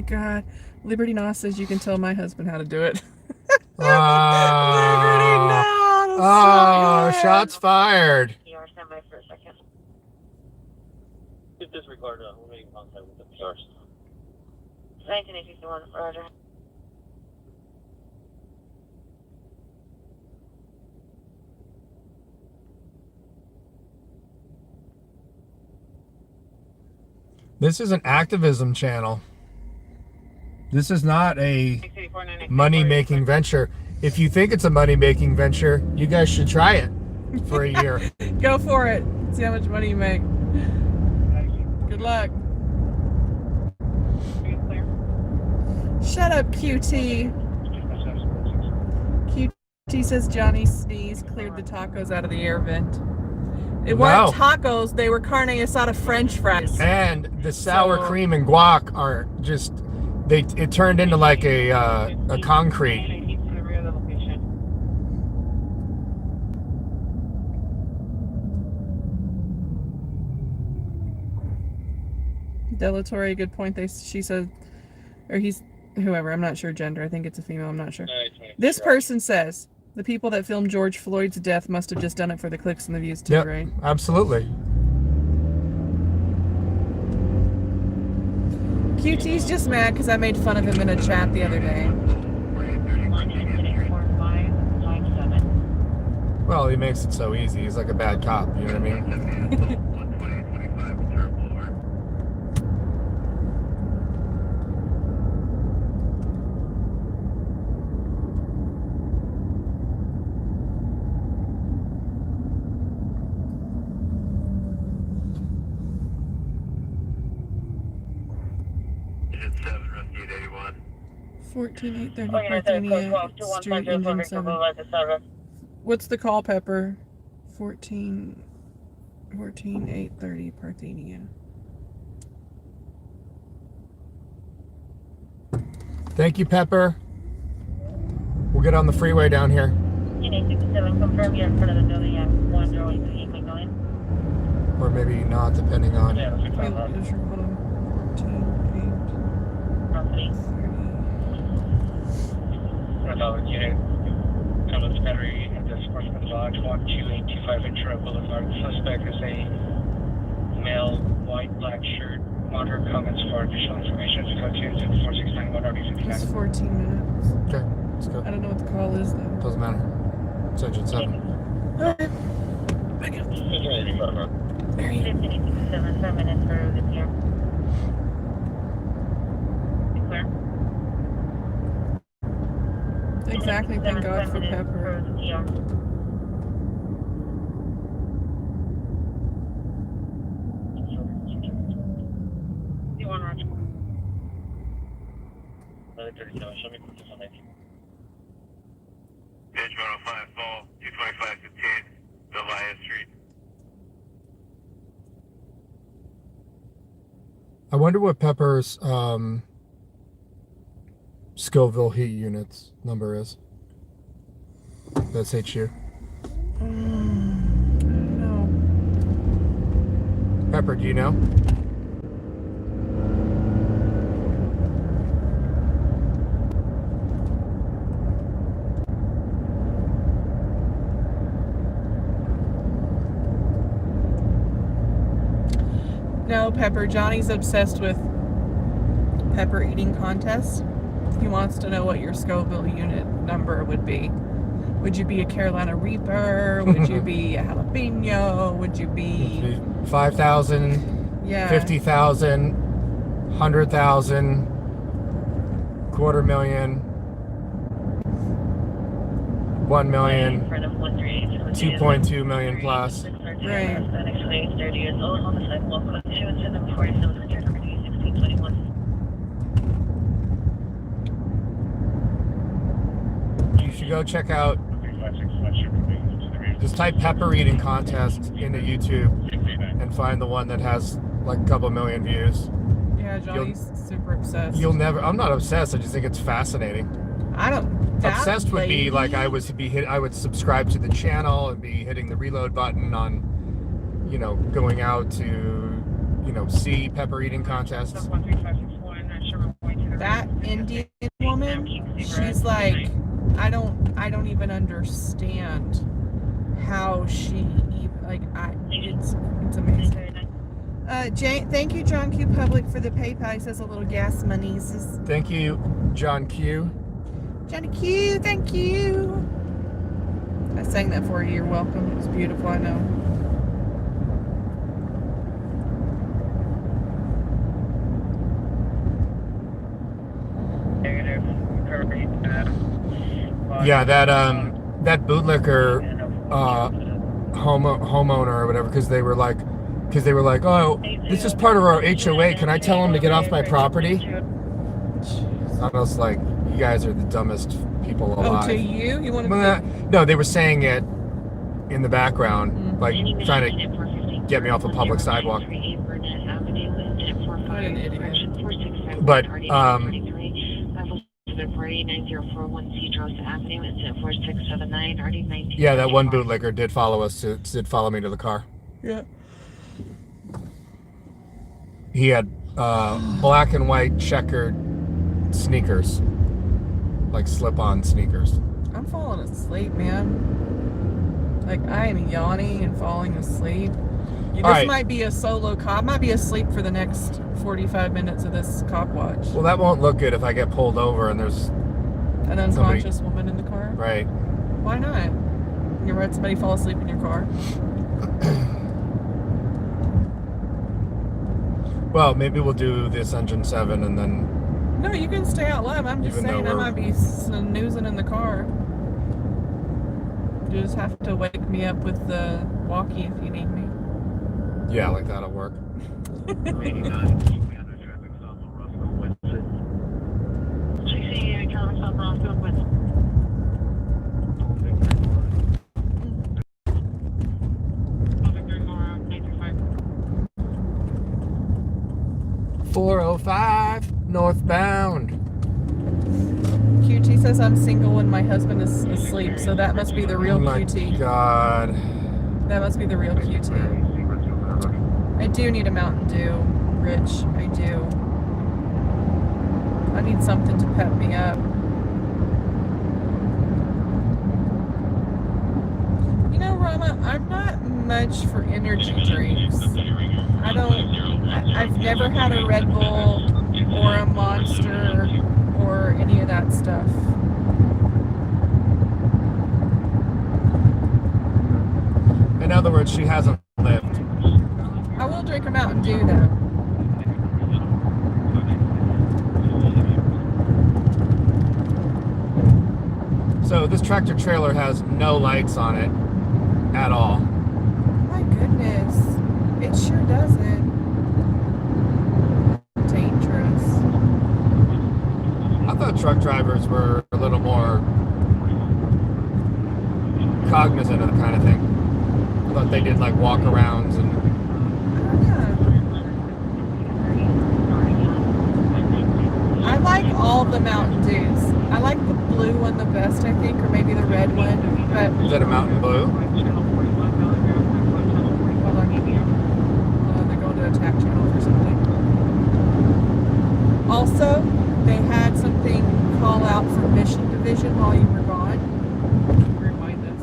God. Liberty Noss says you can tell my husband how to do it. Liberty Noss! Oh, shots fired. PR, stand by for a second. Get this recorded. We're making contact with the PRs. 1961, Roger. This is an activism channel. This is not a money-making venture. If you think it's a money-making venture, you guys should try it for a year. Go for it. See how much money you make. Good luck. Shut up, QT. QT says Johnny Sneeze cleared the tacos out of the air vent. It weren't tacos, they were carne asada French fries. And the sour cream and guac are just, it turned into like a concrete. Delatory, good point. She said, or he's, whoever, I'm not sure gender. I think it's a female, I'm not sure. This person says, the people that filmed George Floyd's death must have just done it for the clicks and the views too, right? Absolutely. QT's just mad because I made fun of him in a chat the other day. Well, he makes it so easy. He's like a bad cop, you know what I mean? Seven, rescue 81. 14830 Parthenia Street, Engine 7. What's the call, Pepper? 14830 Parthenia. Thank you, Pepper. We'll get on the freeway down here. 867, confirm you're in front of the building at 1038 McMillan. Or maybe not, depending on. Yeah, Hold on. 1,000 unit. Columbus Battery at the Sportsman's Lodge, 12825 Ventura Boulevard. The suspect is a male, white, black shirt. Monitor comments for additional information. 4691 It's RB59. 14 minutes. Okay, let's go. I don't know what the call is, though. Doesn't matter. It's engine 7. Alright. Back up. There you go. 1567, 7 minutes for the PR. Clear. Exactly, thank God for Pepper. For the PR. Roger. 1137, show me quickly on that. Page 105, fall, 22515, Delia Street. I wonder what Pepper's Scoville heat units number is. That's HU. I don't know. Pepper, do you know? No, Pepper. Johnny's obsessed with pepper eating contests. He wants to know what your Scoville unit number would be. Would you be a Carolina Reaper? Would you be a jalapeno? Would you be 5,000, yeah, 50,000, 100,000, 250,000, 1 million, 2.2 million plus. Right. You should go check out, just type pepper eating contest into YouTube and find the one that has like a couple million views. Yeah, Johnny's super obsessed. You'll never, I'm not obsessed, I just think it's fascinating. I don't doubt Obsessed would be like I would subscribe to the channel and be hitting the reload button on, you know, going out to, you know, see pepper eating contests. 13561, Sherman Point to that Indian woman, she's like, I don't even understand how she it's amazing. Jane, thank you, John Q Public, for the PayPal. He says a little gas monies. Thank you, John Q. Johnny Q, thank you. I sang that for you. You're welcome. It was beautiful, I know. Yeah, that bootlicker homeowner or whatever, because they were like, oh, this is part of our HOA. Can I tell him to get off my property? I was like, you guys are the dumbest people alive. Oh, to you? You want to? No, they were saying it in the background, like trying to get me off a public sidewalk. What an idiot. But yeah, that one bootlicker did follow us. Did follow me to the car. Yeah. He had black and white checkered sneakers, like slip-on sneakers. I'm falling asleep, man. Like, I am yawning and falling asleep. This right. might be a solo cop. I might be asleep for the next 45 minutes of this Copwatch. Well, that won't look good if I get pulled over and there's an unconscious woman in the car. Right. Why not? You ever had somebody fall asleep in your car? Well, maybe we'll do this Engine 7 and then... No, you can stay out live. I'm just saying I might be snoozing in the car. You just have to wake me up with the walkie if you need me. Yeah, like that'll work. .405 northbound. QT says I'm single and my husband is asleep, so that must be the real QT. Oh my God. That must be the real QT. I do need a Mountain Dew, Rich. I do. I need something to pep me up. You know, Rama, I'm not much for energy drinks. I've never had a Red Bull or a Monster or any of that stuff. In other words, she hasn't lived. I will drink a Mountain Dew though. So this tractor trailer has no lights on it at all. My goodness. It sure doesn't. Dangerous. I thought truck drivers were a little more cognizant of the kind of thing. I thought they did like walk-arounds and... I like all the Mountain Dews. I like the blue one the best, I think, or maybe the red one. But is that a Mountain Blue? Hold on. They're going to attack channel or something. Also, they had something call out for Mission Division while you were gone. Remind us.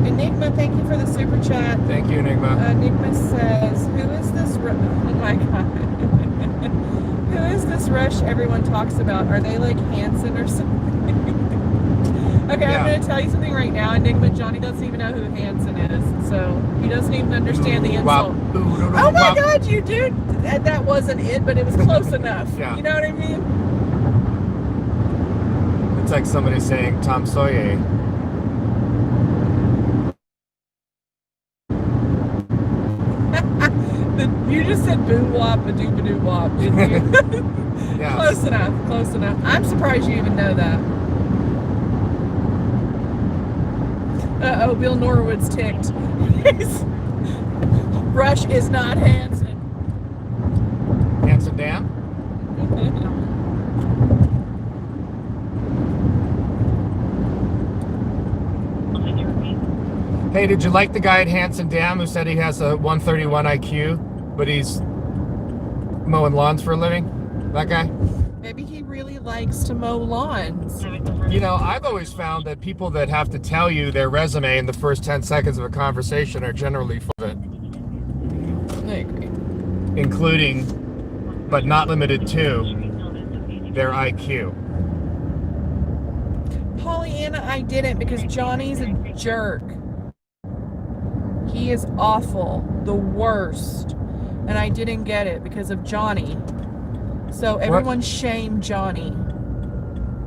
Enigma, thank you for the super chat. Thank you, Enigma. Enigma says, who is this? Oh my God. Who is this Rush everyone talks about? Are they like Hanson or something? Okay, yeah. I'm going to tell you something right now. Enigma, Johnny doesn't even know who Hanson is, so he doesn't even understand the insult. Oh my God, you dude! That wasn't it, but it was close enough. Yeah. You know what I mean? It's like somebody saying Tom Sawyer. You just said Boo wop a doop a doo wop, didn't you? Yeah. Close enough, close enough. I'm surprised you even know that. Uh-oh, Bill Norwood's ticked. Rush is not Hanson. Hanson Dam? Hey, did you like the guy at Hanson Dam who said he has a 131 IQ, but he's mowing lawns for a living? That guy? Maybe he really likes to mow lawns. You know, I've always found that people that have to tell you their resume in the first 10 seconds of a conversation are generally full of it. I agree. Including, but not limited to, their IQ. Pollyanna, I didn't because Johnny's a jerk. He is awful, the worst. And I didn't get it because of Johnny. So everyone shame Johnny.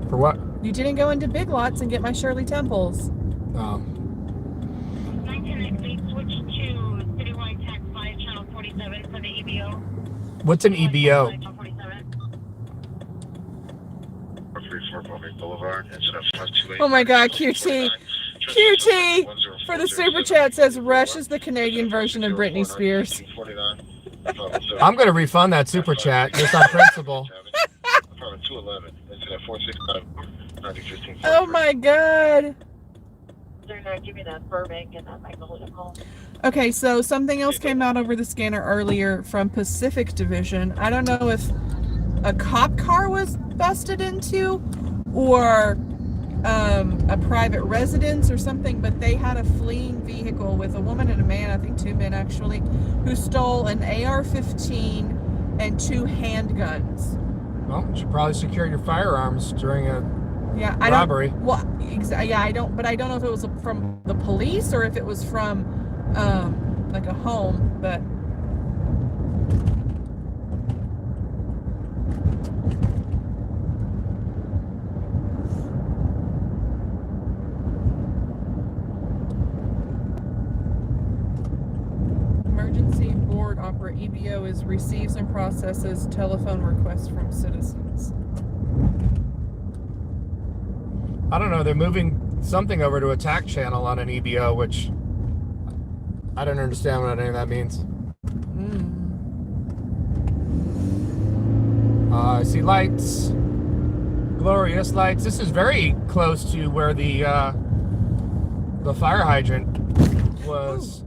For what? You didn't go into Big Lots and get my Shirley Temples. Oh. 1998, switch to Citywide Tax 5, Channel 47 for the EBO. What's an EBO? Oh my God, QT. QT for the super chat says Rush is the Canadian version of Britney Spears. I'm going to refund that super chat just on principle. Oh my God. They're gonna give me that Burbank and that Magnolia. Okay, so something else came out over the scanner earlier from Pacific Division. I don't know if a cop car was busted into or a private residence or something, but they had a fleeing vehicle with a woman and a man, I think 2 men actually, who stole an AR-15 and 2 handguns. Well, you should probably secure your firearms during a robbery. I don't know if it was from the police or if it was from like a home, but emergency board opera EBO receives and processes telephone requests from citizens. I don't know, they're moving something over to attack channel on an EBO, which I don't understand what any of that means. I see lights, glorious lights. This is very close to where the fire hydrant was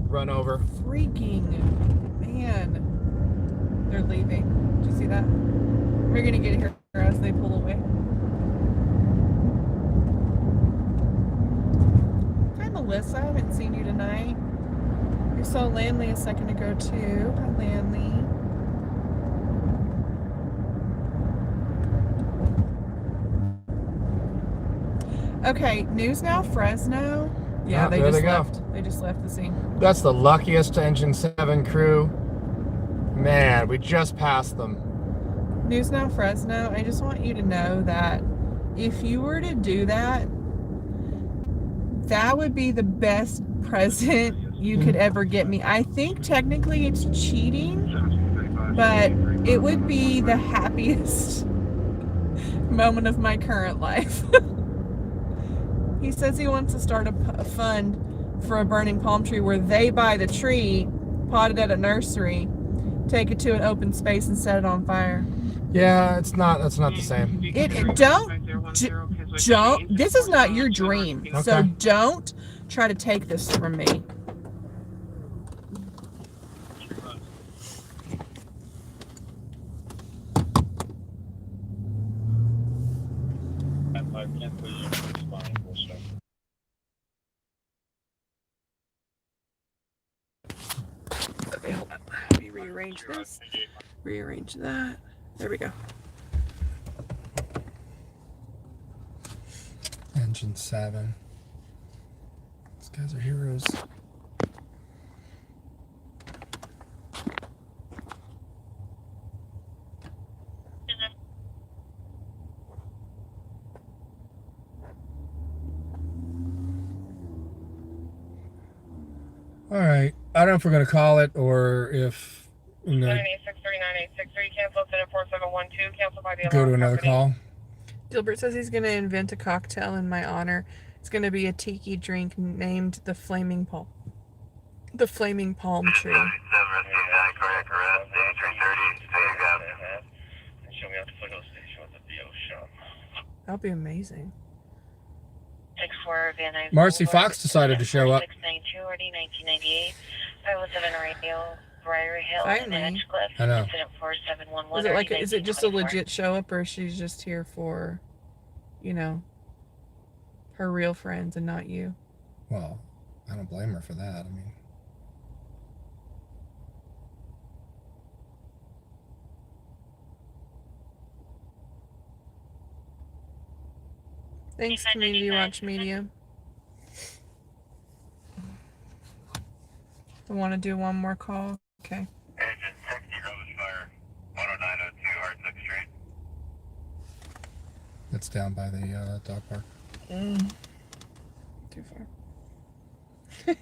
run over. Freaking man, they're leaving. Did you see that? We're gonna get here as they pull away. Hi Melissa, I haven't seen you tonight. We saw Landley a second ago too. Hi Landley. Okay, News Now Fresno. Yeah, they just left. They just left the scene. That's the luckiest Engine 7 crew. Man, we just passed them. News Now Fresno, I just want you to know that if you were to do that, that would be the best present you could ever get me. I think technically it's cheating, but it would be the happiest moment of my current life. He says he wants to start a fund for a burning palm tree where they buy the tree, pot it at a nursery, take it to an open space and set it on fire. Yeah, that's not the same. Don't, this is not your dream. Okay. So don't try to take this from me. Okay, hold on. Let me rearrange this. Rearrange that. There we go. Engine 7. These guys are heroes. All right. I don't know if we're going to call it or if we're going 9863963, cancel to 4712, cancel by the to go to alarm another company. call. Gilbert says he's going to invent a cocktail in my honor. It's going to be a tiki drink named the Flaming Palm. The Flaming Palm Tree. 77, correct, arrest, 330, stay your gap. Show me at the photo station with the BO shop. That'll be amazing. 64 Van Nuys Marcy Boulevard, Fox decided to show up. 692 already, 1998. 507 Radio, Briar Hill, and Finally. Edgecliff. I know. Incident 4711. Is it like? already, Is it just a 1924. legit show up, or is she just here for, you know, her real friends and not you? Well, I don't blame her for that. I mean, Thanks, Community Watch Media. I want to do one more call. Okay. Agent 60, Rubbish Fire, 10902 Hartsook Street. it's down by the dog park. Too far.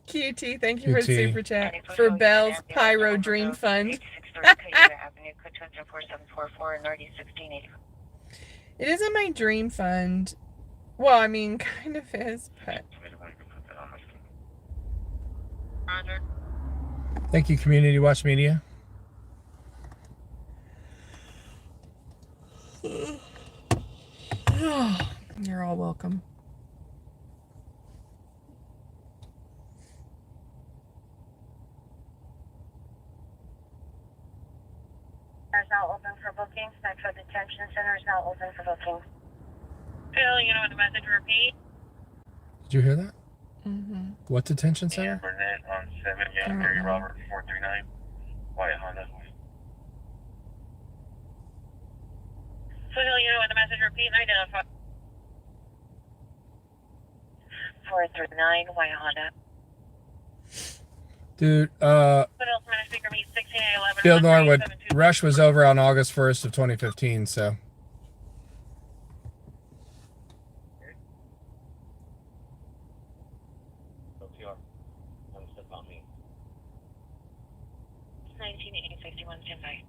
QT, thank you for the QT. super chat. For Bell's Pyro Dream Fund. 863 Cayuga Avenue, code 24744, and already 1680. It isn't my dream fund. Well, I mean, kind of is, but Roger. Thank you, Community Watch Media. you're all welcome. Is now open for bookings. Metro Detention Center is now open for bookings. Phil, you know what the message repeat? Did you hear that? Mm-hmm. What detention center? Burnett on 7, don't Gary know. Robert 439, White Honda. Phil, you know what the message repeat and identify. 439, White Honda. Dude, What else? Minute speaker meet 1611. Field Norwood, Rush was over on August 1st of 2015, so. OTR. One step on me. 1951, standby.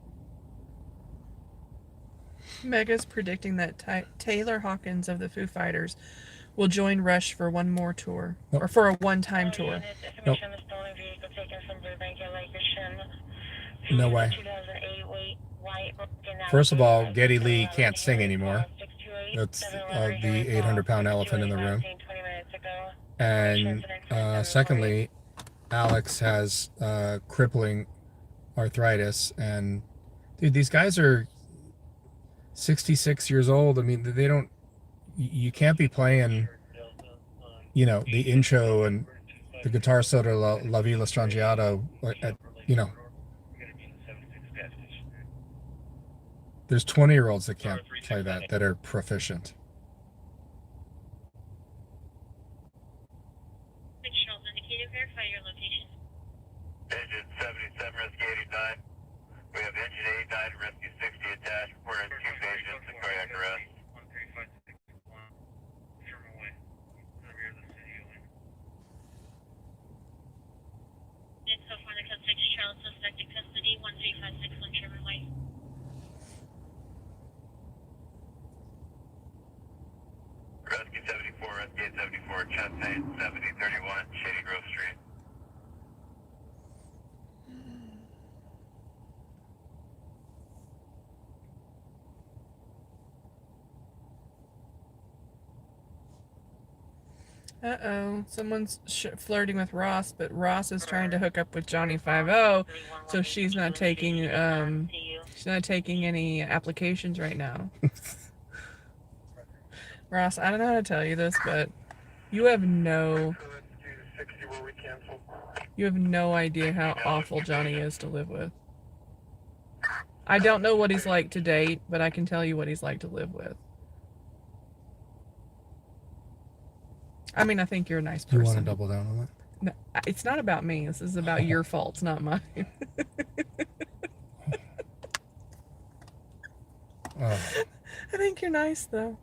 Mega's predicting that Taylor Hawkins of the Foo Fighters will join Rush for one more tour. Nope. Or for a one-time tour. Nope. No way. First of all, Geddy Lee can't sing anymore. That's the 800-pound elephant in the room. And secondly, Alex has crippling arthritis. And dude, these guys are 66 years old. I mean, they don't. You can't be playing, you know, the intro and the guitar solo La Villa Strangiato at, you know. There's 20-year-olds that can't play that are proficient. Verify your location. Engine 77, Rescue 89. We have engine 89 and Rescue 60 attached. We're in 2 patients in cardiac arrest. 13561, from away. The rear of the city away. Info for the code 6 child suspect in custody, 13561 Sherman Way. Rescue 74, Rescue 74, chest pain, 7031, Shady Grove Street. Uh-oh. Someone's flirting with Ross, but Ross is trying to hook up with Johnny 5-0, so she's not taking any applications right now. Ross, I don't know how to tell you this, but you have no idea how awful Johnny is to live with. I don't know what he's like to date, but I can tell you what he's like to live with. I mean, I think you're a nice person. You want to double down on that? No, it's not about me. This is about your faults, not mine. Oh. I think you're nice, though.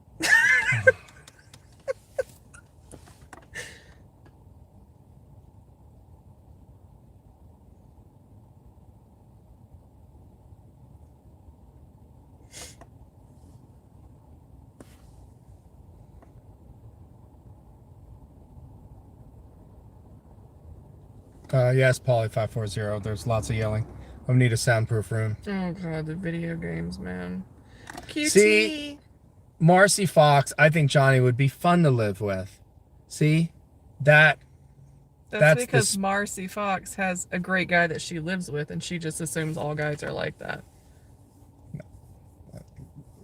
Yes, Polly 540. There's lots of yelling. I need a soundproof room. Oh god, the video games, man. QT. See, Marcy Fox, I think Johnny would be fun to live with. See, that's because Marcy Fox has a great guy that she lives with, and she just assumes all guys are like that.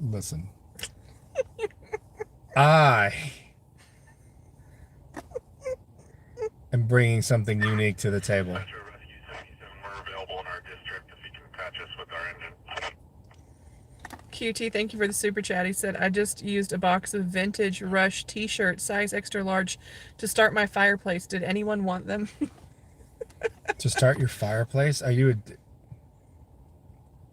Listen. I am bringing something unique to the table. Metro Rescue 77, we're available in our district if you can patch us with our engine. QT, thank you for the super chat. He said, I just used a box of vintage Rush t-shirts, size extra large, to start my fireplace. Did anyone want them? To start your fireplace? Are you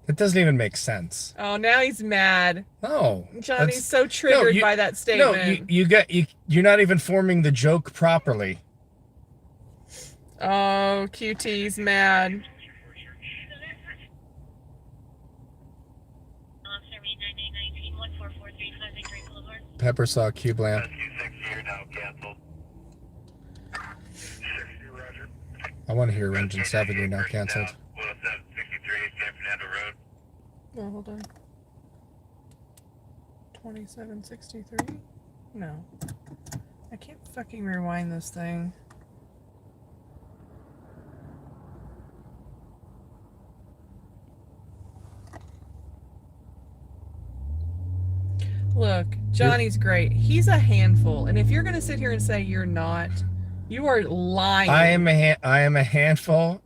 That doesn't even make sense. Oh, now he's mad. No. Johnny's so triggered by that statement. No, you're not even forming the joke properly. Oh, QT's mad. Pepper saw Cube Lamp. Rescue 60, you're now canceled. 60, roger. I want to hear Engine 7, you're now canceled. 10763 San Fernando Road. Oh, hold on. 2763? No. I can't fucking rewind this thing. Look, Johnny's great. He's a handful. And if you're going to sit here and say you're not, you are lying. I am a handful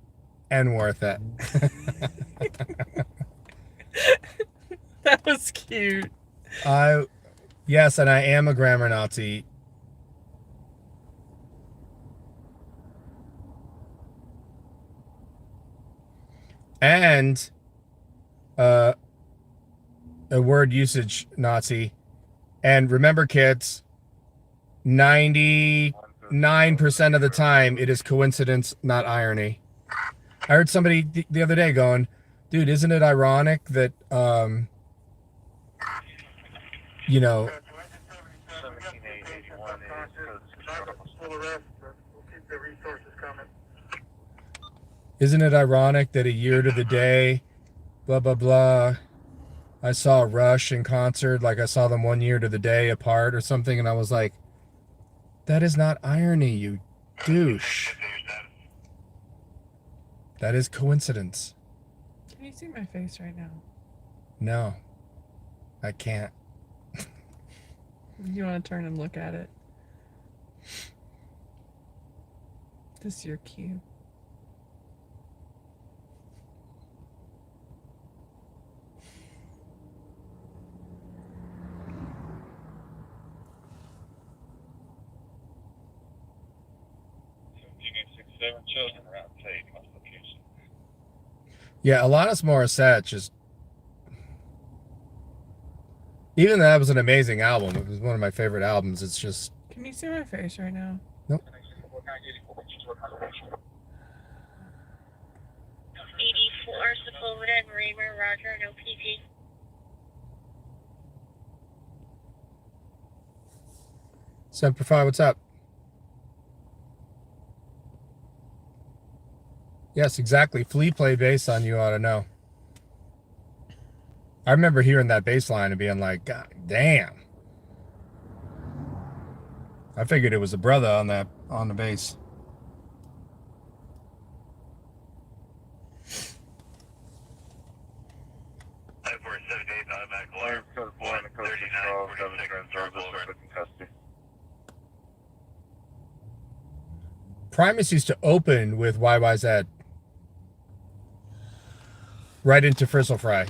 and worth it. That was cute. Yes, and I am a grammar Nazi. And a word usage Nazi. And remember, kids, 99% of the time it is coincidence, not irony. I heard somebody the other day going, dude, isn't it ironic that, you know, isn't it ironic that a year to the day, blah, blah, blah, I saw Rush in concert, like I saw them 1 year to the day apart or something, and I was like, that is not irony, you douche. That is coincidence. Can you see my face right now? No, I can't. You want to turn and look at it? This is your cue. Children around Tate, most locations. Yeah, Alanis Morissette just... Even though that was an amazing album, it was one of my favorite albums, it's just... Can you see my face right now? Nope. 84 Sepulveda and Raymer, Roger, no PT. Semper Fi, what's up? Yes, exactly. Flea play bass on You Ought to Know. I remember hearing that bass line and being like, God damn. I figured it was a brother on the bass. Automatic alert. 139 Primus used to open with YYZ. Right into Frizzle Fry.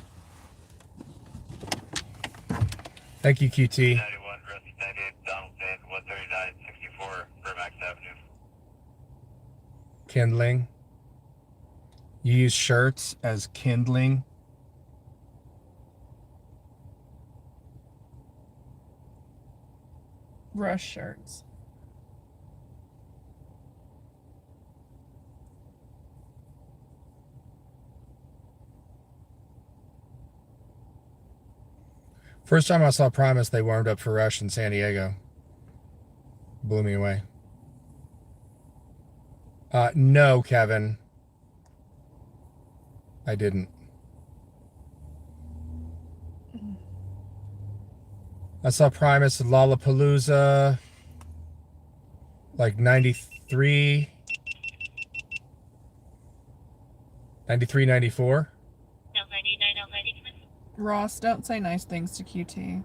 Thank you, QT. 91, Rescue 98, Donald Dane, 139, 64, Vermax Avenue. Kindling. You use shirts as kindling. Rush shirts. First time I saw Primus, they warmed up for Rush in San Diego. Blew me away. No, Kevin. I didn't. I saw Primus at Lollapalooza, like 93, 94. Ross, don't say nice things to QT.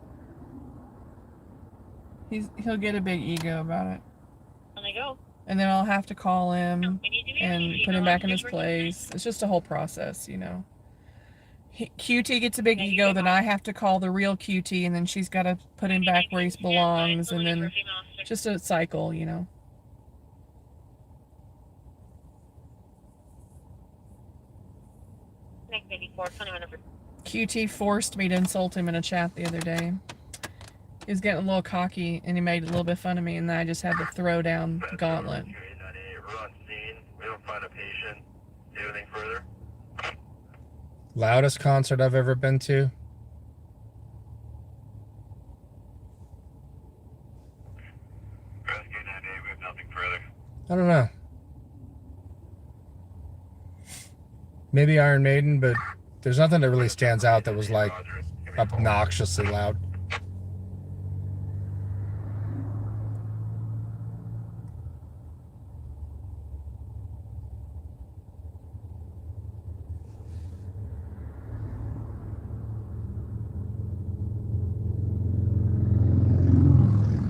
He'll get a big ego about it. And then I'll have to call him and put him back in his place. It's just a whole process, you know. QT gets a big ego, then I have to call the real QT, and then she's got to put him back where he belongs, and then just a cycle, you know. QT forced me to insult him in a chat the other day. He was getting a little cocky, and he made a little bit of fun of me, and then I just had to throw down the gauntlet. We're on scene. We don't find a patient. Do anything further? Loudest concert I've ever been to? Rescue 98, we have nothing further. I don't know. Maybe Iron Maiden, but there's nothing that really stands out that was like obnoxiously loud.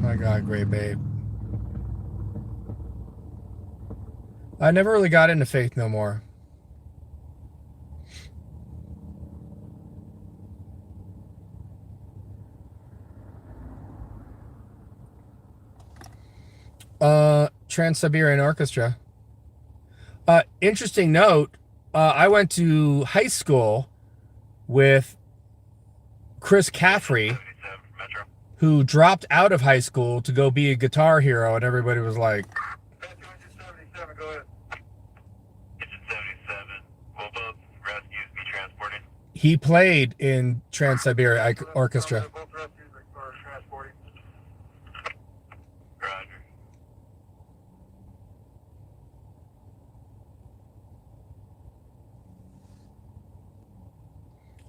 My God, great babe. I never really got into Faith No More. Trans-Siberian Orchestra. Interesting note, I went to high school with Chris Caffrey, who dropped out of high school to go be a guitar hero, and everybody was like, Go ahead. Kitchen 77. Will both rescues be transported? he played in Trans-Siberian Orchestra. Both rescues are transporting. Roger.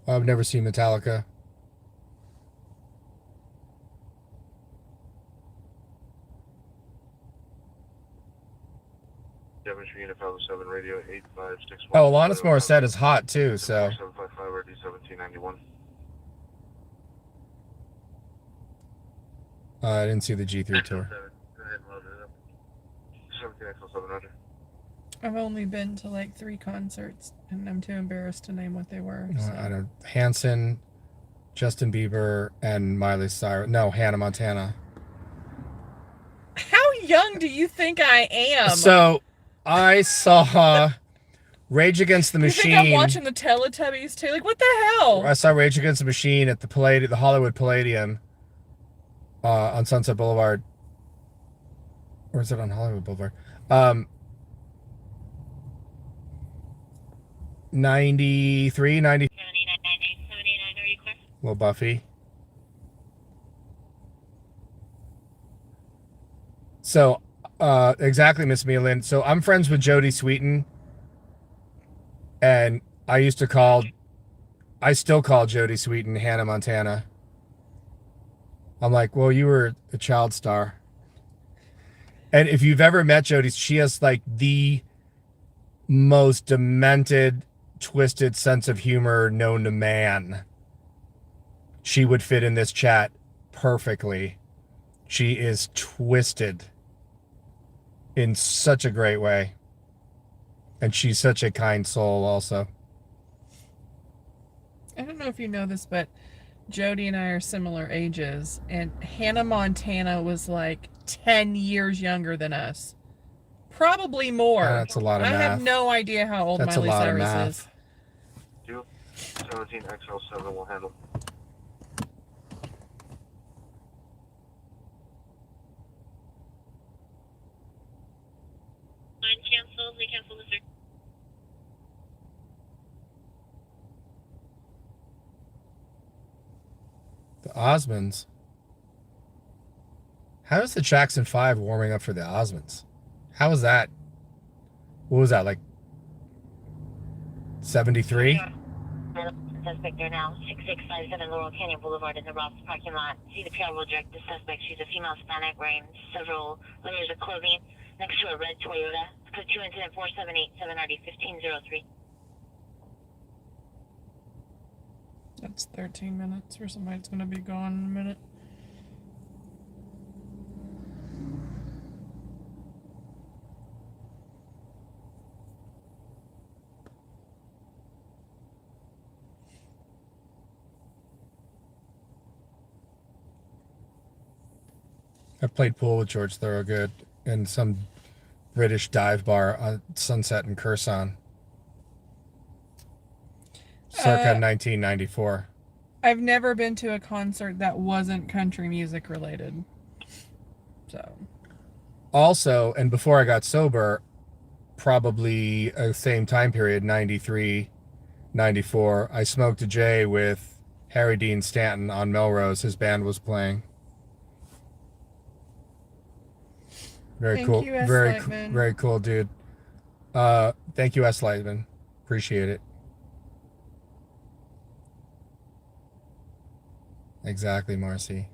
I've never seen Metallica. Devonshire Unit 507 Radio 8561. Oh, Alanis Morissette is hot too, so. 755 RD 1791. I didn't see the G3 tour. Go ahead and load it up. 17XL7, Roger. I've only been to like 3 concerts, and I'm too embarrassed to name what they were. So. I don't. Hanson, Justin Bieber, and Miley Cyrus. No, Hannah Montana. How young do you think I am? So, I saw Rage Against the Machine. You think I'm watching the Teletubbies too? Like, what the hell? I saw Rage Against the Machine at the Hollywood Palladium on Sunset Boulevard. Or is it on Hollywood Boulevard? 93, 90. Little Buffy. So, exactly, Miss Mia Lynn. So I'm friends with Jodie Sweetin, and I still call Jodie Sweetin Hannah Montana. I'm like, well, you were a child star. And if you've ever met Jodie, she has like the most demented, twisted sense of humor known to man. She would fit in this chat perfectly. She is twisted in such a great way. And she's such a kind soul also. I don't know if you know this, but Jody and I are similar ages, and Hannah Montana was like 10 years younger than us. Probably more. That's a lot of math. I have no idea how old That's Miley a lot of Cyrus math. is. 17XL7 will handle. Cancel. They cancel the search. The Osmonds. How is the Jackson 5 warming up for the Osmonds? How is that? What was that, like 73? Suspect there now, 6657 Laurel Canyon Boulevard in the Ross parking lot. See the pair will direct the suspect. She's a female Hispanic wearing several layers of clothing next to a red Toyota. Code 2 incident 4787 RD 1503. That's 13 minutes for somebody that's going to be gone in a minute. I played pool with George Thorogood in some British dive bar on Sunset in Kherson. Circa 1994. I've never been to a concert that wasn't country music related. So. Also, and before I got sober, probably the same time period, 93, 94, I smoked a J with Harry Dean Stanton on Melrose. His band was playing. Very Thank cool. you, S. Very, Lightman. very cool, dude. Thank you, S. Lightman. Appreciate it. Exactly, Marcy.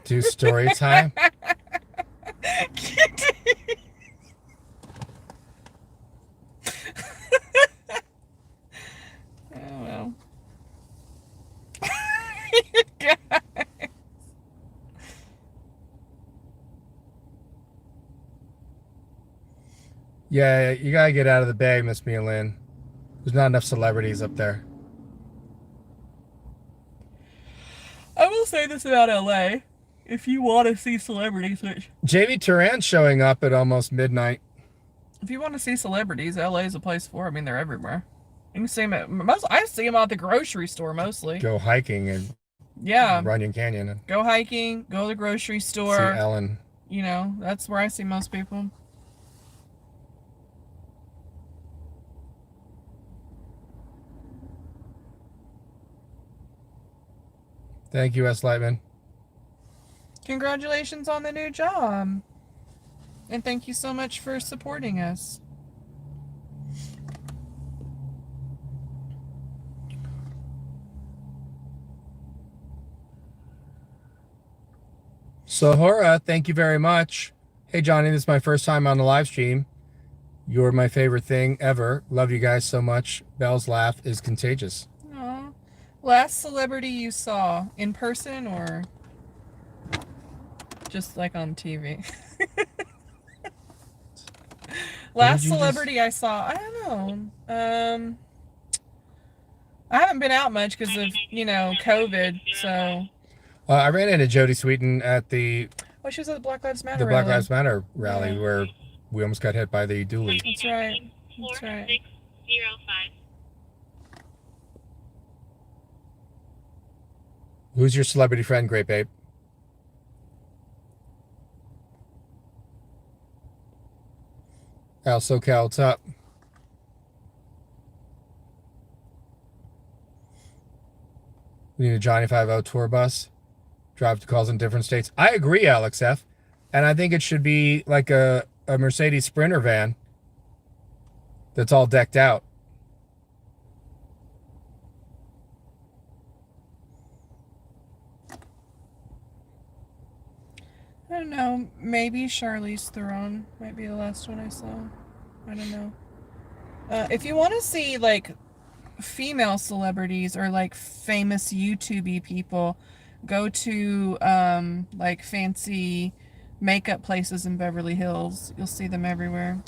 Do story time? Oh, well. Yeah, you gotta get out of the bag, Miss Mia Lynn. There's not enough celebrities up there. I will say this about LA. If you want to see celebrities, which... JV Turan's showing up at almost midnight. If you want to see celebrities, LA is a place for. I mean, they're everywhere. You can see them at I see them at the grocery store mostly. Go hiking and Runyon Canyon. And go hiking, go to the grocery store. see Ellen. You know, that's where I see most people. Thank you, S. Lightman. Congratulations on the new job. And thank you so much for supporting us. Sohora, thank you very much. Hey, Johnny, this is my first time on the live stream. You're my favorite thing ever. Love you guys so much. Belle's laugh is contagious. Aww. Last celebrity you saw in person or just like on TV? Last celebrity I saw, I don't know. I haven't been out much because of, you know, COVID, so. I ran into Jodie Sweetin at the Well, she was at the Black Lives Matter Black Lives Matter rally where we almost got hit by the dually. That's right. That's right. 4605. Who's your celebrity friend, Great Babe? Al SoCal, what's up? We need a Johnny 5-0 tour bus. Drive to calls in different states. I agree, Alex F. And I think it should be like a Mercedes Sprinter van that's all decked out. I don't know. Maybe Charlize Theron might be the last one I saw. I don't know. If you want to see like female celebrities or like famous YouTube people, go to like fancy makeup places in Beverly Hills. You'll see them everywhere.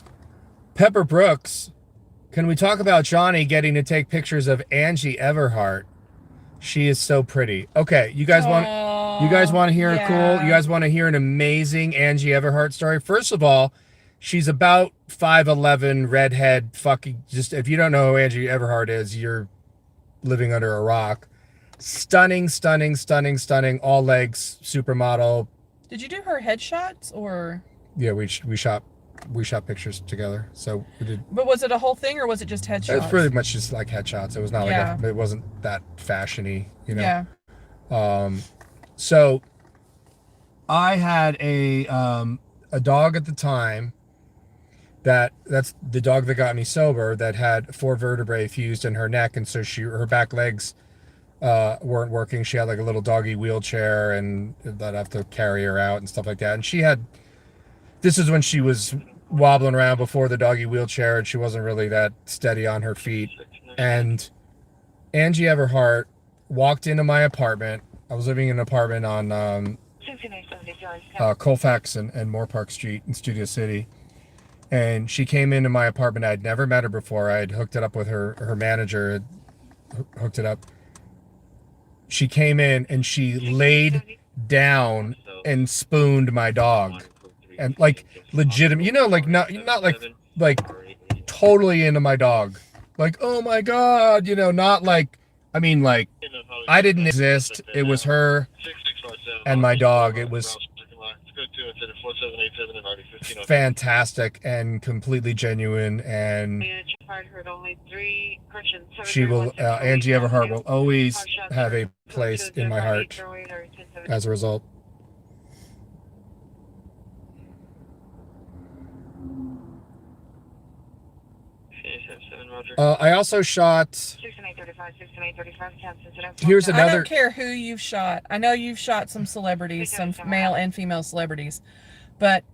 Pepper Brooks, can we talk about Johnny getting to take pictures of Angie Everhart? She is so pretty. Okay, you guys want to hear a cool? You guys want to hear an amazing Angie Everhart story? First of all, she's about 5'11", redhead, fucking just if you don't know who Angie Everhart is, you're living under a rock. Stunning, stunning, stunning, stunning, all legs, supermodel. Did you do her headshots or? Yeah, we shot we shot pictures together. So we did. But was it a whole thing or was it just headshots? It's pretty much just like headshots. It was not Yeah. like it wasn't that fashiony, you know. Yeah. So I had a dog at the time. That's the dog that got me sober. That had 4 vertebrae fused in her neck, and so her back legs weren't working. She had like a little doggy wheelchair, and I'd have to carry her out and stuff like that. And this is when she was wobbling around before the doggy wheelchair, and she wasn't really that steady on her feet. And Angie Everhart walked into my apartment. I was living in an apartment on Colfax and Moore Park Street in Studio City. And she came into my apartment. I'd never met her before. I had hooked it up with her manager, had hooked it up. She came in and she laid down and spooned my dog. And like legitimate, you know, like not like totally into my dog. Like, oh my God, you know, not like, I mean, like I didn't exist. It was her and my dog. It was fantastic and completely genuine, and she will Angie Everhart will always have a place in my heart as a result. I also shot. Here's another. I don't care who you've shot. I know you've shot some celebrities, some male and female celebrities, but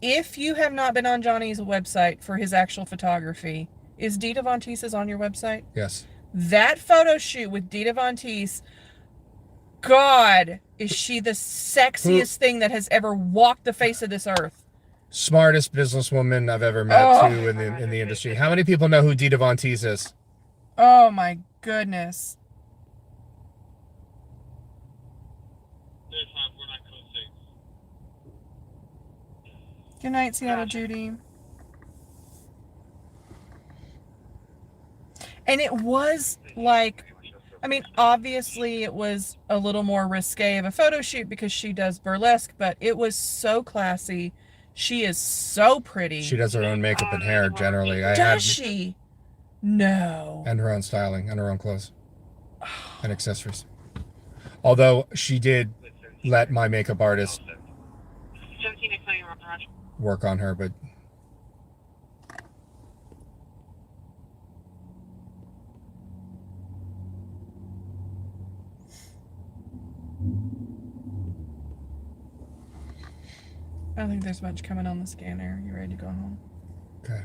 if you have not been on Johnny's website for his actual photography, is Dita Von Teese on your website? Yes. That photo shoot with Dita Von Teese, God, is she the sexiest thing that has ever walked the face of this earth? Smartest businesswoman I've ever met too in the industry. How many people know who Dita Von Teese is? Oh my goodness. Good night, Seattle Judy. And it was like, I mean, obviously it was a little more risque of a photo shoot because she does burlesque, but it was so classy. She is so pretty. She does her own makeup and hair generally. Does she? No. And her own styling and her own clothes and accessories. Although she did let my makeup artist work on her, but I don't think there's much coming on the scanner. You ready to go home? okay.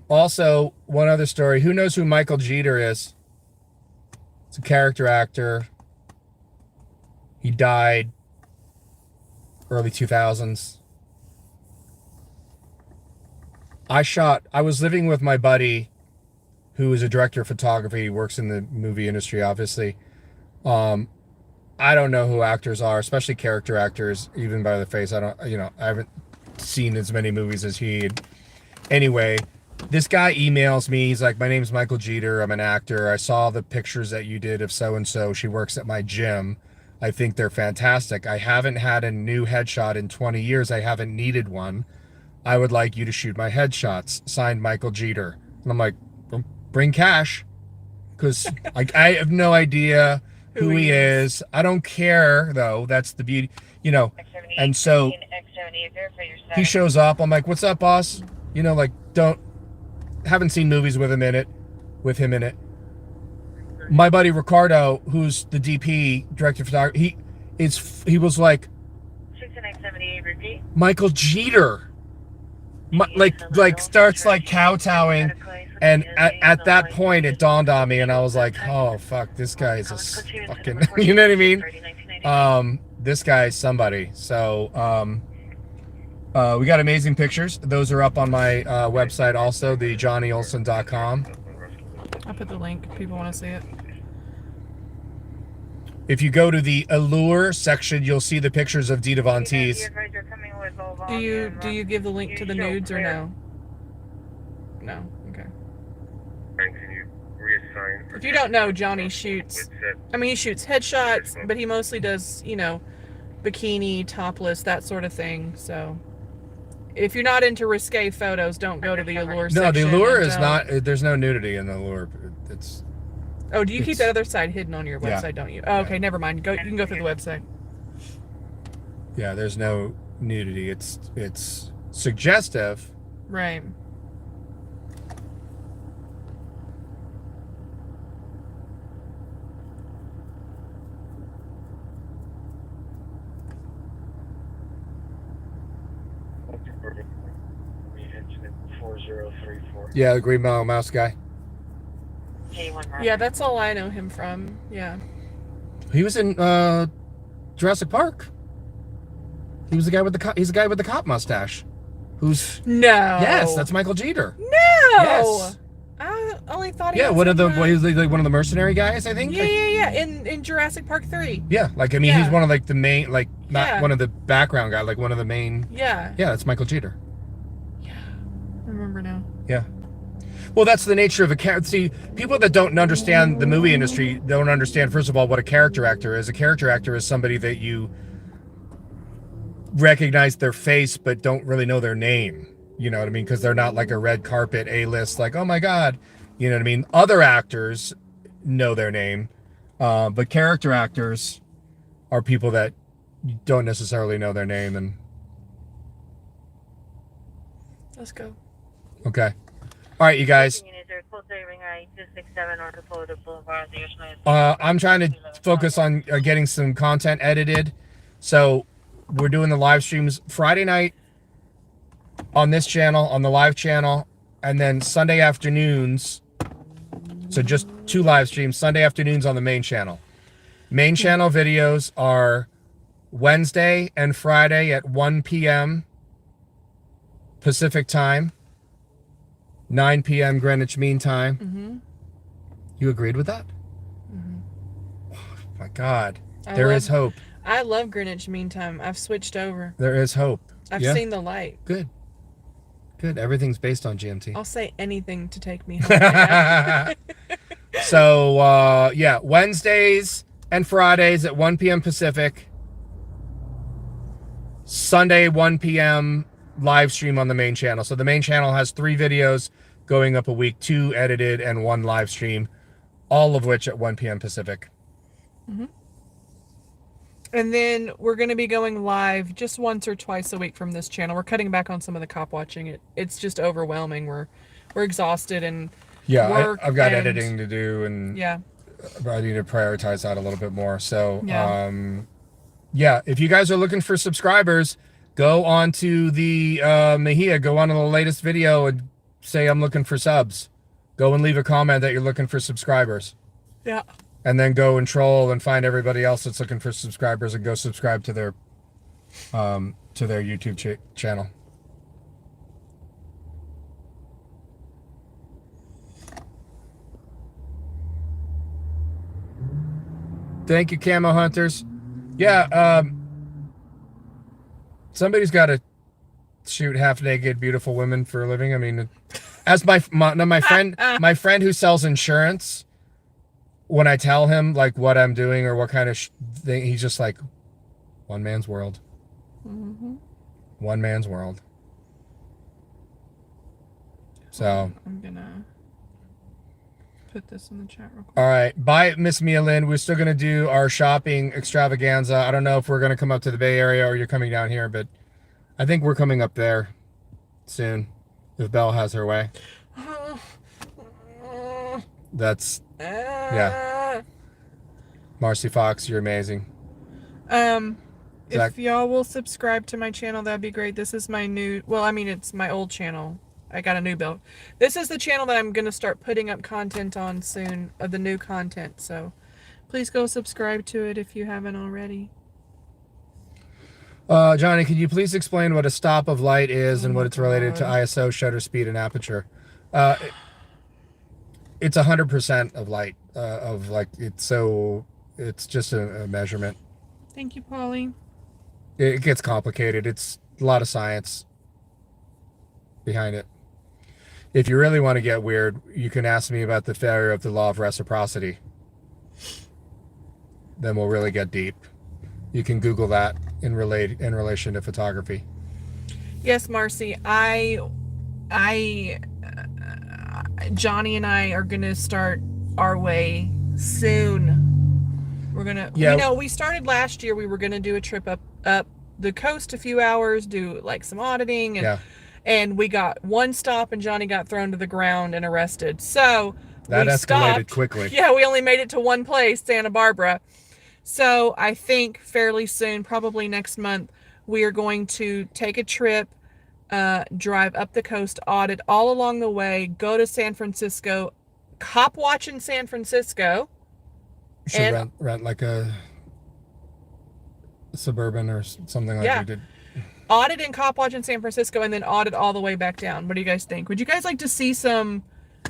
Also, one other story. Who knows who Michael Jeter is? It's a character actor. He died early 2000s. I was living with my buddy who is a director of photography. He works in the movie industry, obviously. I don't know who actors are, especially character actors, even by the face. I haven't seen as many movies as he. Anyway, this guy emails me. He's like, my name's Michael Jeter. I'm an actor. I saw the pictures that you did of so-and-so. She works at my gym. I think they're fantastic. I haven't had a new headshot in 20 years. I haven't needed one. I would like you to shoot my headshots. Signed, Michael Jeter. And I'm like, bring cash. Because I have no idea who he is. I don't care, though. That's the beauty, you know. And so he shows up. I'm like, what's up, boss? You know, like, haven't seen movies with him in it. My buddy Ricardo, who's the DP, director of photography, he was like, Michael Jeter. Like starts like kowtowing, and at that point it dawned on me, and I was like, oh fuck, this guy is a fucking, you know what I mean? This guy is somebody. So we got amazing pictures. Those are up on my website also, the johnnyolson.com. I'll put the link if people want to see it. If you go to the Allure section, you'll see the pictures of Dita Von Teese. Do you give the link to the nudes or no? No. Okay. If you don't know, Johnny shoots. I mean, he shoots headshots, but he mostly does, you know, bikini, topless, that sort of thing. So, If you're not into risque photos, don't go to the allure section. No, the allure and is not. There's no nudity in the allure. It's. Oh, do you keep that other side hidden on your website? Yeah. Don't you? Oh, okay, never mind. Go. You can go through the website. Yeah, there's no nudity. It's suggestive. Right. Incident 4034. Yeah, the green mouse guy. Yeah, that's all I know him from. Yeah. He was in Jurassic Park. He was the guy with the he's the guy with the cop mustache. Who's No. Yes, that's Michael Jeter. No. Yes. I only thought he Yeah, was one of the in, he was like one of the mercenary guys, I think. Yeah. In Jurassic Park 3. Yeah, like I mean, Yeah. he's one of like the main, like not Yeah. one of the background guy, like one of the main. Yeah. Yeah, that's Michael Jeter. I remember now. Yeah. Well, that's the nature of a character. See, people that don't understand the movie industry don't understand, first of all, what a character actor is. A character actor is somebody that you recognize their face but don't really know their name. You know what I mean? Because they're not like a red carpet A-list, like, oh my God. You know what I mean? Other actors know their name, but character actors are people that don't necessarily know their name. And Let's go. okay. All right, you guys. I'm trying to focus on getting some content edited. So we're doing the live streams Friday night on this channel, on the live channel, and then Sunday afternoons. So just 2 live streams, Sunday afternoons on the main channel. Main channel videos are Wednesday and Friday at 1 p.m. Pacific time. 9 p.m. Greenwich Mean Time. Mm-hmm. You agreed with that? Mm-hmm. Oh, my God. There is hope. I love Greenwich Mean Time. I've switched over. There is hope. I've seen the light. Good. Good. Everything's based on GMT. I'll say anything to take me home. So, yeah, Wednesdays and Fridays at 1 p.m. Pacific. Sunday, 1 p.m. live stream on the main channel. So the main channel has 3 videos going up a week, 2 edited and 1 live stream, all of which at 1 p.m. Pacific. Mm-hmm. And then we're going to be going live just once or twice a week from this channel. We're cutting back on some of the cop watching. It's just overwhelming. We're exhausted and yeah, I've got editing to do, and yeah, I need to prioritize that a little bit more. So yeah, yeah, if you guys are looking for subscribers, go on to the Mejia, go on to the latest video and say I'm looking for subs. Go and leave a comment that you're looking for subscribers. Yeah. And then go and troll and find everybody else that's looking for subscribers and go subscribe to their YouTube channel. Thank you, Camo Hunters. Yeah, somebody's got to shoot half-naked, beautiful women for a living. I mean, as my friend who sells insurance, when I tell him like what I'm doing or what kind of thing, he's just like, one man's world. Mm-hmm. One man's world. So I'm gonna put this in the chat real quick. All right, bye, Miss Mia Lynn. We're still gonna do our shopping extravaganza. I don't know if we're gonna come up to the Bay Area or you're coming down here, but I think we're coming up there soon if Belle has her way. That's yeah. Marcy Fox, you're amazing. If y'all will subscribe to my channel, that'd be great. This is my new, well, I mean, it's my old channel. I got a new build. This is the channel that I'm going to start putting up content on soon, of the new content. So please go subscribe to it if you haven't already. Johnny, can you please explain what a stop of light is and what it's related to ISO, shutter speed, and aperture? It's 100% of light, of like, it's just a measurement. Thank you, Polly. It gets complicated. It's a lot of science behind it. If you really want to get weird, you can ask me about the failure of the law of reciprocity. Then we'll really get deep. You can Google that in relation to photography. Yes, Marcy. Johnny and I are gonna start our way soon. We're gonna, Yeah. you know, we started last year. We were gonna do a trip up the coast a few hours, do like some auditing, and Yeah. and we got one stop, and Johnny got thrown to the ground and arrested. So That we escalated stopped quickly. Yeah, we only made it to one place, Santa Barbara. So I think fairly soon, probably next month, we are going to take a trip, drive up the coast, audit all along the way, go to San Francisco, Copwatch in San Francisco. You should And- rent like a Suburban or something like Yeah. we did. Audit in Copwatch in San Francisco, and then audit all the way back down. What do you guys think? Would you guys like to see some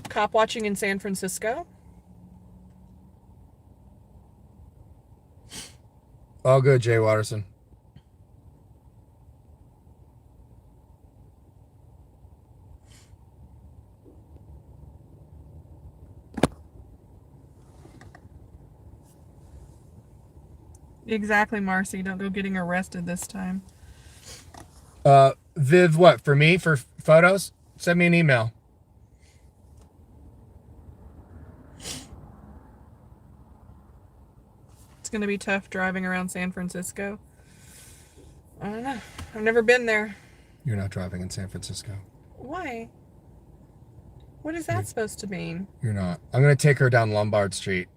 cop watching in San Francisco? All good, Jay Watterson. Exactly, Marcy. Don't go getting arrested this time. Viv, what, for me, for photos? Send me an email. It's going to be tough driving around San Francisco. I don't know. I've never been there. You're not driving in San Francisco. Why? What is that supposed to mean? You're not. I'm going to take her down Lombard Street.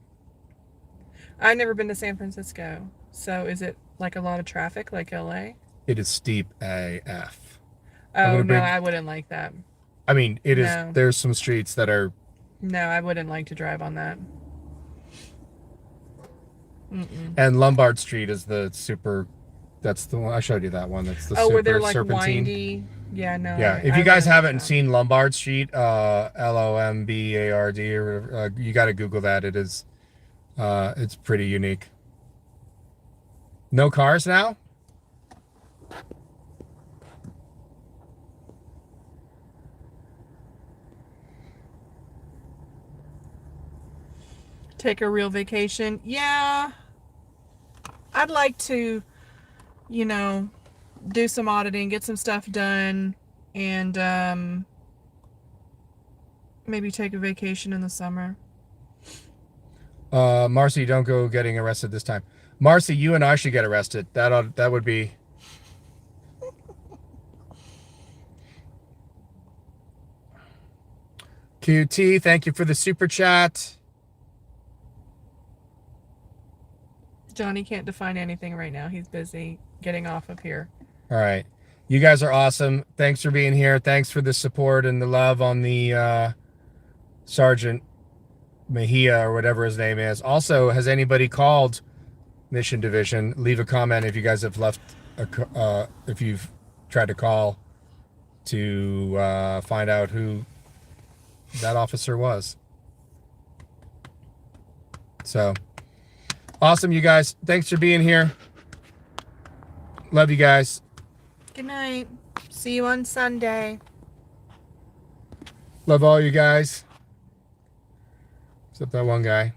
I've never been to San Francisco. So is it like a lot of traffic like LA? It is steep AF. Oh, no, I wouldn't like that. I mean, it is. No. There's some streets that are. No, I wouldn't like to drive on that. And Lombard Street is the super. That's the one I showed you. That one. That's the Oh, super where they're like serpentine. windy. Yeah, no. Yeah, if you guys haven't seen Lombard Street, Lombard, or you got to Google that. It is. It's pretty unique. No cars now? Take a real vacation. Yeah. I'd like to, you know, do some auditing, get some stuff done, and maybe take a vacation in the summer. Marcy, don't go getting arrested this time. Marcy, you and I should get arrested. That would be. QT, thank you for the super chat. Johnny can't define anything right now. He's busy getting off of here. All right. You guys are awesome. Thanks for being here. Thanks for the support and the love on the Sergeant Mejia or whatever his name is. Also, has anybody called Mission Division? Leave a comment if you guys have left if you've tried to call to find out who that officer was. So awesome, you guys. Thanks for being here. Love you guys. Good night. See you on Sunday. Love all you guys. Except that one guy.